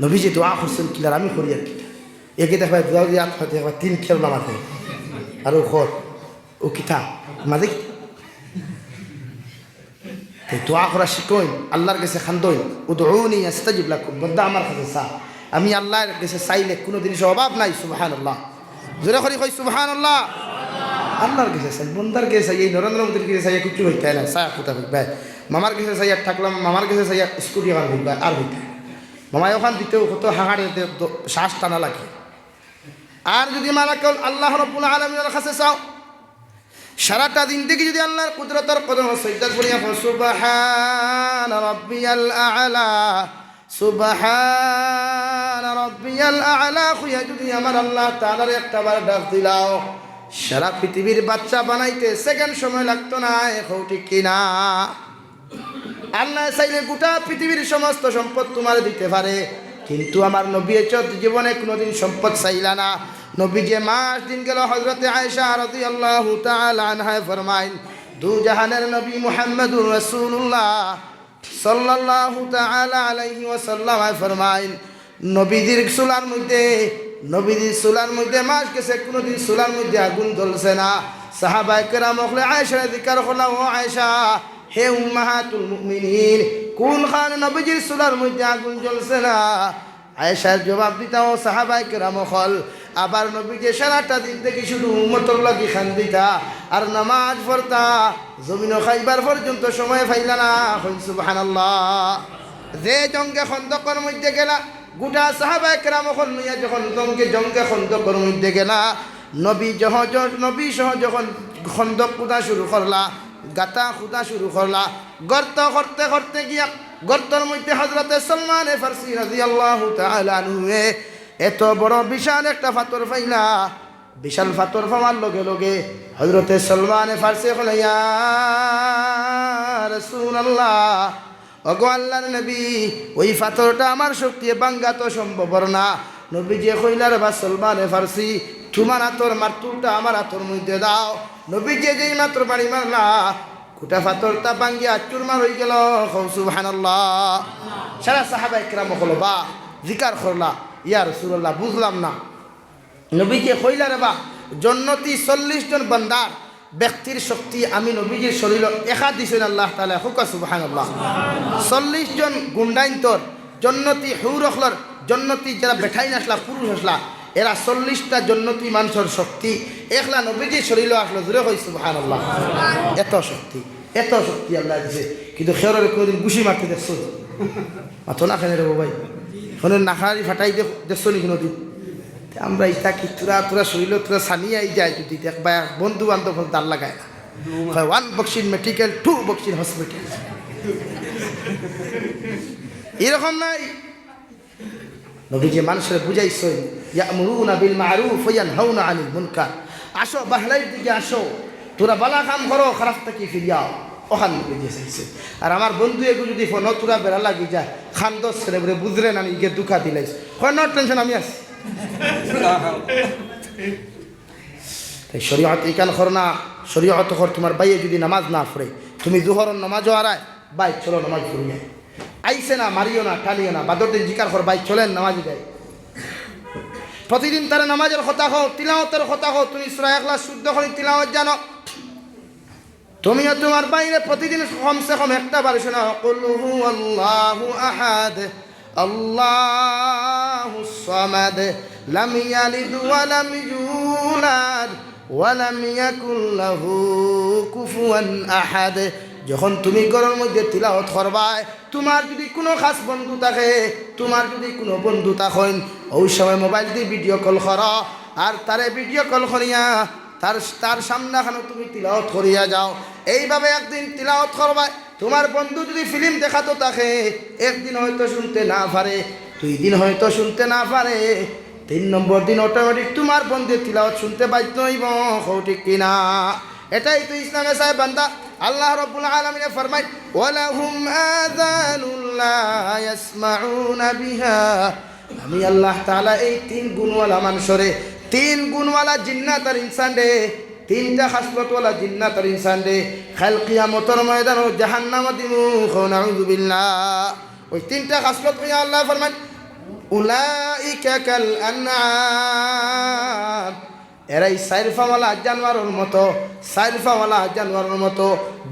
নবী যে দোয়া করছেন কিলার আমি করি আর কি একে দেখবা দোয়া দিয়ে দেখবা 3 খেল নামাতে আর ও খর ও কিতা মাঝে দোয়া করা শিখইন, আল্লাহর কাছে খান্দইন, উদউনি আস্তাজিব লাকুম। বন্দা আমার কাছে চা, আমি আল্লাহর কাছে চাইলে কোনো জিনিসের অভাব নাই। সুবহানাল্লাহ, জোরে করে কই সুবহানাল্লাহ। আল্লাহর কাছে চাই, বন্দার কাছে চাই, এই নরেন্দ্র মোদীর কাছে চাই কিছু হইতে না, চা কোথা হইবে। মামার কাছে চাই থাকলাম, মামার কাছে চাই স্কুটি আমার হইবে আর হইতে মামায় ওখান দিতেও কত হাহাড়ে শ্বাস টানা লাগে। আর যদি মারা কেউ আল্লাহ রাব্বুল আলামিনের কাছে চাও, সারাটা দিন থেকে যদি আল্লাহর কুদরতের কদম সিজদা করিয়া সুবহান রাব্বিয়াল আ'লা, সুবহান রাব্বিয়াল আ'লা কইয়া যদি আমার আল্লাহ তাআলার একটাবার ডাক দিলাও, সারা পৃথিবীর বাচ্চা বানাইতে সেকেন্ড সময় লাগতো না। এখন ঠিক কিনা? আল্লাহ চাইলে গোটা পৃথিবীর সমস্ত সম্পদ তোমার দিতে পারে, কিন্তু আমার নবী জীবনে কোনোদিন সম্পদ চাইলা না। নবী যে মাস দিন গেল হযরতে আয়েশা রাদিয়াল্লাহু তাআলা আনহা ফরমাইন, দু জাহানের নবী মুহাম্মদুর রাসূলুল্লাহ সাল্লাল্লাহু তাআলা আলাইহি ওয়াসাল্লাম ফরমাইন, নবীদের চুলার মধ্যে মাস গেছে, কোনোদিন চুলার মধ্যে আগুন জ্বলছে না। সাহাবায়ে কেরাম বলে আয়েশা জিজ্ঞাসা করলাম, ও আয়েশা হে উম্মাহাতুল মুমিনিন, কোন খান নবীজির চুলার মধ্যে আগুন জ্বলছে না? আয়েশার জবাব দিতা, ও সাহাবায়ে কেরাম হল আবার নবীজি সারাটা দিন থেকে শুধু উম্মতর লাগি খান দিতা আর নামাজ পড়তা, জমিন খাইবার পর্যন্ত সময় পাইলা না। সুবহানাল্লাহ। যে জঙ্গে খন্দকের মধ্যে গেলা, গোটা সাহাবায়ে কেরাম হল নিয়া যখন জঙ্গে খন্দকের মধ্যে গেলা, নবী সহ যখন খন্দক খুদা শুরু করলা, গাতা খুদা শুরু করলা, গর্ত করতে করতে গিয়া গর্তর মধ্যে হযরতে সালমান ফারসি রাদিয়াল্লাহু তাআলা আনহু এত বড় বিশাল একটা পাথর পাইলা। বিশাল পাথর পাওয়ার লগে লগে হযরতে সালমান ফারসি বলে, ইয়া রাসূলুল্লাহ, ও ওগো আল্লাহর নবী ওই পাথরটা আমার শক্তি ভাঙ্গা তো সম্ভব না। নবী যে কইলার বা সলমানে ফার্সি তোমার হাতর মারতুলটা আমার হাতর মধ্যে দাও। নবী যে যেই মাত্র বাড়ি মারলা গোটা পাথরটা ভাঙ্গিয়া চুরমার হয়ে গেল। সুবহানাল্লাহ। সারা সাহাবা ইকরাম হলো বা জিকার করলা ইয়া রাসূলুল্লাহ বুঝলাম না নবীকে কইলা রে বা জন্নতি 40 জন বান্দার ব্যক্তির শক্তি আমি নবীজির শরীর একা দিছেন আল্লাহ তাআলা। হুকা সুবহানাল্লাহ। 40 জন গুন্ডাইন্তর জন্নতি হুর হলর জন্নতি যারা বেঠাই আসলা পুরুষ আসলা এরা 40টা জন্নতি মানুষের শক্তি একলা নবীজির শরীর আসলো। জোরে কই সুবহানাল্লাহ। এত শক্তি আল্লাহ দিছে। কিন্তু খেররে কোনদিন গুছি মারতে দেখছো মাথো না খেলে রে ভাই শোনেন নাখারি ফাটাই দেখছো নি কোনোদিন? আমরা ইটা কি তোরা শরীর তোরা সানিয়াই যায় যদি দেখবা বন্ধু বান্ধব দাঁড় লাগায় না। 1 বক্সিন মেডিকেল 2 বক্সিন হসপিটাল এরকম নাই। নবী যে মানুষের বুঝাইছেন ইয়ামুরুনা বিল মারুফ ওয়া ইয়ানহাউনা আনিল মুনকার। আসো বাহলাইর দিকে আসো, তোরা বালা কাম করো, খারাপ থেকে ফিরিয়াও। ওখান নবী যে চাইছে। আর আমার বন্ধু এগুলো যদি ফোন তোরা বেড়া লাগি যায় খান্দস ছেলে বলে বুঝলে না ইগে দুঃখা দিলাইছ হয় নট টেনশন আমি আছি। শরীয়ত ইকান কর না, শরীয়ত কর তোমার বাইয়ে যদি নামাজ না পড়ে তুমি জোহরের নামাজও হারায় বাই চলো নামাজ পড়িয়ে আইসে না মারিও না টানিও না বাদর দিন জিকার কর বাই চলেন নামাজি যায়। প্রতিদিন তারা নামাজের কথা হোক তিলাওয়াতের কথা হোক তুমি সূরা ইখলাস শুদ্ধ করে তিলাওয়াত জানো। তুমিও তোমার বাইরে প্রতিদিন কমসে কম একটা বার শোনা কুল হুয়াল্লাহু আহাদ আল্লাহুস সামাদ লাম ইয়ালিদ ওয়া লাম ইউলাদ ওয়া লাম ইয়াকুল লাহু কুফুয়ান আহাদ। যখন তুমি ঘরের মধ্যে তিলাওয়াত করবাই তোমার যদি কোনো খাস বন্ধু থাকে ওই সময় মোবাইল দিয়ে ভিডিও কল করো আর তারে ভিডিও কল করিয়া তার সামনাখানে তুমি তিলাওয়াত করিয়া যাও। এইভাবে একদিন তিলাওয়াত করবাই তোমার বন্ধু যদি ফিল্ম দেখাতো থাকে একদিন হয়তো শুনতে না পারে, 2 দিন হয়তো শুনতে না পারে, 3 নম্বর দিন অটোমেটিক তোমার বন্ধুর তিলাওয়াত শুনতে বাধ্য হইব। ঠিক কিনা? এটাই তো ইসলামের সাহেব বান্দা। আল্লাহ রাব্বুল আলামিন ফরমায় ওয়ালাহুম আযানুন লা ইয়াসমাউনা বিহা। আমি আল্লাহ তাআলা এই 3 গুণওয়ালা মানুষরে 3 গুণওয়ালা জিন্নাত আর ইনসান রে 3টা খাসলতওয়ালা জিন্নাত আর ইনসান রে কাল কিয়ামতের ময়দানে জাহান্নামে দিমু। নাউযু বিল্লাহ। ওই 3টা খাসলত নিয়ে আল্লাহ ফরমায় উলাইকা কাল আনআম। এরাই সাইরফাওয়ালা জানোয়ারের মতো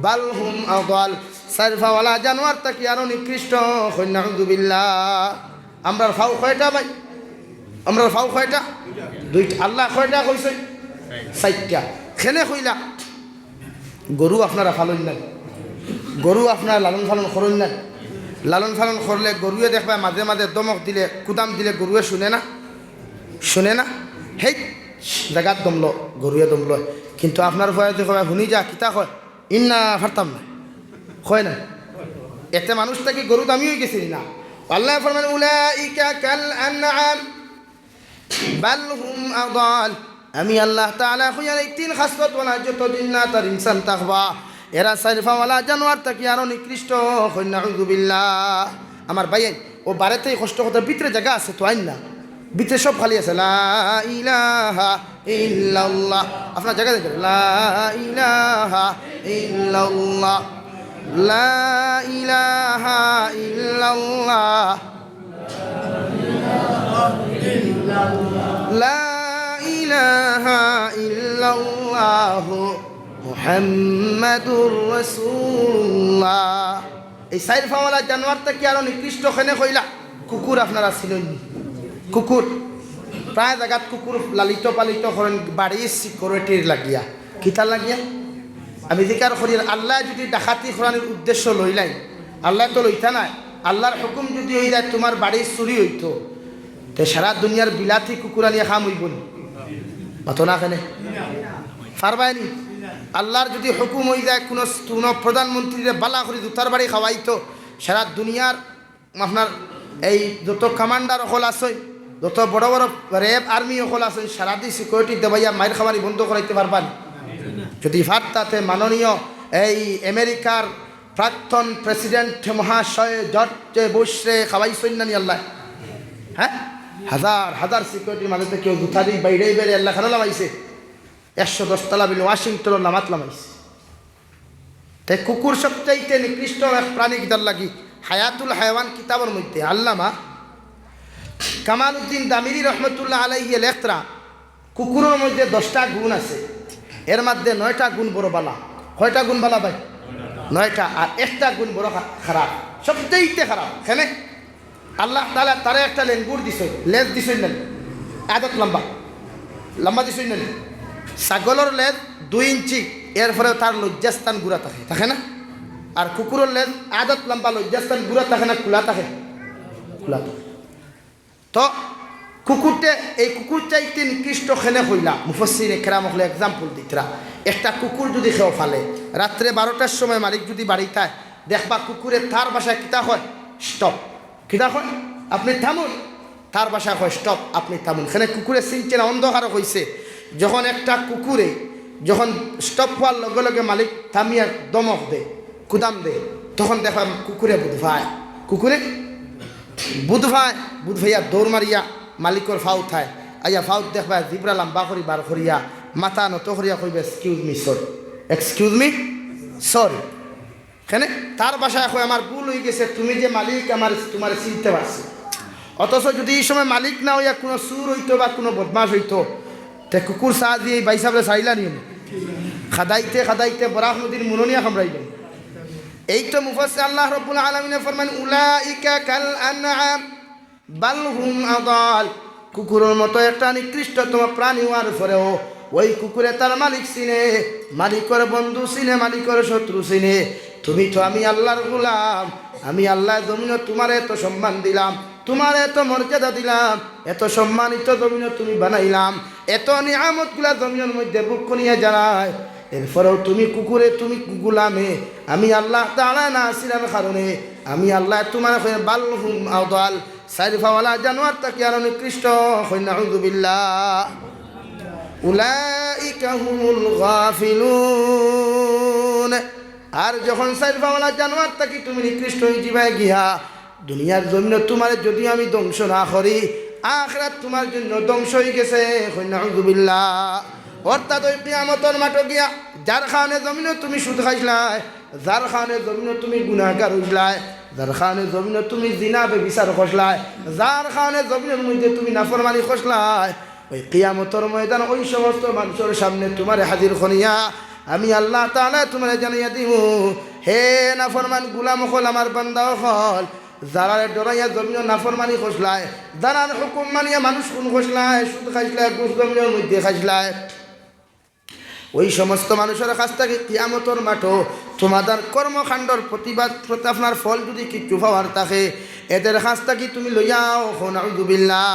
বালহুম আদাল। সাইরফাওয়ালা জানোয়ার তাকি আরো নিকৃষ্ট। নাউযু বিল্লাহ। আমরার ফাও কয়টা ভাই? আমরার ফাও কয়টা? 2টা। আল্লাহ কয়টা কইছে? 4টা। খেনে কইলা গরু আপনারা ফালন না, গরু আপনারা লালন ফালন করেন না। লালন ফালন করলে গরুয়ে দেখবা মাঝে মাঝে দমক দিলে কুদাম দিলে গরুয়ে শুনে না হেই জায়গাত দমলো গরুয়ে দমলো। কিন্তু আপনার ভয়ে দেখো শুনি যা কিতা কয় ইন্না ফারতাম না কয় না। এতে মানুষ থাকি গরু দামি হয়ে গেছে না। আল্লাহ ফরমান উলাইকা কাল আনআম বাল হুম আদাল। আমি আল্লাহ তাআলা কইয়া এই 3 খাসলতওয়ালা যত জিন্নাত আর ইনসান থাকবা এরা সাইরফাওয়ালা জানোয়ার থাকি আরো নিকৃষ্ট। নাউযু বিল্লাহ। আমার ভাই ও বাড়িতেই কষ্ট করতে ভিতরে জায়গা আছে তো আইন না, ভিতরে সব খালি আছে। লা ইলাহা ইল্লাল্লাহ। আপনার জায়গা দেখবেন লা ইলাহা ইল্লাল্লাহ লা ইলাহা ইল্লাল্লাহ লা ইলাহা ইল্লাল্লাহ মুহাম্মাদুর রাসূলুল্লাহ। এই সাইরফাওয়ালা জানোয়ারটা কি আরো নিকৃষ্ট খেনে কইলা? কুকুর আপনারা ছিলেন কুকুর প্রায় জায়গাত কুকুর লালিত পালিত করেন বাড়ি সিকিউরিটির লাগিয়া কিতা লাগিয়া। আমি জিকার করি আল্লাহ যদি ডাকাতি করানোর উদ্দেশ্য লইলাই আল্লাহ তো লইতা নাই। আল্লাহর হুকুম যদি হয়ে যায় তোমার বাড়ির চুরি হইতো তে সারা দুনিয়ার বিলাতি কুকুর আনিয়া খাম হইব নি? মাতো না কেনে পারবাইনি? আল্লাহর যদি হুকুম হয়ে যায় কোনো প্রধানমন্ত্রীরে বালা করে জুতার বাড়ি খাওয়াইতো সারা দুনিয়ার আপনার এই যত কমান্ডার হল আছে যত বড় বড় র্যাব আর্মি হল আছে সারাদিন সিকিউরিটি দেবাইয়া মায়ের খাবারই বন্ধ করাইতে পারবান? যদি পারতাতে মাননীয় এই আমেরিকার প্রাক্তন প্রেসিডেন্ট মহাশয় জর্জে বসে খাওয়াইছেন না নি আল্লাহ? হ্যাঁ, হাজার হাজার সিকিউরিটির মাঝে থেকে কেউ দুথারি বাইরে বেড়ে আল্লাহ খানা লামাইছে। 110 তলা বিল ওয়াশিংটন নামাত লামাইছে। তাই কুকুর সবচাইতে নিকৃষ্ট এক প্রাণী কিতার লাগি হায়াতুল হায়াওয়ান কিতাবের মধ্যে আল্লামা কামালউদ্দিন দামিরি রহমতুল্লাহ আলাইহি লেখরা কুকুরের মধ্যে 10টা গুণ আছে, এর মধ্যে 9টা গুণ বড় বালা। কয়টা গুণ বালা ভাই? 9টা। আর একটা গুণ বড় খারাপ, সবচাইতে খারাপ। কেন? আল্লাহ তাআলা তারে একটা লেঙ্গুর দিছে, লেজ দিছেন না, আদত লম্বা লম্বা দিছেন না। ছাগলের লেজ 2 ইঞ্চি, এরপরে তার লজ্জাস্থান গুড়া থাকে না? আর কুকুরের লেজ আদত লম্বা, লজ্জাস্থান গুড়া থাকে না, খোলা থাকে? খোলা থাকে। তো কুকুরতে এই কুকুর চাইতে নিকৃষ্ট খেনে হইলা মুফাসসিরে কেরাম হলে এক্সাম্পল দিতরা। একটা কুকুর যদি খেও ফালে রাত্রে 12টার সময় মালিক যদি বাড়িতে আয়, দেখবা কুকুরে তার বাসায় কিতা হয়? স্টপ। কিতা হয়? আপনি থামুন। তার বাসায় হয় স্টপ, আপনি থামুন। এখানে কুকুরে চিনছে না, অন্ধকার হয়েছে। যখন একটা কুকুরে যখন স্টপ হওয়ার লগে লগে মালিক থামিয়া দমক দেয়, কুদাম দেয়, তখন দেখো কুকুরে বুধ ভাইয়া দৌড় মারিয়া মালিকর ফাউ থায় আইয়া ফাউত দেখবা জিব্রা লম্বা করি বার করিয়া মাথা নত করিয়া কইবে এক্সকিউজ মি সরি। কেন? তার বাসায় কই আমার ভুল হয়ে গেছে, তুমি যে মালিক তোমার চিনতে পারছি। অথচ যদি এই সময় মালিক না হইয়া কোনো সুর হইতো বা কোনো বদমাস হইতো, তে কুকুর চা দিয়ে বাইসাবলে চাইলা নিয়ে খাদাইতে খাদাইতে বরাহ নদীর মুননিয়া খামড়াইলেন। এই তো মুফাসসির আল্লাহ রাব্বুল আলামিন ফরমান উলাইকা কাল আনআম বাল হুম আদাল। কুকুরের মতো একটা নিকৃষ্টতম প্রাণী হওয়ার পরেও ওই কুকুরে তার মালিক চিনে, মালিকের বন্ধু চিনে, মালিকের শত্রু চিনে। তুমি তো আমি আল্লাহর গোলাম, আমি আল্লাহ জমিনে তোমার এত সম্মান দিলাম, তোমার এত মর্যাদা দিলাম, এত সম্মানিত জমিনে তুমি বানাইলাম, এত নিয়ামতগুলা জমিনের মধ্যে বুক নিয়ে জানায়। এরপরেও তুমি কুকুরে, তুমি গোলামে, আমি আল্লাহ তাআলা না ছিলার কারণে আমি আল্লাহ তোমার বালহুম আদাল, সাইরফাওয়ালা জানোয়ার তাকে আরো নিকৃষ্ট। নাউযুবিল্লাহ। উলাইকা হুমুল গাফিলুন। আর যখন সাইরফাওয়ালা জানোয়ার তাকে তুমি নিকৃষ্ট হয়ে যাবে গিয়া, দুনিয়ার জন্য তোমার যদি আমি ধ্বংস না করি, আখিরাত তোমার জন্য ধ্বংস হয়ে গেছে। নাউযুবিল্লাহ। অর্থাৎ ওই কিয়ামতের মাঠে গিয়া যার খানে জমিনে তুমি সুদ খাইছলাই, যার খানে জমিনে তুমি গুনাহগার হইছলাই, যার খানে জমিনে তুমি জিনা বেবিচার করছলাই, যার খানে জমিনের মধ্যে তুমি নাফরমানি করছলাই, ওই কিয়ামতের ময়দান ওই সমস্ত মানুষের সামনে তোমার হাজির করিয়া আমি আল্লাহ তাআলা তোমারে জানাইয়া দিব, হে নাফরমান গোলাম হল, আমার বান্দা হল, যারা ডরাইয়া জমিন নাফরমানি করছলাই, যারা হুকুম মানিয়া মানুষ খুন করছলাই, সুদ খাইছলাই, ঘুষ জমিনের মধ্যে খাইছলাই, ওই সমস্ত মানুষের কাছ থেকে কিয়ামতের মাঠও তোমাদের কর্মকাণ্ডর প্রতিবাদ আপনার ফল যদি কিছু পাওয়ার থাকে, এদের কাছ থেকে তুমি লইয়াও। নাউযুবিল্লাহ।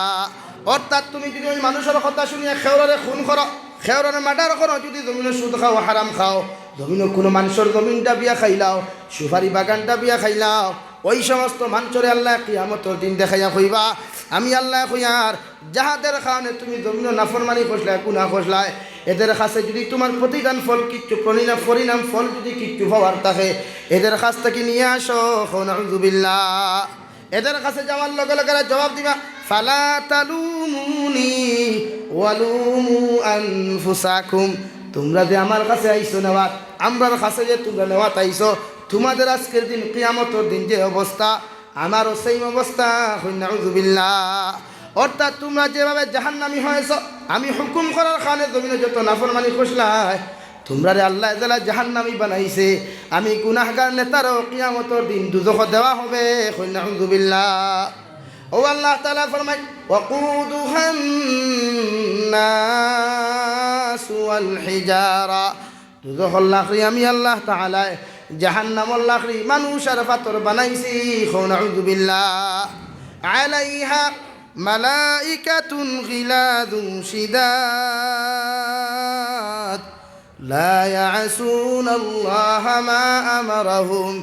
অর্থাৎ তুমি যদি ওই মানুষের কথা শুনিয়া খেওরারে খুন করো, খেওরারে মার্ডার করো, যদি জমিনে সুদ খাও, হারাম খাও, জমিনে কোনো মানুষের জমিনটা বিয়া খাইলাও, সুপারি বাগানটা বিয়া খাইলাও, ওই সমস্ত মানুষরে আল্লাহ কিয়ামতের দিন দেখাইয়া কইবা, আমি আল্লাহ কইয়ার যাহাদের কারণে তুমি জমিনে নাফরমানি করছলাই, গুনাহ করছলাই, এদের কাছে যদি তোমার প্রতিদান ফল কিচ্ছু পরিণাম ফল যদি কিচ্ছু হওয়ার থাকে, এদের কাছ থেকে নিয়ে আসো। নাউযুবিল্লাহ। এদের কাছে যাওয়ার লগে লগে জবাব দিবা, ফালা তালুমুনি ওয়ালুমু আনফুসাকুম। তোমরা যে আমার কাছে আইছো নেওয়াত, আমরার কাছে যে তোমরা নেওয়াত আইছো, তোমাদের আজকের দিন কিয়ামতের দিন যে অবস্থা, আমারও সেই অবস্থা। নাউযুবিল্লাহ। অর্থাৎ তোমরা যেভাবে জাহান্নামী হয়েছ, আমি হুকুম করার কারণে জমিনে যত নাফরমানি করছলাই, তোমরা রে আল্লাহ তাআলা জাহান্নামী বানাইছে, আমি গুনাহগার নেতারও কিয়ামতের দিন দুজখ দেওয়া হবে। নাউযুবিল্লাহ। ও আল্লাহ তাআলা ফরমায়, ওয়াকুদুহান নাস ওয়াল হিজারা। দুজখর লাকড়ি আমি আল্লাহ তাআলা জাহান্নামের লাকড়ি মানুষ আর পাথর বানাইছি। নাউযুবিল্লাহ। আলাইহা মালাইকাতুন গিলাদুন শিদাদ লা ইয়াসুনাল্লাহা মা আমারাহুম।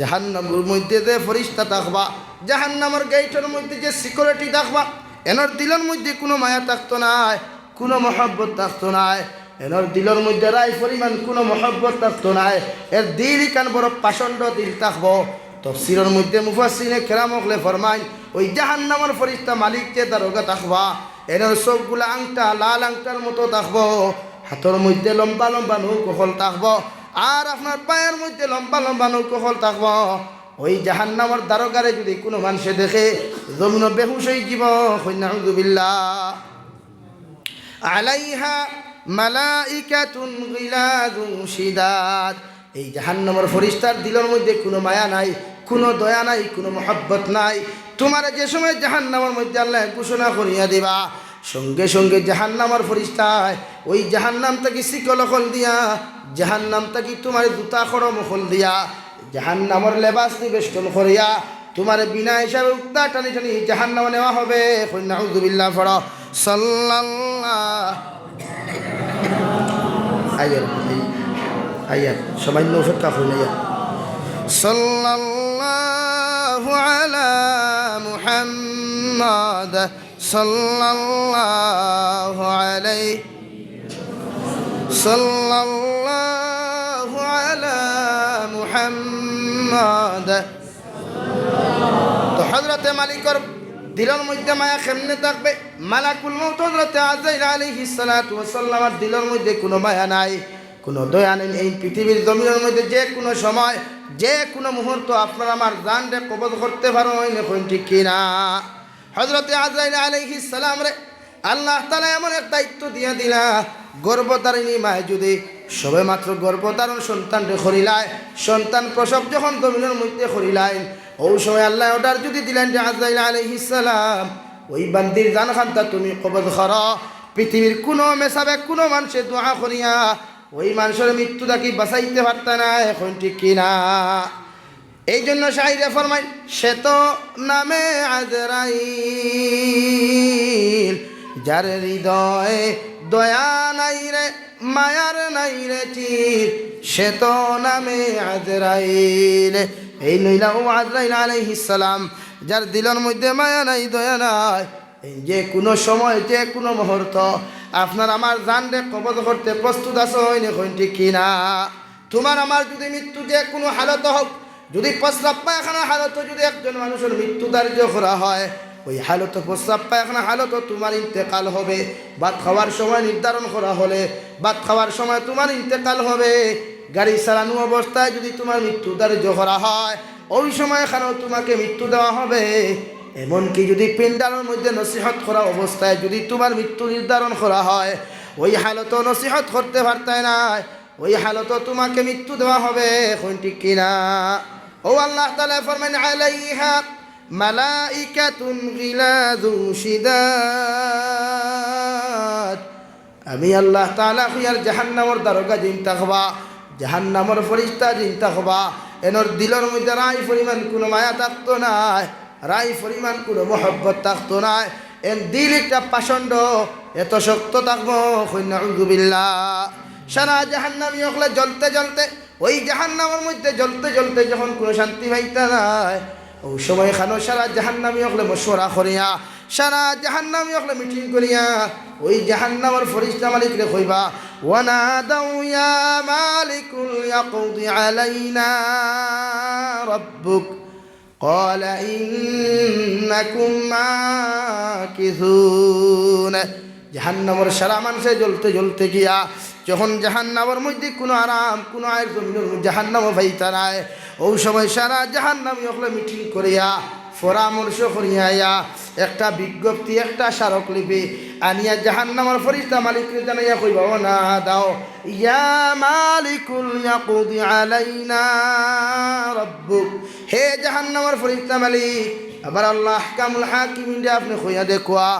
জাহান্নামের মধ্যে যে ফেরেশতা থাকবা, জাহান্নামের গেটের মধ্যে যে সিকিউরিটি থাকবা, এনার দিলের মধ্যে কোনো মায়া থাকতো নাই, কোনো মহব্বত থাকতো নাই, এনর দিলের মধ্যে রাই পরিমাণ কোনো মহব্বত থাকতো নাই, এর দিল কান বড় পাষণ্ড দিল থাকবো। তফসিরের মধ্যে মুফাসসিরিনে কেরাম হলে ফরমায় ওই জাহান্নামের ফেরেশতা মালিককে দারোগা থাকবা, এনর চোখগুলা আংটা লাল আংটার মতো থাকবো, হাতের মধ্যে লম্বা লম্বা নৌকোহল থাকবো, আর আপনার পায়ের মধ্যে লম্বা লম্বা নৌকোহল থাকবো। ওই জাহান্নামের দারোগারে যদি কোনো মানুষে দেখে জমিন বেহুশ হয়ে যাব। নাউযুবিল্লাহ। আলাইহা মালাইকাতুন গিলাযুন শিদাদ। এই জাহান্নামের ফেরেশতার দিলের মধ্যে কোনো মায়া নাই, কোনো দয়া নাই, কোনো মহব্বত নাই। তোমার যে সময় জাহান্নামের মধ্যে আল্লাহ ঘোষণা করিয়া দিবা, সঙ্গে সঙ্গে জাহান্নামের ফেরেশতায় ওই জাহান্নাম থেকে শিকল খোল দিয়া, জাহান্নাম থেকে তোমার জুতা খড়ম খোল দিয়া, জাহান্নামের লেবাস নিবেষ্টন করিয়া তোমার বিনা হিসাবে উক্তা টানি টানি জাহান্নামে নেওয়া হবে। নাউযুবিল্লাহ। পড়ো সাল্লাল্লাহু আয়াত সামান্য অপেক্ষা করুন। সাল্লাল্লাহু আলা মুহাম্মাদ সাল্লাল্লাহু আলাইহি সাল্লাল্লাহু আলা মুহাম্মাদ। তো হযরতে মালিকর দিলের মধ্যে মায়া কেমনে থাকবে? মালাকুল মউত হযরতে আজরাইল আলাইহিস সালাতু ওয়াস সালামের দিলের মধ্যে কোনো মায়া নাই, কোনো দয়া নেই। এই পৃথিবীর জমিনের মধ্যে যে কোনো সময় যে কোনো মুহূর্ত আপনার আমার জানরে কবজ করতে পারো, এখন ঠিক কিনা? হযরতে আজরাইল আলাইহিস সালাম রে আল্লাহ তাআলা এমন এক দায়িত্ব দিয়া দিলা, গর্ভধারিণী মায় যদি সবে মাত্র গর্ভধারণ সন্তানরে করিলায়, সন্তান প্রসব যখন জমিনের মধ্যে করিলায়, ওই সময় আল্লাহ অর্ডার যদি দিলেন যে আজরাইল আলাইহিস সালাম ওই বান্দির জান খান্তা তুমি কবজ করো। পৃথিবীর কোনো মেসাবে কোনো মানুষে দোয়া করিয়া ওই মানুষের মৃত্যু থাকি বাঁচাইতে পারত না, এখন ঠিক কিনা? এই জন্য শাইরে ফরমাই, সে তো নামে আজরাইল যার হৃদয়ে দয়া নাই রে মায়ার নাই রে চির, সে তো নামে আজরাইল। এই নইলা ও আজরাইল আলাইহিস সালাম যার দিলের মধ্যে মায়া নাই দয়া নাই, এই যে কোনো সময় যে কোনো মুহূর্ত আপনার আমার জানরে কবজ করতে প্রস্তুত আছো, এখন ঠিক কিনা? তোমার আমার যদি মৃত্যু যে কোনো হালত হোক, যদি প্রস্রাব পায়খানা হালত যদি একজন মানুষের মৃত্যু ধার্য করা হয়, ওই হালত প্রস্রাব পায়খানা হালত তোমার ইন্তেকাল হবে। ভাত খাওয়ার সময় নির্ধারণ করা হলে ভাত খাওয়ার সময় তোমার ইন্তেকাল হবে। গাড়ি চালানো অবস্থায় যদি তোমার মৃত্যু ধার্য করা হয়, ওই সময় এখানেও তোমাকে মৃত্যু দেওয়া হবে। এমনকি যদি পিণ্ডারের মধ্যে নসিহত করা অবস্থায় যদি তোমার মৃত্যু নির্ধারণ করা হয়, ওই হালত নসিহত করতে পারতে না, ওই হালত তোমাকে মৃত্যু দেওয়া হবে, এখন ঠিক কিনা? ও আল্লাহ তাআলা ফরমান, আলাইহা মালাইকাতুন গিলাযুন শিদাদ। আমি আল্লাহ তাআলা খুয়ার জাহান্নামের দারোগা জিন থাকবা, জাহান্নামের ফেরেশতা জিন থাকবা। এনর দিলের মধ্যে রাই পরিমাণ কোনো মায়া থাকতো না, রাই পরিমাণ কোনো মহব্বত থাকতো না। এর দিল একটা পাষণ্ড এত শক্ত থাকবো। নাউযুবিল্লাহ। সারা জাহান্নামী হলে জ্বলতে জ্বলতে ওই জাহান্নামের মধ্যে জ্বলতে জ্বলতে যখন কোনো শান্তি পাইতে নাই, ওই সময় খানো সারা জাহান্নামী হলে মশওয়ারা করিয়া, সারা জাহান্নামী হলে মিটিং করিয়া ওই জাহান্নামের ফেরেশতা মালিকরে কইবা, ওয়ানাদাউ ইয়া মালিকুল ইয়াকদি আলাইনা রাব্বুক ক্বালা ইন্নাকুম মাকিসুন। জাহান্নামের সারা মানুষে জ্বলতে জ্বলতে গিয়া যখন জাহান্নামের মধ্যে কোনো আরাম কোনো আয়ের জমিনের জাহান্নামও পাইতা নাই, ওই সময় সারা জাহান্নামী হলে মিটিং করিয়া পরামর্শ করিয়া একটা বিজ্ঞপ্তি একটা স্মারকলিপি আনিয়া জাহান্নামের ফেরেশতা মালিককে জানাইয়া কইবা, ও না দাও ইয়া মালিকুল ইয়াকদি আলাইনা রাব্বুক। হে জাহান্নামের ফেরেশতা মালিক, আবার আল্লাহ কামুল হাকিমিন আপনি কইয়া দেখোয়া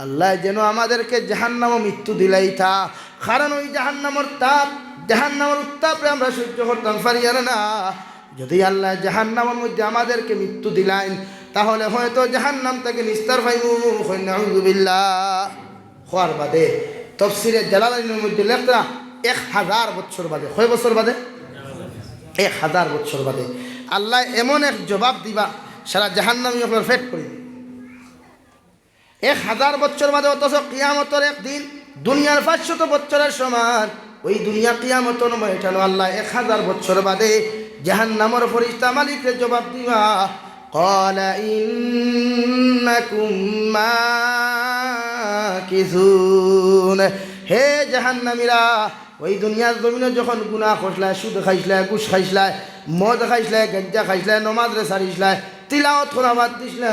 আল্লাহ যেন আমাদেরকে জাহান্নাম মৃত্যু দিলাই থা, কারণ ওই জাহান্নামের তাপ জাহান্নামের উত্তাপে আমরা সহ্য করতাম পারি না। যদি আল্লাহ জাহান্নামের মধ্যে আমাদেরকে মৃত্যু দিলেন, তাহলে হয়তো জাহান্নাম থেকে নিস্তার পাইমু। নাউযুবিল্লাহ। হওয়ার বাদে তাফসীরে জালালাইনের মধ্যে লেখা 1000 বছর বাদে, কয় বছর বাদে? 1000 বছর বাদে আল্লাহ এমন এক জবাব দিবা, সারা জাহান্নামী আপনার ফেট করে 1000 বছর বাদে। অথচ কিয়ামতের একদিন দুনিয়ার 500 বছরের সমান। ওই দুনিয়া কিয়ামতের ময়দান আল্লাহ 1000 বছর বাদে জাহান্নামের ফেরেশতা মালিককে জবাব দিবা, ক্বালা ইন্নাকুম মাকিসুন। হে জাহান্নামীরা, ওই দুনিয়ার জমিনে যখন গুনাহ করছলা, সুদ খাইছলা, ঘুষ খাইছলা, মদ খাইছলা, গাঁজা খাইছলা, নমাজ রে সারিছলা, তিলাওয়াত করা বাদ দিছলা,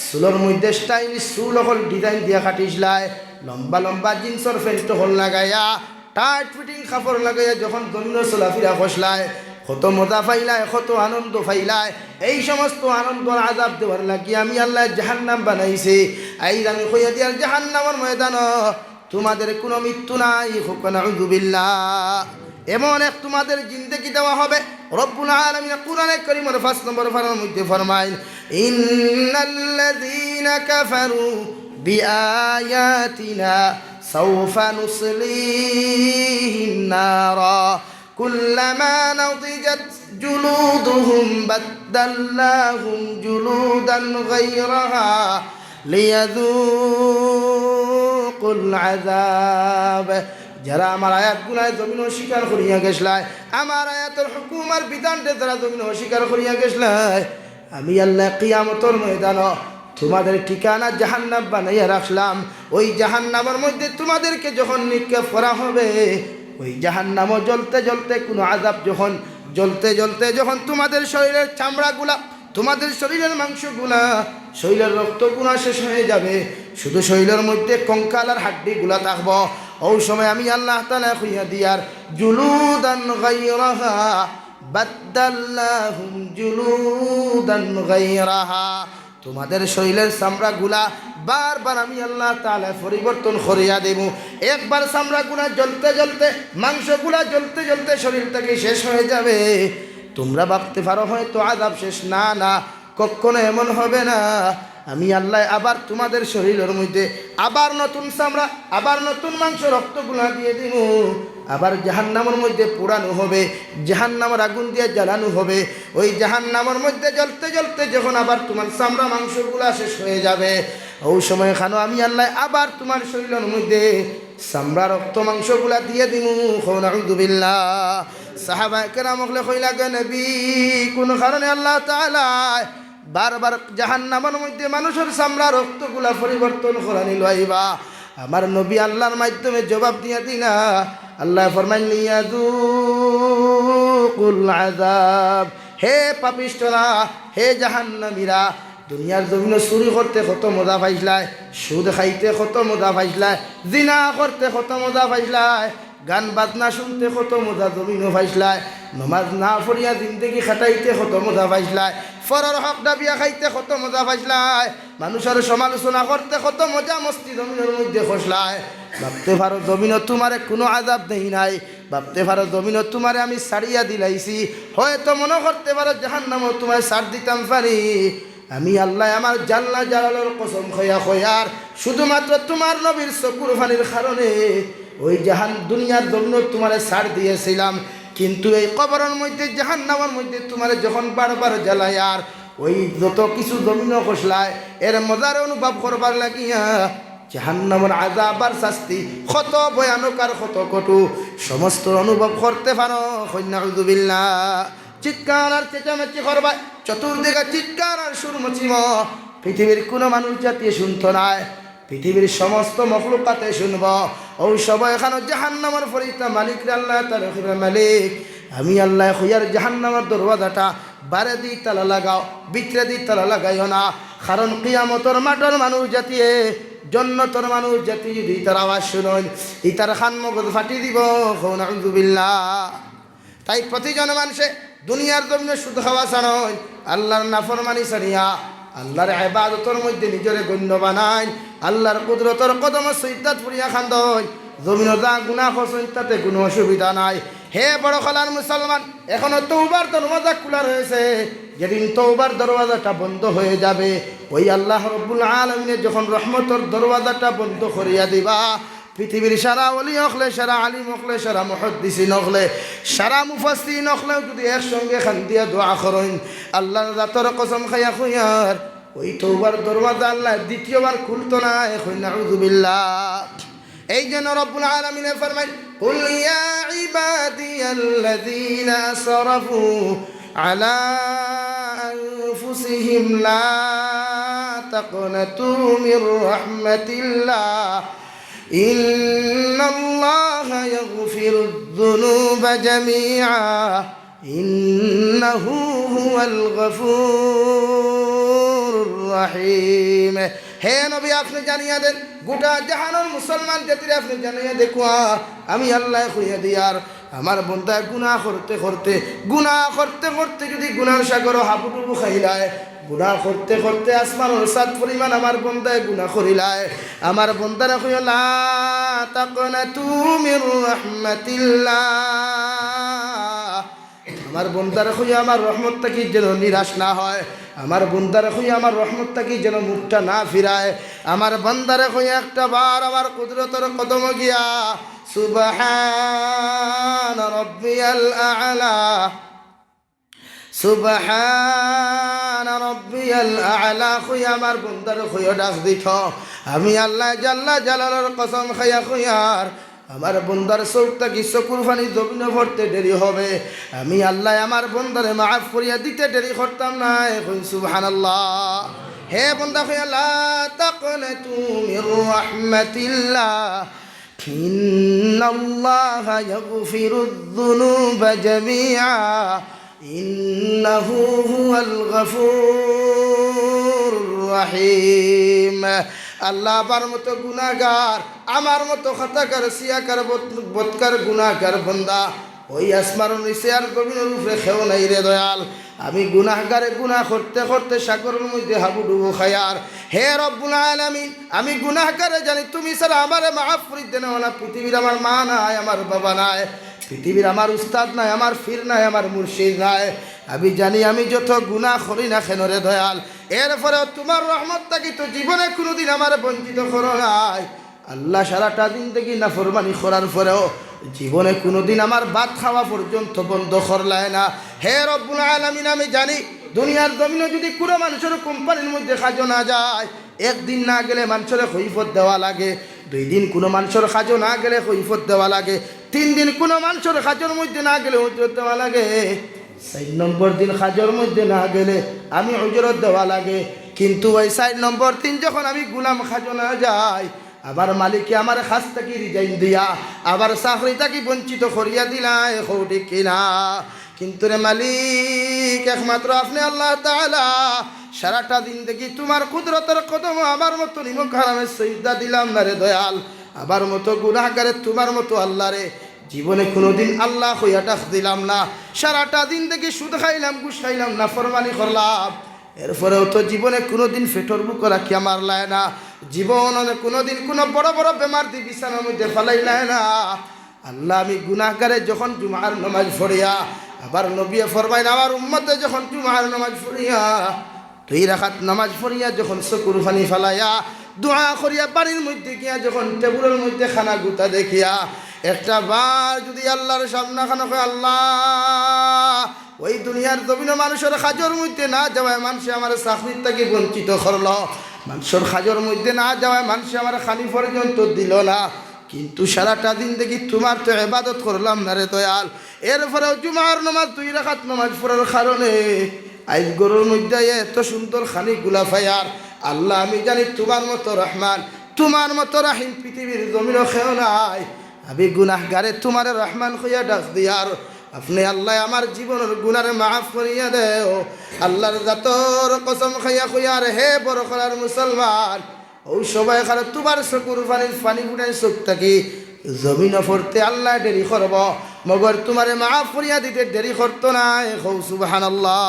চুলের মধ্যে স্টাইলিশ চুল হল ডিজাইন দিয়া কাটিছলা, লম্বা লম্বা জিন্সর প্যান্ট হল লাগাইয়া, টাইট ফিটিং কাপড় লাগাইয়া যখন জমিনে চলাফেরা করছলায়, কত মজা পাইলায়, কত আনন্দ পাইলায়। এই সমস্ত আনন্দ আযাব দেওয়ার লাগি আমি আল্লাহ জাহান্নাম বানাইছি। আইজ আমি কইয়া দিয়ার জাহান্নামের ময়দান তোমাদের কোনো মৃত্যু নাই। হোক নাউযুবিল্লাহ। এমন এক তোমাদের জিন্দেগি দেওয়া হবে। রব্বুল আলামিন কুরআনে কারীমের 5 নম্বর পারার মধ্যে ফরমায়, ইন্নাল্লাযীনা কাফারু বিআয়াতিনা সাওফা নুসলিহিম নারা কুল্লামা নাদিজাত জুলুদুহুম বাদদালনাহুম জুলুদান গায়রাহা লিয়াযুকুল আযাব। যারা আমার আয়াতগুলায় জমিন অস্বীকার করিয়া গেছলায়, আমার আয়াতের হুকুমার বিধানটা যারা জমিন অস্বীকার করিয়া গেছলায়, আমি আল্লাহ কিয়ামতের ময়দান তোমাদের ঠিকানা জাহান্নাম বানাইয়া রাখলাম। ওই জাহান্নামের মধ্যে তোমাদেরকে যখন নিক্ষেপ করা হবে, ওই জাহান্নামও জ্বলতে জ্বলতে কোনো আযাব যখন জ্বলতে জ্বলতে যখন তোমাদের শরীরের চামড়াগুলা, তোমাদের শরীরের মাংসগুলা, শরীরের রক্তগুলা শেষ হয়ে যাবে, শুধু শরীরের মধ্যে কঙ্কাল আর হাড্ডিগুলা থাকবো। ওই সময় আমি আল্লাহ তাআলা কইয়া দিয়ার জুলুদান গায়রাহা বাদদালনাহুম জুলুদান গায়রাহা, তোমাদের শরীরের চামড়াগুলা বারবার আমি আল্লাহ তাআলা পরিবর্তন করিয়া দেব। একবার চামড়াগুলা জ্বলতে জ্বলতে, মাংসগুলা জ্বলতে জ্বলতে শরীর থেকে শেষ হয়ে যাবে। তোমরা ভাবতে পারো হয়তো আযাব শেষ, না না, কখনো এমন হবে না। আমি আল্লাহ আবার তোমাদের শরীরের মধ্যে আবার নতুন চামড়া, আবার নতুন মাংস, রক্তগুলা দিয়ে দিব। আবার জাহান্নামের মধ্যে পোড়ানো হবে, জাহান্নামের আগুন দিয়ে জ্বালানো হবে। ওই জাহান্নামের মধ্যে জ্বলতে জ্বলতে যখন আবার তোমার চামড়া মাংসগুলা শেষ হয়ে যাবে, ওই সময় খানো আমি আল্লাহ আবার তোমার শরীরের মধ্যে চামড়া, রক্ত, মাংসগুলা দিয়ে দিব। নাউযুবিল্লাহ। সাহাবায়ে কেরাম কইলা, গে নবী, কোন কারণে আল্লাহ তাআলা বারবার জাহান্নামের মধ্যে মানুষের চামড়া, রক্তগুলা পরিবর্তন করা নিল আইবা? আমার নবী আল্লাহর মাধ্যমে জবাব দিয়া দিনা। আল্লাহ ফরমাইলেন, লিয়াযুকুল আযাব। হে পাপিষ্ঠরা, হে জাহান্নামীরা, দুনিয়ার জমিনে চুরি করতে কত মজা পাইছলায়, সুদ খাইতে কত মজা পাইছলায়, জিনা করতে কত মজা পাইছলায়, গান বাজনা শুনতে কত মজা জমিনও পাইছলায়, নমাজ না পড়িয়া জিন্দেগি খাটাইতে কত মজা পাইছলায়, ফরর হক ডাবিয়া খাইতে কত মজা পাইছলায়, মানুষের সমালোচনা করতে কত মজা মস্তি জমিনের মধ্যে খসলায়। ভাবতে পারো জমিনও তোমারে কোনো আযাব দেই নাই, ভাবতে পারো জমিনও তোমারে আমি ছাড়িয়া দিলাইছি। হয়তো মনে করতে পারো জাহান্নামও তোমায় ছাড় দিতাম পারি। আমি আল্লাহ আমার জাল্লা জালালের কসম খয়া খয়ার শুধুমাত্র তোমার নবীর চকুর পানির কারণে ওই দুনিয়ার জন্য তোমারে ছাড় দিয়েছিলাম। কিন্তু এই কবরের মধ্যে, জাহান্নামের মধ্যে তোমারে যখন বারবার জ্বালায়, আর ওই যত কিছু জমিন খসলায়, এর মজার অনুভব করবার লাগিয়া জাহান্নামের আযাব আর শাস্তি কত ভয়ানক আর কত কটু সমস্ত অনুভব করতে পারো। নাউযুবিল্লাহ। চিৎকার আর চেঁচামেচি করবা, চতুর্দিকে চিৎকার আর সুর মচিম। পৃথিবীর কোনো মানুষ জাতি শুনতো নাই, পৃথিবীর সমস্ত মখলুকাতে শুনব। ওই সবাই এখানে জাহান্নামের ফেরেশতা মালিক আল্লাহ তাআলা মালিক, আমি আল্লাহ খুইয়ার জাহান্নামের দরওয়াজাটা বারে দি তালা লাগাও, ভিতরে দি তালা লাগাইও না। কারণ কিয়ামতের মাঠের মানুষ জাতি, জন্নতর মানুষ জাতি যদি তার আওয়াজ শুনেন, ইতার খান মগজ ফাটি দিব। নাউযুবিল্লাহ। তাই প্রতিজন মানুষে দুনিয়ার জমিনে সুদ খাওয়া ছাড়াই, আল্লাহর নাফরমানি ছাড়িয়া আল্লাহর ইবাদতের মধ্যে নিজরে গণ্য বানায়, আল্লাহর কুদরতের কদম সৈয়দাত ফুরিয়া খান্দয়। জমিন যা গুনাহ করছেন তাতে কোনো অসুবিধা নাই। হে বড় খলার মুসলমান, এখনো তওবার দরওয়াজা খোলা রয়েছে। যেদিন তওবার দরওয়াজাটা বন্ধ হয়ে যাবে, ওই আল্লাহ রব্বুল আলামিনের যখন রহমতের দরওয়াজাটা বন্ধ করিয়া দিবা, পৃথিবীর সারা ওলি হকলে, সারা আলিম হকলে, সারা মুহাদ্দিসিন হকলে, সারা মুফাসসিরিন হকলেও যদি একসঙ্গে খান দিয়া দোয়া করেন, আল্লাহর জাতর কসম খাইয়া খুইয়ার ওই তওবার দরওয়াজা আল্লাহ দ্বিতীয়বার খুলতো না। এখন নাউযুবিল্লাহ। এই জন্য রব্বুল আলামিন ফরমায় কুল ইয়া ইবাদিয়াল্লাযীনা আসরাফু আলা আনফুসিহিম লা তাকনাতু মির রাহমাতিল্লাহ ইন্নাল্লাহা ইয়াগফিরুয যুনুবা জামিআ ইন্নাহু হুয়াল গফুরুর রহিম। হে নবী, আপনি জানিয়ে দেন গোটা জাহানের মুসলমান জাতিরে আপনি জানিয়ে দেখুয়া আমি আল্লাহ খুঁজে দিয়ার আমার বন্ধা গুনাহ করতে করতে যদি গুনার সাগর হাবুডুবু খাইলায়, গুনাহ করতে করতে আসমানের সাত পরিমাণ আমার বন্দায় গুনাহ করিলায়, আমার বন্দারা কইও লা তাকনাতু মির রাহমাতিল্লাহ, আমার বন্দারা কইও আমার রহমতটা কি যেন নিরাশ না হয়, আমার বন্দারে কই আমার রহমতটা কি যেন মুখটা না ফিরায়, আমার বন্দারে কই একটা বার আমার কুদরতের কদম গিয়া সুবহান রাব্বিয়াল আ'লা, সুবহান রাব্বিয়াল আ'লা কই আমার বন্দারে কই ডাক দিত। আমি আল্লাহ জাল্লা জালালের কসম খাইয়া কইয়ার আমার বন্দার চোখটা কি চকুর পানি জমিনে ভরতে দেরি হবে, আমি আল্লাহ আমার বন্দারে মাফ করিয়া দিতে দেরি করতাম না। কই সুবহানাল্লাহ। হে বন্দা কইয়া লা তাকনাতু মির রাহমাতিল্লাহ ইন্নাল্লাহা ইয়াগফিরুয যুনুবা জামিআ ইন্নাহু হুয়াল গফুরুর রহিম। আল্লাহ আমার মতো গুনাহগার, আমার মতো খাতাকার সিয়াকার বদকার গুনাহগার বান্দা ওই আসমানের নিচে আর জমিনের উপরে খেও নাই রে দয়াল। আমি গুনাহগারে গুনাহ করতে করতে সাগরের মধ্যে হাবুডুবু খায়ার। হে রব্বুল আলামিন, আমি গুনাহগারে জানি তুমি ছাড়া আমারে মাফ করে দেন না। পৃথিবীর আমার মা নাই, আমার বাবা নাই, পৃথিবীর আমার উস্তাদ নাই, আমার ফির নাই, আমার মুর্শিদ নাই। আমি জানি আমি যত গুনাহ করি না কেন রে দয়াল, এরপরেও তোমার রহমতটা কি তো জীবনে কোনোদিন আমার বঞ্চিত করো নাই। আল্লাহ সারাটা দিন থেকে নাফরমানি করার পরেও জীবনে কোনোদিন আমার ভাত খাওয়া পর্যন্ত বন্ধ করলায় না। হে রব্বুল আলামিন, আমি জানি দুনিয়ার জমিনে যদি কোনো মানুষের কোম্পানির মধ্যে কাজও না যায়, একদিন না গেলে মানুষের কৈফত দেওয়া লাগে, 2 দিন কোনো মানুষের কাজও না গেলে কৈফত দেওয়া লাগে, 3 দিন কোনো মানুষের কাজের মধ্যে না গেলে উজরত দেওয়া লাগে, 4 নম্বর দিন কাজের মধ্যে না গেলে আমি উজরত দেওয়া লাগে। কিন্তু ওই 4 নম্বর দিন যখন আমি গুলাম কাজও না যাই, আবার মালিকে আমার খাস থাকি রিজাইন দিয়া আবার চাকরি থাকি বঞ্চিত করিয়া দিলাই, ঠিক কিনা? কিন্তু রে মালিক একমাত্র আপনি আল্লাহ তাআলা। সারাটা দিন দেখি তোমার কুদরতের কদম আমার মতো নিমক হারামে সজদা দিলাম না রে দয়াল, আবার মতো গুনাহগারে তোমার মতো আল্লাহ রে জীবনে কোনোদিন আল্লাহ হইয়া ডাক দিলাম না। সারাটা দিন দেখি সুদ খাইলাম, ঘুষ খাইলাম, নাফরমানি করলাম, এরপরেও তো জীবনে কোনোদিন ফেটর বুক রাখি আমার লায় না, জীবনে কোনোদিন কোনো বড় বড় বেমার দিয়ে বিছানার মধ্যে ফেলাই লায় না। আল্লাহ আমি গুনাহগারে যখন জুমার নামাজ পড়িয়া, আবার নবী ফরমাইন আমার উম্মতে যখন জুমার নামাজ পড়িয়া 2 রাকাত নামাজ পড়িয়া যখন চকুর পানি ফেলাইয়া দোয়া করিয়া বাড়ির মধ্যে গিয়া যখন টেবিলের মধ্যে খানা গুতা দেখিয়া একটা বার যদি আল্লাহর সামনে খানা কয় আল্লাহ ওই দুনিয়ার জমিনে মানুষের কাজের মধ্যে না যাওয়ায় মানুষ আমার চাকরির থেকে বঞ্চিত করল, মানুষের কাজের মধ্যে না যাওয়ায় মানুষ আমার খানি পর্যন্ত দিল না, কিন্তু সারাটা দিন দেখি তোমার তো ইবাদত করলাম না রে দয়াল, এরপরেও জুমার নামাজ 2 রাকাত নামাজ পড়ার কারণে আইজ গরুর মধ্যে এত সুন্দর খানি গুলা ফায়ার। আল্লাহ আমি জানি তোমার মতো রহমান, তোমার মতো রাহিম পৃথিবীর জমিনও খেও নাই। আমি গুনাহগারে তোমার রহমান হইয়া ডাক দিয়ার আপনি আল্লাহ আমার জীবনের গুনারে মাফ করিয়া দেও। আল্লাহর জাতর কসম খাইয়া কইয়ার হে বড় করার মুসলমান, ওই সবাই খালে তোমার চকুর পানি ফুটাই চোখ থাকি জমিন পড়তে আল্লাহ দেরি করব, মগর তোমারে মাফ করিয়া দিতে দেরি করতো না। সুবহানাল্লাহ।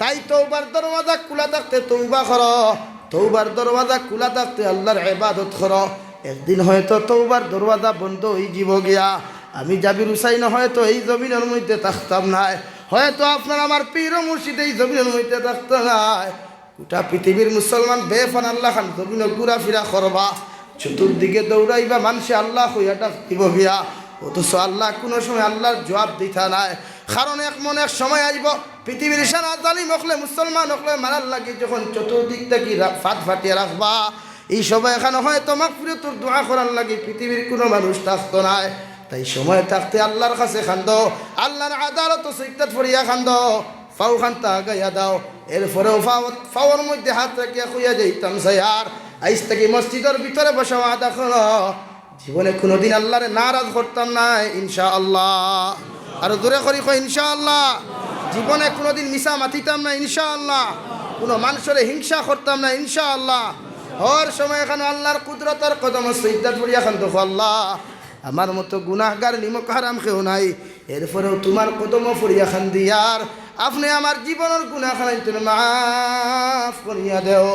তাই তওবার দরওয়াজা খোলা থাকতে তওবা করো, তওবার দরওয়াজা খোলা থাকতে আল্লাহর ইবাদত করো। একদিন হয়তো তওবার দরওয়াজা বন্ধ হয়ে যাব গিয়া, আমি জাবির হুসাইন হয়তো এই জমিনের মধ্যে থাকতাম না, হয়তো আপনার আমার পীর মুর্শিদ এই জমিনের মধ্যে থাকতো না। গোটা পৃথিবীর মুসলমান বেফান আল্লাহ খান জমিনে ঘুরাফিরা করবা, চতুর্দিকে দৌড়াইবা, মানুষে আল্লাহ হইয়াটা দিব গিয়া, অথচ আল্লাহ কোনো সময় আল্লাহর জবাব দিতা নাই। কারণ এক সময় আসব পৃথিবীর সারা জালিম হকলে মুসলমান হকলে মারার লাগে যখন চতুর্দিক থেকে ফাট ফাটিয়ে রাখবা, এই সময় এখানে হয়তো মাগফিরাতুর দোয়া করার লাগে পৃথিবীর কোনো মানুষ থাকতো না। তাই সময় থাকতে আল্লাহর কাছে খান্দো, আল্লাহর আদালত সৈকত ফরিয়া খান্দো, ফাও খান্তা গাইয়া দাও। এরপরেও ফাওয়ার মধ্যে হাত রাখিয়া খুইয়া যাইতাম স্যার, আইজ থেকে মসজিদের ভিতরে বসে আদা করো, জীবনে কোনোদিন আল্লাহরে নারাজ করতাম না ইনশাআল্লাহ। আর দূরে করি কই ইনশাআল্লাহ। জীবনে কোনোদিন মিশা মাতিতাম না ইনশাআল্লাহ। কোনো মানুষের হিংসা করতাম না ইনশাআল্লাহ। হর সময় এখানে আল্লাহর কুদরতের কদম সিজদা করিয়া খান, দেখো আল্লাহ আমার মতো গুনাহগার নিমক হারাম কেউ নাই, এরপরেও তোমার কদম ফরিয়া খান দিয়ার আপনি আমার জীবনের গুনাহ খানাইতেন মাফ করিয়া দেও।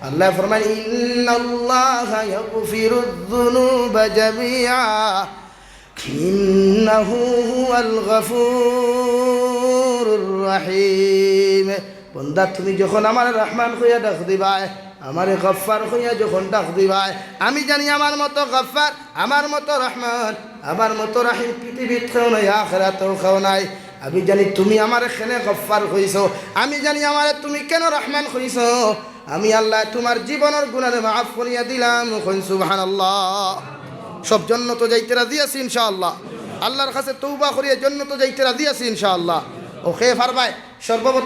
আল্লাহ ফরমান ইন্নাল্লাহা ইয়াগফিরুয যুনুবা জামিআ ইন্নাহু হুয়াল গফুরুর রহিম। বন্দা তুমি যখন আমার রহমান হইয়া ডাক দিবাই, আমারে গফফার হইয়া যখন ডাক দিবাই, আমি জানি আমার মতো গফফার, আমার মতো রহমান, আমার মতো রাহিম পৃথিবীর কেউ নাই, আখিরাতেও কেউ নাই। আমি জানি তুমি আমার এখানে গফফার হইছো, আমি জানি আমার তুমি কেন রহমান হইছো। আমি আল্লাহ তোমার জীবনের গুনাহ মাফ করিয়া দিলাম, সুবহানাল্লাহ। সব জন্নত যাইতে রাজি আছি ইনশাআল্লাহ। আল্লাহর কাছে তওবা করিয়া জন্নত যাইতে রাজি আছি ইনশাআল্লাহ। ওকে ফারমায় সর্বপ্রথম